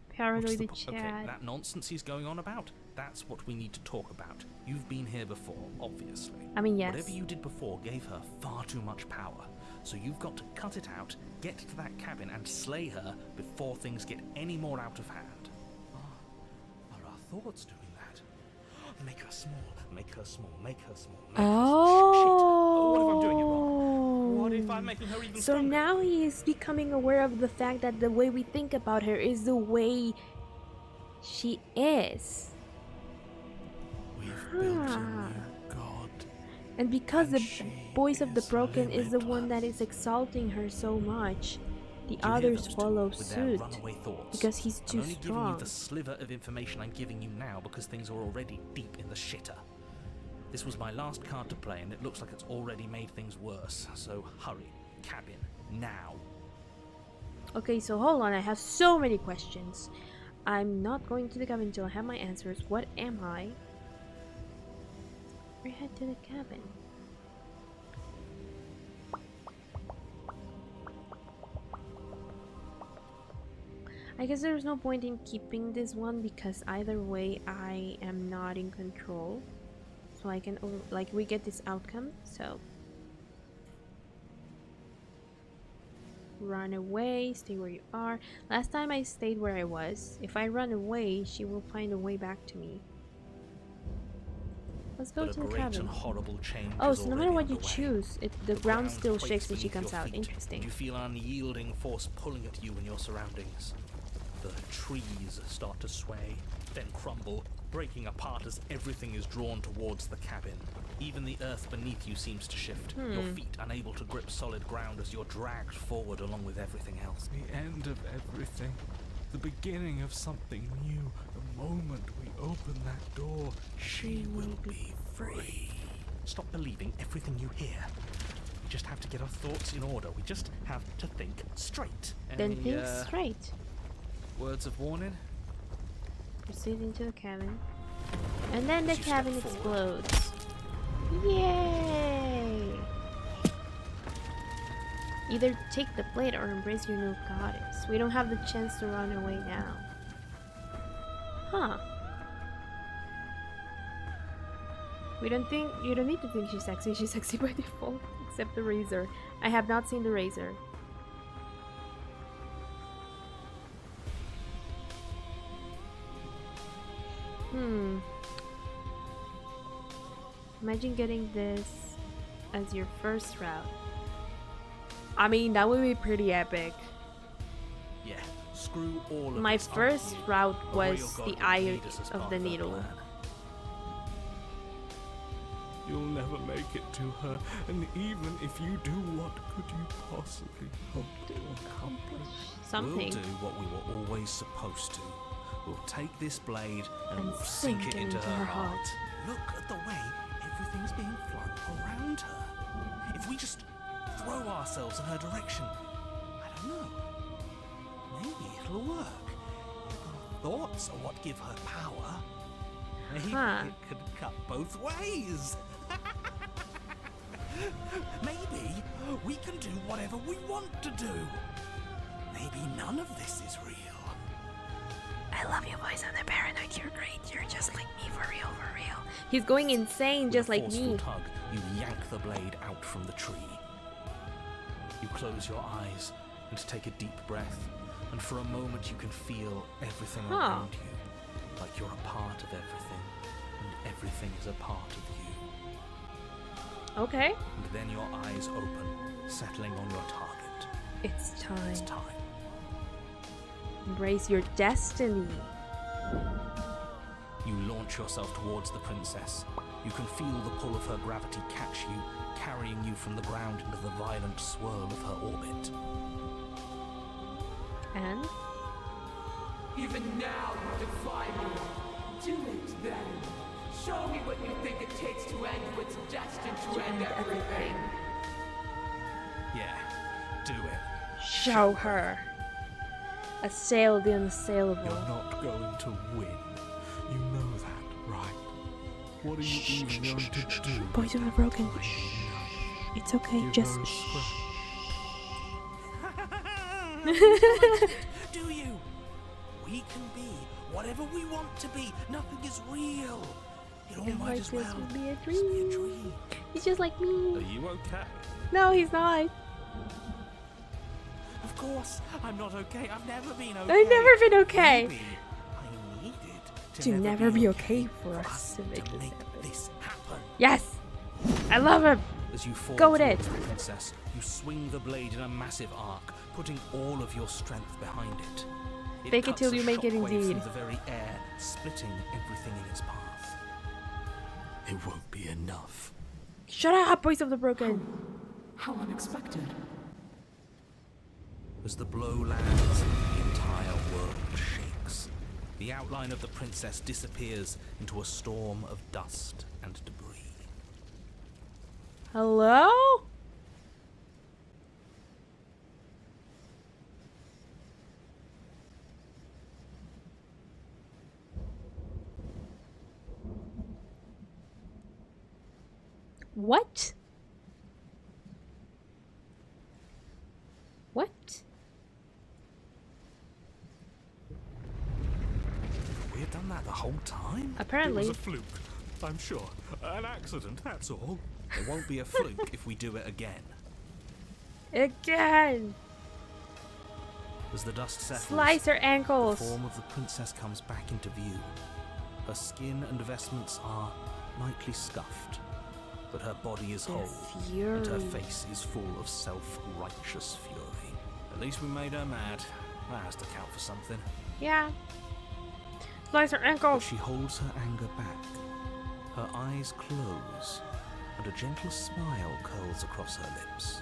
Paranoid the Okay, chat. that nonsense he's going on about, that's what we need to talk about. You've been here before, obviously. I mean, yes. Whatever you did before gave her far too much power. So you've got to cut it out, get to that cabin, and slay her before things get any more out of hand. Are our thoughts doing that? Make her small, make her small, make her small, make her small. Shit. Oh, what if I'm doing it wrong? What if I'm making her even So stronger? now he is becoming aware of the fact that the way we think about her is the way she is. built a new god. And because And the she voice of the is broken is the one that limitless. is exalting her so much, the Do you hear others those two follow with their suit runaway thoughts? because he's too I'm only giving you strong. the sliver of information I'm giving you now because things are already deep in the shitter. This was my last card to play, and it looks like it's already made things worse. So hurry, cabin, now. Okay, so hold on, I have so many questions. I'm not going to the cabin until I have my answers. What am I? We head to the cabin. I guess there's no point in keeping this one because either way I am not in control. So I can, like, we get this outcome, so. Run away, stay where you are. Last time I stayed where I was. If I run away, she will find a way back to me. Let's go But to a the great cabin. and horrible change Oh, is so no matter already what you underway. choose, the ground still quakes shakes when she beneath comes your out. feet. Interesting. You feel an unyielding force pulling at you and your surroundings. The trees start to sway, then crumble, breaking apart as everything is drawn towards the cabin. Even the earth beneath you seems to shift, your feet unable to grip solid ground as you're dragged forward along with everything else. The end of everything. The beginning of something new. The moment we open that door, She will be free. Stop believing everything you hear. We just have to get our thoughts in order. We just have to think straight. Then Any, think straight. words of warning? Proceed into the cabin. And then the As you step cabin forward. explodes. Yay! Either take the blade or embrace your new goddess. We don't have the chance to run away now. Huh. You don't need to think she's sexy by default. Except the razor. I have not seen the razor. Imagine getting this as your first route. I mean, that would be pretty epic. Yeah, screw all of My this, first aren't you? route A was real god the would eye need us as of part the her needle. plan. You'll never make it to her, and even if you do, what could you possibly hope to accomplish? Something. We'll do what we were always supposed to. We'll take this blade and, And we'll sink sink it it into into her her heart. heart. Look at the way everything's being flung around her. If we just throw ourselves in her direction, I don't know. Maybe it'll work. If our thoughts are what give her power, maybe Huh. it could cut both ways. Maybe we can do whatever we want to do. Maybe none of this is real. I love your voice. I'm the paranoid. You're great. You're just like me, for real, for real. He's going insane, just With a like forceful me. tug, you yank the blade out from the tree. You close your eyes and take a deep breath, and for a moment you can feel everything around you, like you're a part of everything, and everything is a part of you. Okay. And then your eyes open, settling on your target. It's time. It's time. Embrace your destiny. You launch yourself towards the princess. You can feel the pull of her gravity catch you, carrying you from the ground into the violent swirl of her orbit. And Even now you defy me. Do it then. Show me what you think it takes to end what's destined to end everything. Yeah, do it. show her. Assail the unassailable. You're not going to win. You know that, right? What are you even going to do? Boys are broken. It's okay, Give just her a shh. scratch. Do you? We can be whatever we want to be. Nothing is real. It all And might like as this well would be a just be a dream. dream. He's just like Are me. you okay? No, he's not. Of course, I'm not okay. I've never been okay. I've never been okay. Maybe I needed To never be okay for us to make this happen. this happen. Yes! I love him! As you fall Go with it. towards the princess, you swing the blade in a massive arc, putting all of your strength behind it. Fake it cuts till a you make it shockwave indeed. through the very air, splitting everything in its path. It won't be enough. Shut up, voice of the broken. How unexpected. As the blow lands, the entire world shakes. The outline of the princess disappears into a storm of dust and debris. Hello? What? What? We had done that the whole time? Apparently. It was a fluke, I'm sure. An accident, that's all. It won't be a fluke if we do it again. Again! As the dust settles, Slice her the ankles! form of the princess comes back into view. Her skin and vestments are lightly scuffed, but her body is whole, and her Fury. face is full of self-righteous fury. At least we made her mad. That has to count for something. Yeah. Slice her But ankles! she holds her anger back. Her eyes close, and a gentle smile curls across her lips.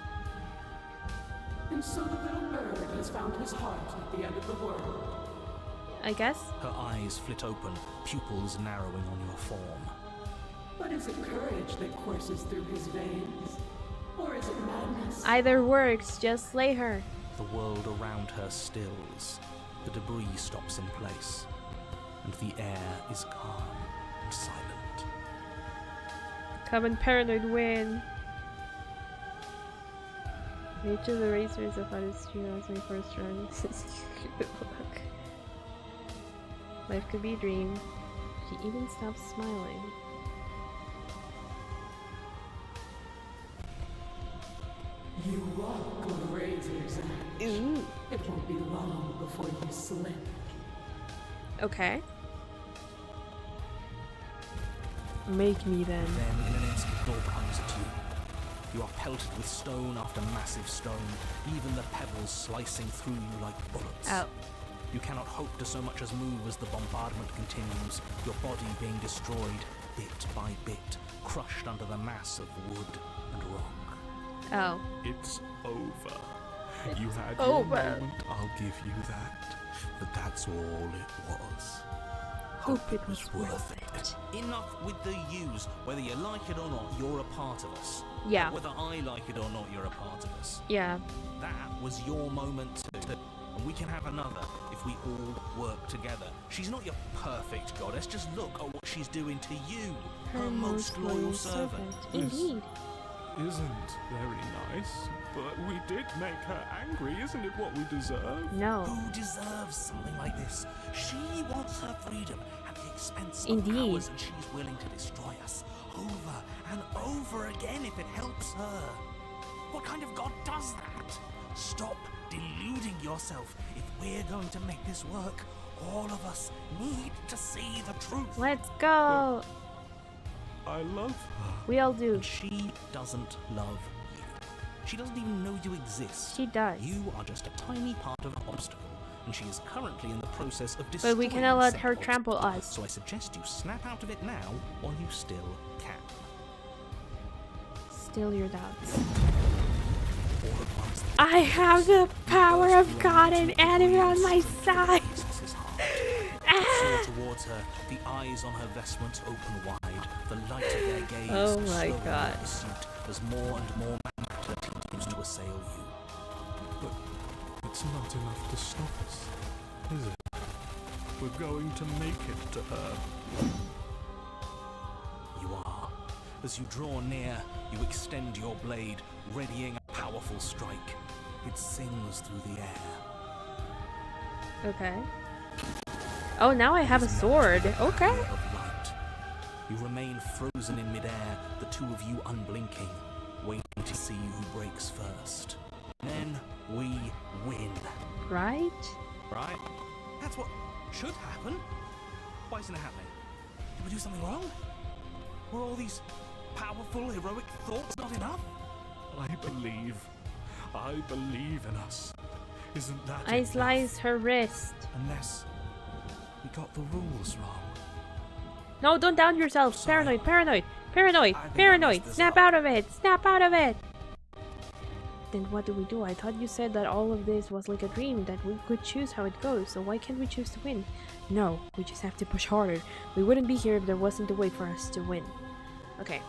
And so the little bird has found his heart at the end of the world. I guess. Her eyes flit open, pupils narrowing on your form. But is it courage that courses through his veins? Or is it madness? Either works, just slay her. The world around her stills. The debris stops in place, and the air is calm and silent. Come and paranoid win. Each of the racers of hardest was my first run. Stupid book. Life could be a dream. She even stopped smiling. You walk on a razor's edge. Ooh. It won't be long before you slip. Okay. Make me then. Then, in an instant, it all comes at you. You are pelted with stone after massive stone, even the pebbles slicing through you like bullets. Ow. You cannot hope to so much as move as the bombardment continues, your body being destroyed bit by bit, crushed under the mass of wood and rock. Oh. It's over. You had over. your moment, I'll give you that. But that's all it was. Hope it was worth it. Enough with the yous. Whether you like it or not, you're a part of us. Yeah. Whether I like it or not, you're a part of us. Yeah. That was your moment too. And we can have another if we all work together. She's not your perfect goddess, just look at what she's doing to you, her most loyal servant. Indeed. Isn't very nice, but we did make her angry. Isn't it what we deserve? No. Who deserves something like this? She wants her freedom at the expense of Indeed. ours, and she's willing to destroy us over and over again if it helps her. What kind of god does that? Stop deluding yourself. If we're going to make this work, all of us need to see the truth. Let's go. I love her. We all do. And she doesn't love you. She doesn't even know you exist. She does. You are just a tiny part of an obstacle, and she is currently in the process of destroying But we cannot let said her obstacle. trample us. So I suggest you snap out of it now while you still can. Still your doubts. All at once, the I have the power of God and enemy on my side. princess's heart. Soar towards her, the eyes on her vestments open wide, the light of their gaze Oh my slowing God. in pursuit as more and more matter continues to assail you. But it's not enough to stop us, is it? We're going to make it to her. You are. As you draw near, you extend your blade, readying a powerful strike. It sings through the air. Okay. Oh, now I have a sword. Okay. Of light. You remain frozen in midair, the two of you unblinking, waiting to see who breaks first. Then we win. Right? Right? That's what should happen. Why isn't it happening? Did we do something wrong? Were all these powerful, heroic thoughts not enough? I believe in us. Isn't that I enough? slice her wrist. Unless we got the rules wrong. No, don't down yourself. Sorry. Paranoid, paranoid, paranoid, I think I paranoid. messed this Snap up. out of it. Snap out of it. Then what do? I thought you said that all of this was like a dream, that we could choose how it goes. So why can't we choose to win? No, we just have to push harder. We wouldn't be here if there wasn't a way for us to win. Okay.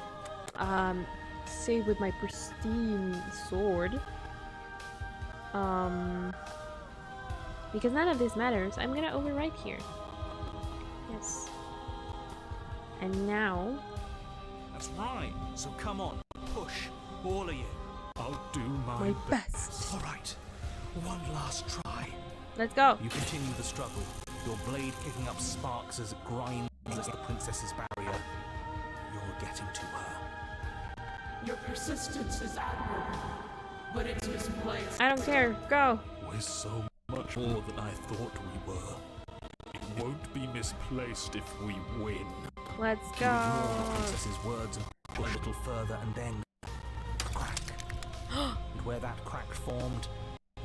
Save with my pristine sword. Because none of this matters, I'm gonna overwrite here. Yes. And now... That's right. So come on, push, all of you. I'll do my best. All right, one last try. Let's go. You continue the struggle, your blade kicking up sparks as it grinds against the princess's barrier. You're getting to her. Your persistence is admirable, but it's misplaced. I don't care. Go. We're so much more than I thought we were. It won't be misplaced if we win. Let's You ignore the go. princess's words and push a little further, and then crack. And where that crack formed,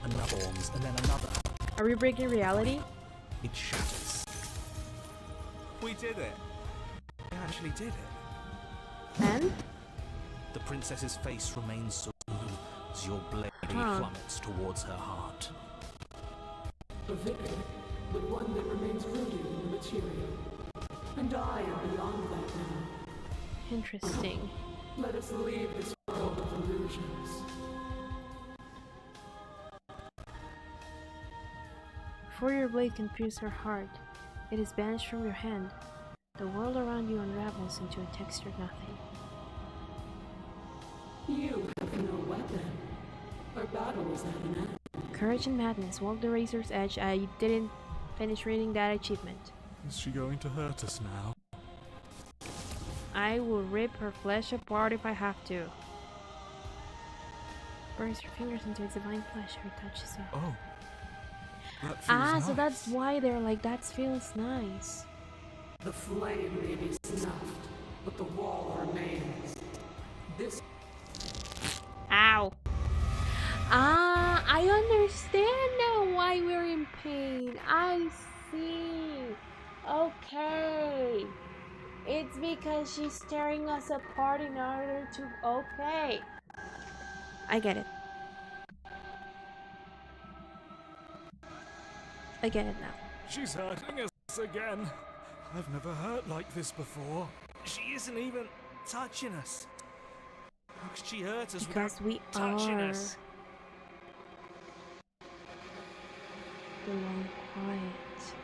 another forms, and then another. Are we breaking reality? It shatters. We did it. We actually did it. And? The princess's face remains serene as your blade plummets towards her heart. A victory, but one that remains rooted in the material. And I am beyond that now. Interesting. Let us leave this world of illusions. Before your blade can pierce her heart, it is banished from your hand. The world around you unravels into a textured nothing. You have no weapon. Our battle is at an end. Courage and madness walk the razor's edge. I didn't finish reading that achievement. Is she going to hurt us now? I will rip her flesh apart if I have to. Burns your fingers into its divine flesh, her touch is soft. Oh. That feels Ah, so nice. that's why they're like, that feels nice. The flame may be snuffed, but the wall remains. This Ow. Ah, I understand now why we're in pain. I see. Okay. It's because she's tearing us apart in order to... Okay. I get it. I get it now. She's hurting us again. I've never hurt like this before. She isn't even touching us. How could she hurt us Because without we touching are us? belong quiet.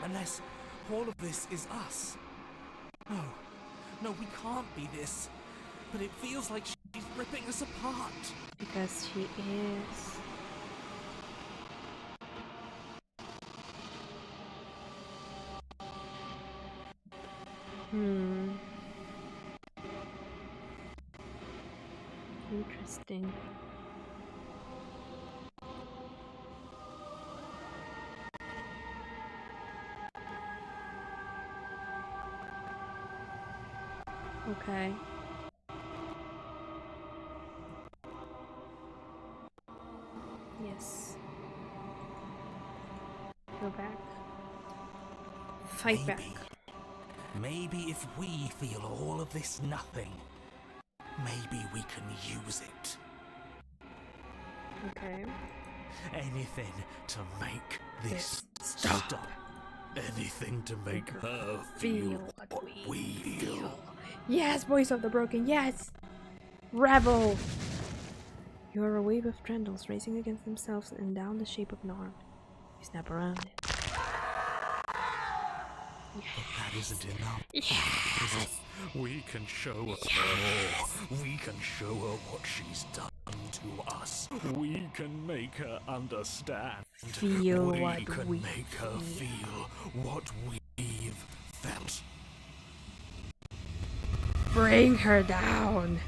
Unless all of this is us. No, we can't be this. But it feels like she's ripping us apart. Because she is. Interesting. Okay. Yes. Go back. Fight back. Maybe if we feel all of this nothing, maybe we can use it. Okay. Anything to make this Stop. stop. Anything to make her feel what we feel. Yes, voice of the broken, yes! Revel! You are a wave of trendles racing against themselves and down the shape of an arm. You snap around it. But that isn't enough. Yes! We can show her more. We can show her what she's done to us. We can make her understand. Feel we what can we make her feel what we've felt. Bring her down!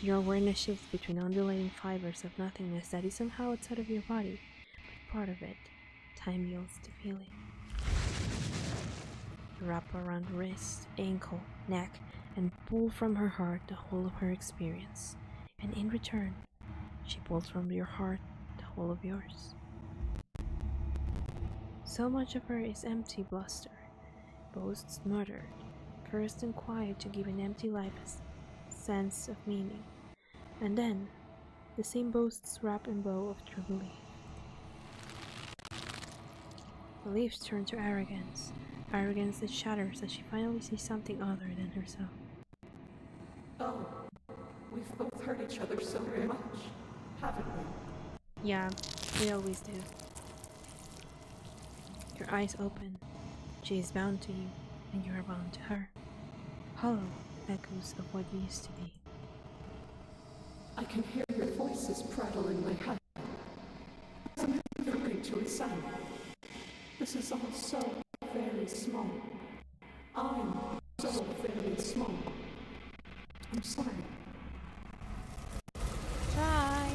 Your awareness shifts between undulating fibers of nothingness that is somehow outside of your body, but part of it. Time yields to feeling. You wrap around wrist, ankle, neck, and pull from her heart the whole of her experience. And in return, she pulls from your heart the whole of yours. So much of her is empty bluster, boasts murdered, cursed and quiet to give an empty life a sense of meaning. And then, the same boasts wrap and bow of true belief. Beliefs turn to arrogance, arrogance that shatters as she finally sees something other than herself. Oh, we've both hurt each other so very much, haven't we? Yeah, we always do. Your eyes open. She is bound to you, and you are bound to her. Hollow echoes of what used to be. I can hear your voices prattle in my head. Something looking to a sound. This is all so very small. I'm so very small. I'm sorry. Try.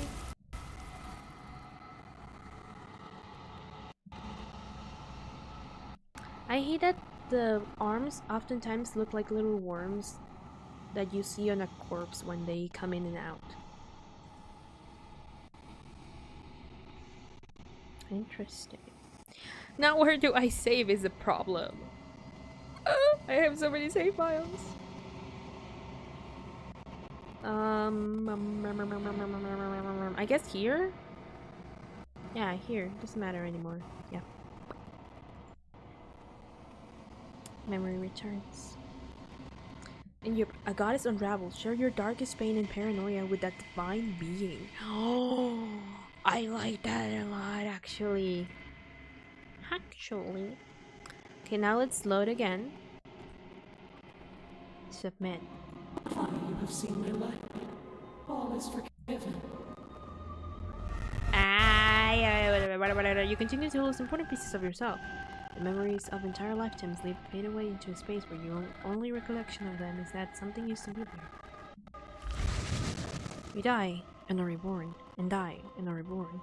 I hate that the arms oftentimes look like little worms that you see on a corpse when they come in and out. Interesting. Now where do I save is the problem. I have so many save files. I guess here? Yeah, here. Doesn't matter anymore. Yeah. Memory returns. And a goddess unravels. Share your darkest pain and paranoia with that divine being. Oh, I like that a lot, actually. Okay, now let's load again. Submit. Finally, you have seen my light. All is forgiven. You continue to lose important pieces of yourself. The memories of entire lifetimes fade away into a space where your only recollection of them is that something used to be there. We die and are reborn, and die and are reborn,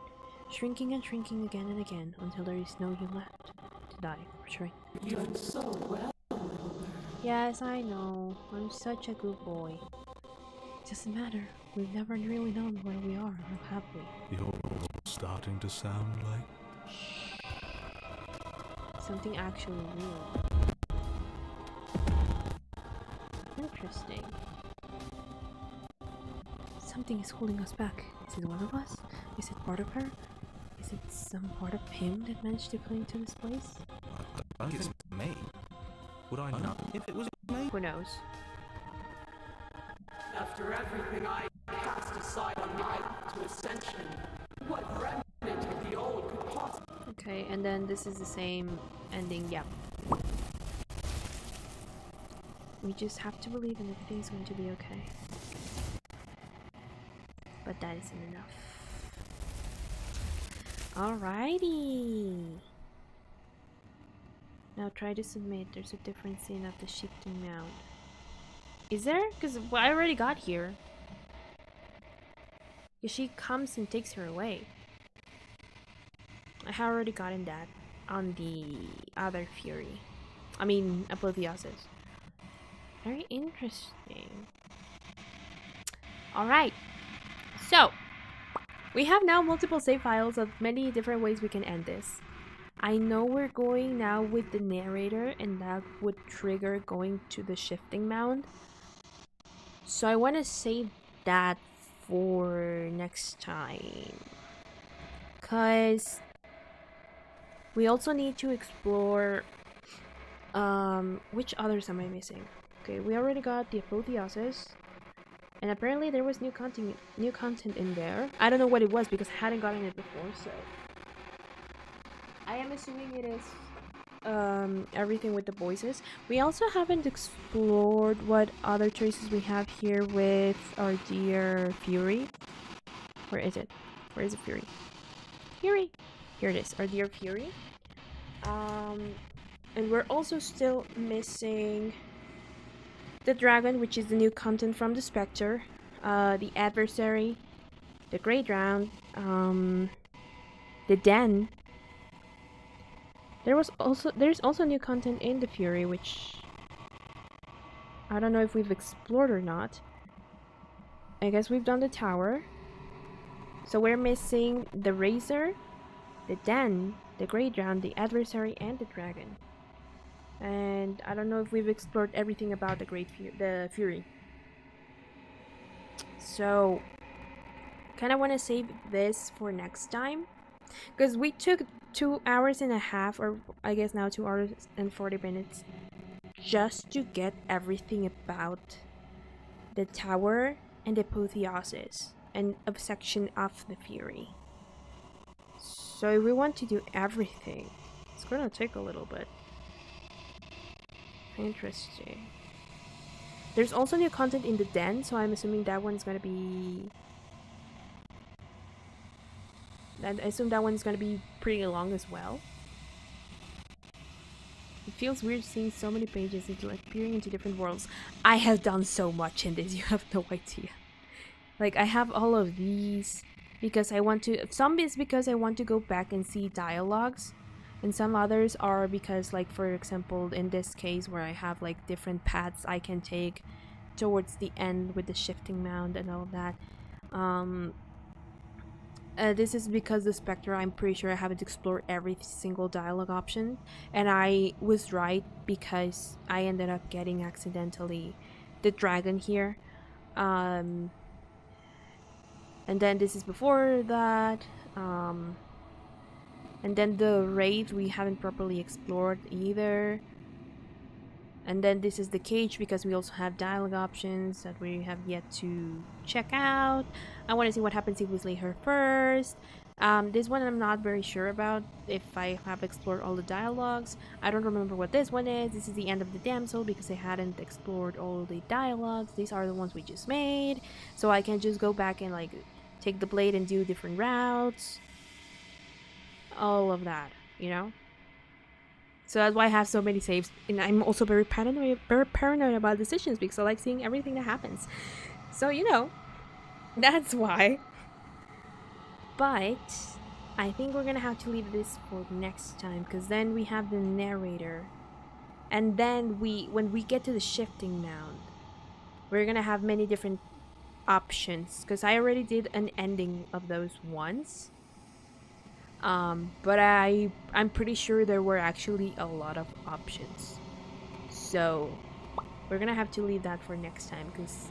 shrinking and shrinking again and again until there is no you left to die or shrink. You done so well, little bird. Yes, I know. I'm such a good boy. It doesn't matter. We've never really known where we are, or have we? You're starting to sound like... Something actually real. Interesting. Something is holding us back. Is it one of us? Is it part of her? Is it some part of him that managed to cling to this place? I think it's me. Would I know if it was me? Who knows? After everything I cast aside on my path to ascension, what remnant of the old could possibly... Okay, and then this is the same ending, yeah. We just have to believe and everything's going to be okay. But that isn't enough. Alrighty. Now try to submit. There's a different scene of the shifting mound. Is there? Because I already got here. Because she comes and takes her away. I have already gotten that on the other Fury. I mean, Apotheosis. Very interesting. Alright. So, we have now multiple save files of many different ways we can end this. I know we're going now with the narrator, and that would trigger going to the shifting mound. So I want to save that for next time. Because we also need to explore... which others am I missing? Okay, we already got the Apotheosis. And apparently there was new content in there. I don't know what it was because I hadn't gotten it before, so... I am assuming it is everything with the voices. We also haven't explored what other choices we have here with our dear Fury. Where is it? Where is it, Fury? Fury! Here it is, our dear Fury. And we're also still missing the dragon, which is the new content from the Spectre, the adversary, the Grey Drown, the Den. There's also new content in the Fury, which I don't know if we've explored or not. I guess we've done the tower. So we're missing the Razor, the Den, the Grey Drown, the adversary, and the dragon. And I don't know if we've explored everything about the Fury. So, kind of want to save this for next time, because we took 2 hours and a half, or I guess now 2 hours and 40 minutes, just to get everything about the tower and the apotheosis and a section of the Fury. So if we want to do everything, it's gonna take a little bit. Interesting. There's also new content in the den, so I'm assuming that one's gonna be... I assume that one's gonna be pretty long as well. It feels weird seeing so many pages into like peering into different worlds. I have done so much in this, you have no idea. Like, I have all of these because I want to... Some is because I want to go back and see dialogues. And some others are because, like, for example, in this case where I have like different paths I can take towards the end with the shifting mound and all of that. This is because the Spectre, I'm pretty sure I haven't explored every single dialogue option. And I was right because I ended up getting accidentally the dragon here. And then this is before that. And then the raid we haven't properly explored either. And then this is the cage because we also have dialogue options that we have yet to check out. I want to see what happens if we slay her first. This one I'm not very sure about if I have explored all the dialogues. I don't remember what this one is. This is the end of the damsel because I hadn't explored all the dialogues. These are the ones we just made. So I can just go back and like take the blade and do different routes. All of that, you know? So that's why I have so many saves. And I'm also very paranoid about decisions because I like seeing everything that happens. So, you know, that's why. But I think we're gonna have to leave this for next time because then we have the narrator. And then when we get to the shifting mound, we're gonna have many different options because I already did an ending of those once. But I'm pretty sure there were actually a lot of options. So we're gonna have to leave that for next time because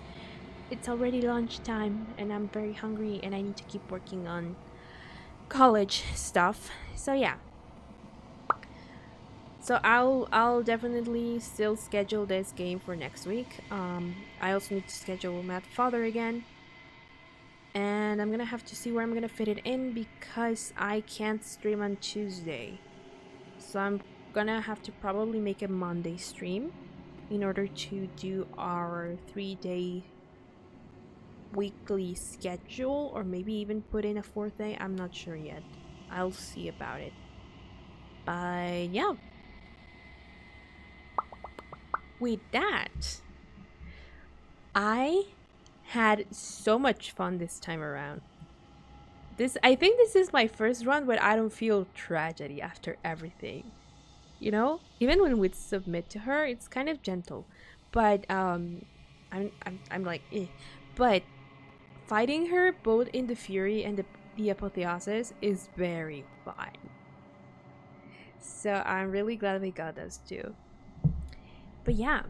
it's already lunchtime and I'm very hungry and I need to keep working on college stuff. So yeah. So I'll definitely still schedule this game for next week. I also need to schedule Matt Father again. And I'm gonna have to see where I'm gonna fit it in because I can't stream on Tuesday. So I'm gonna have to probably make a Monday stream in order to do our 3-day weekly schedule, or maybe even put in a 4th day. I'm not sure yet. I'll see about it. But yeah. With that, I had so much fun this time around. I think this is my first run where I don't feel tragedy after everything. You know, even when we submit to her, it's kind of gentle. But I'm like, eh. But fighting her both in the Fury and the apotheosis is very fun. So I'm really glad we got those two. But yeah.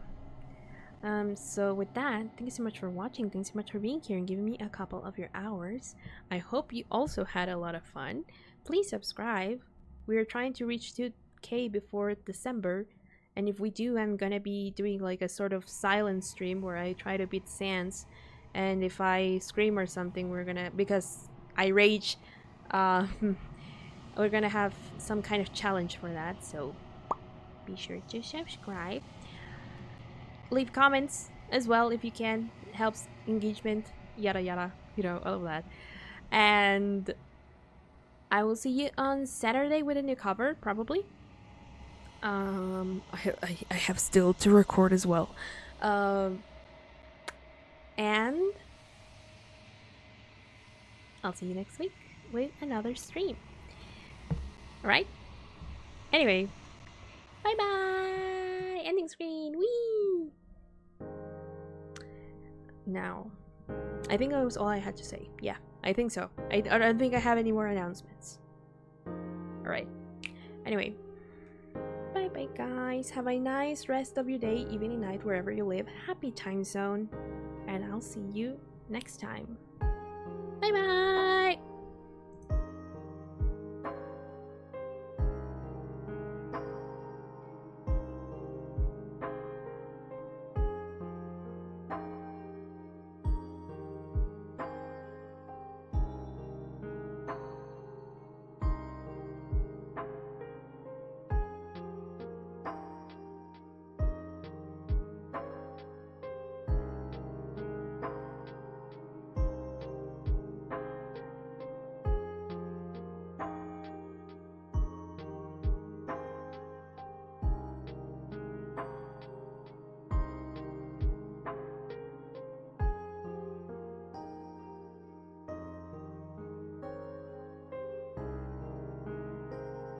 So with that, thank you so much for watching. Thanks so much for being here and giving me a couple of your hours. I hope you also had a lot of fun. Please subscribe. We're trying to reach 2K before December. And if we do, I'm gonna be doing like a sort of silent stream where I try to beat Sans. And if I scream or something, we're gonna, because I rage, we're gonna have some kind of challenge for that. So be sure to subscribe. Leave comments as well if you can. It helps engagement, yada yada, you know, all of that. And I will see you on Saturday with a new cover, probably. I have still to record as well. And I'll see you next week with another stream. Alright? Anyway, bye bye! Ending screen! Whee! Now, I think that was all I had to say. Yeah, I think so. I don't think I have any more announcements. Alright. Anyway, bye bye! bye guys. Have a nice rest of your day, evening, night, wherever you live. Happy time zone. And I'll see you next time. Bye bye.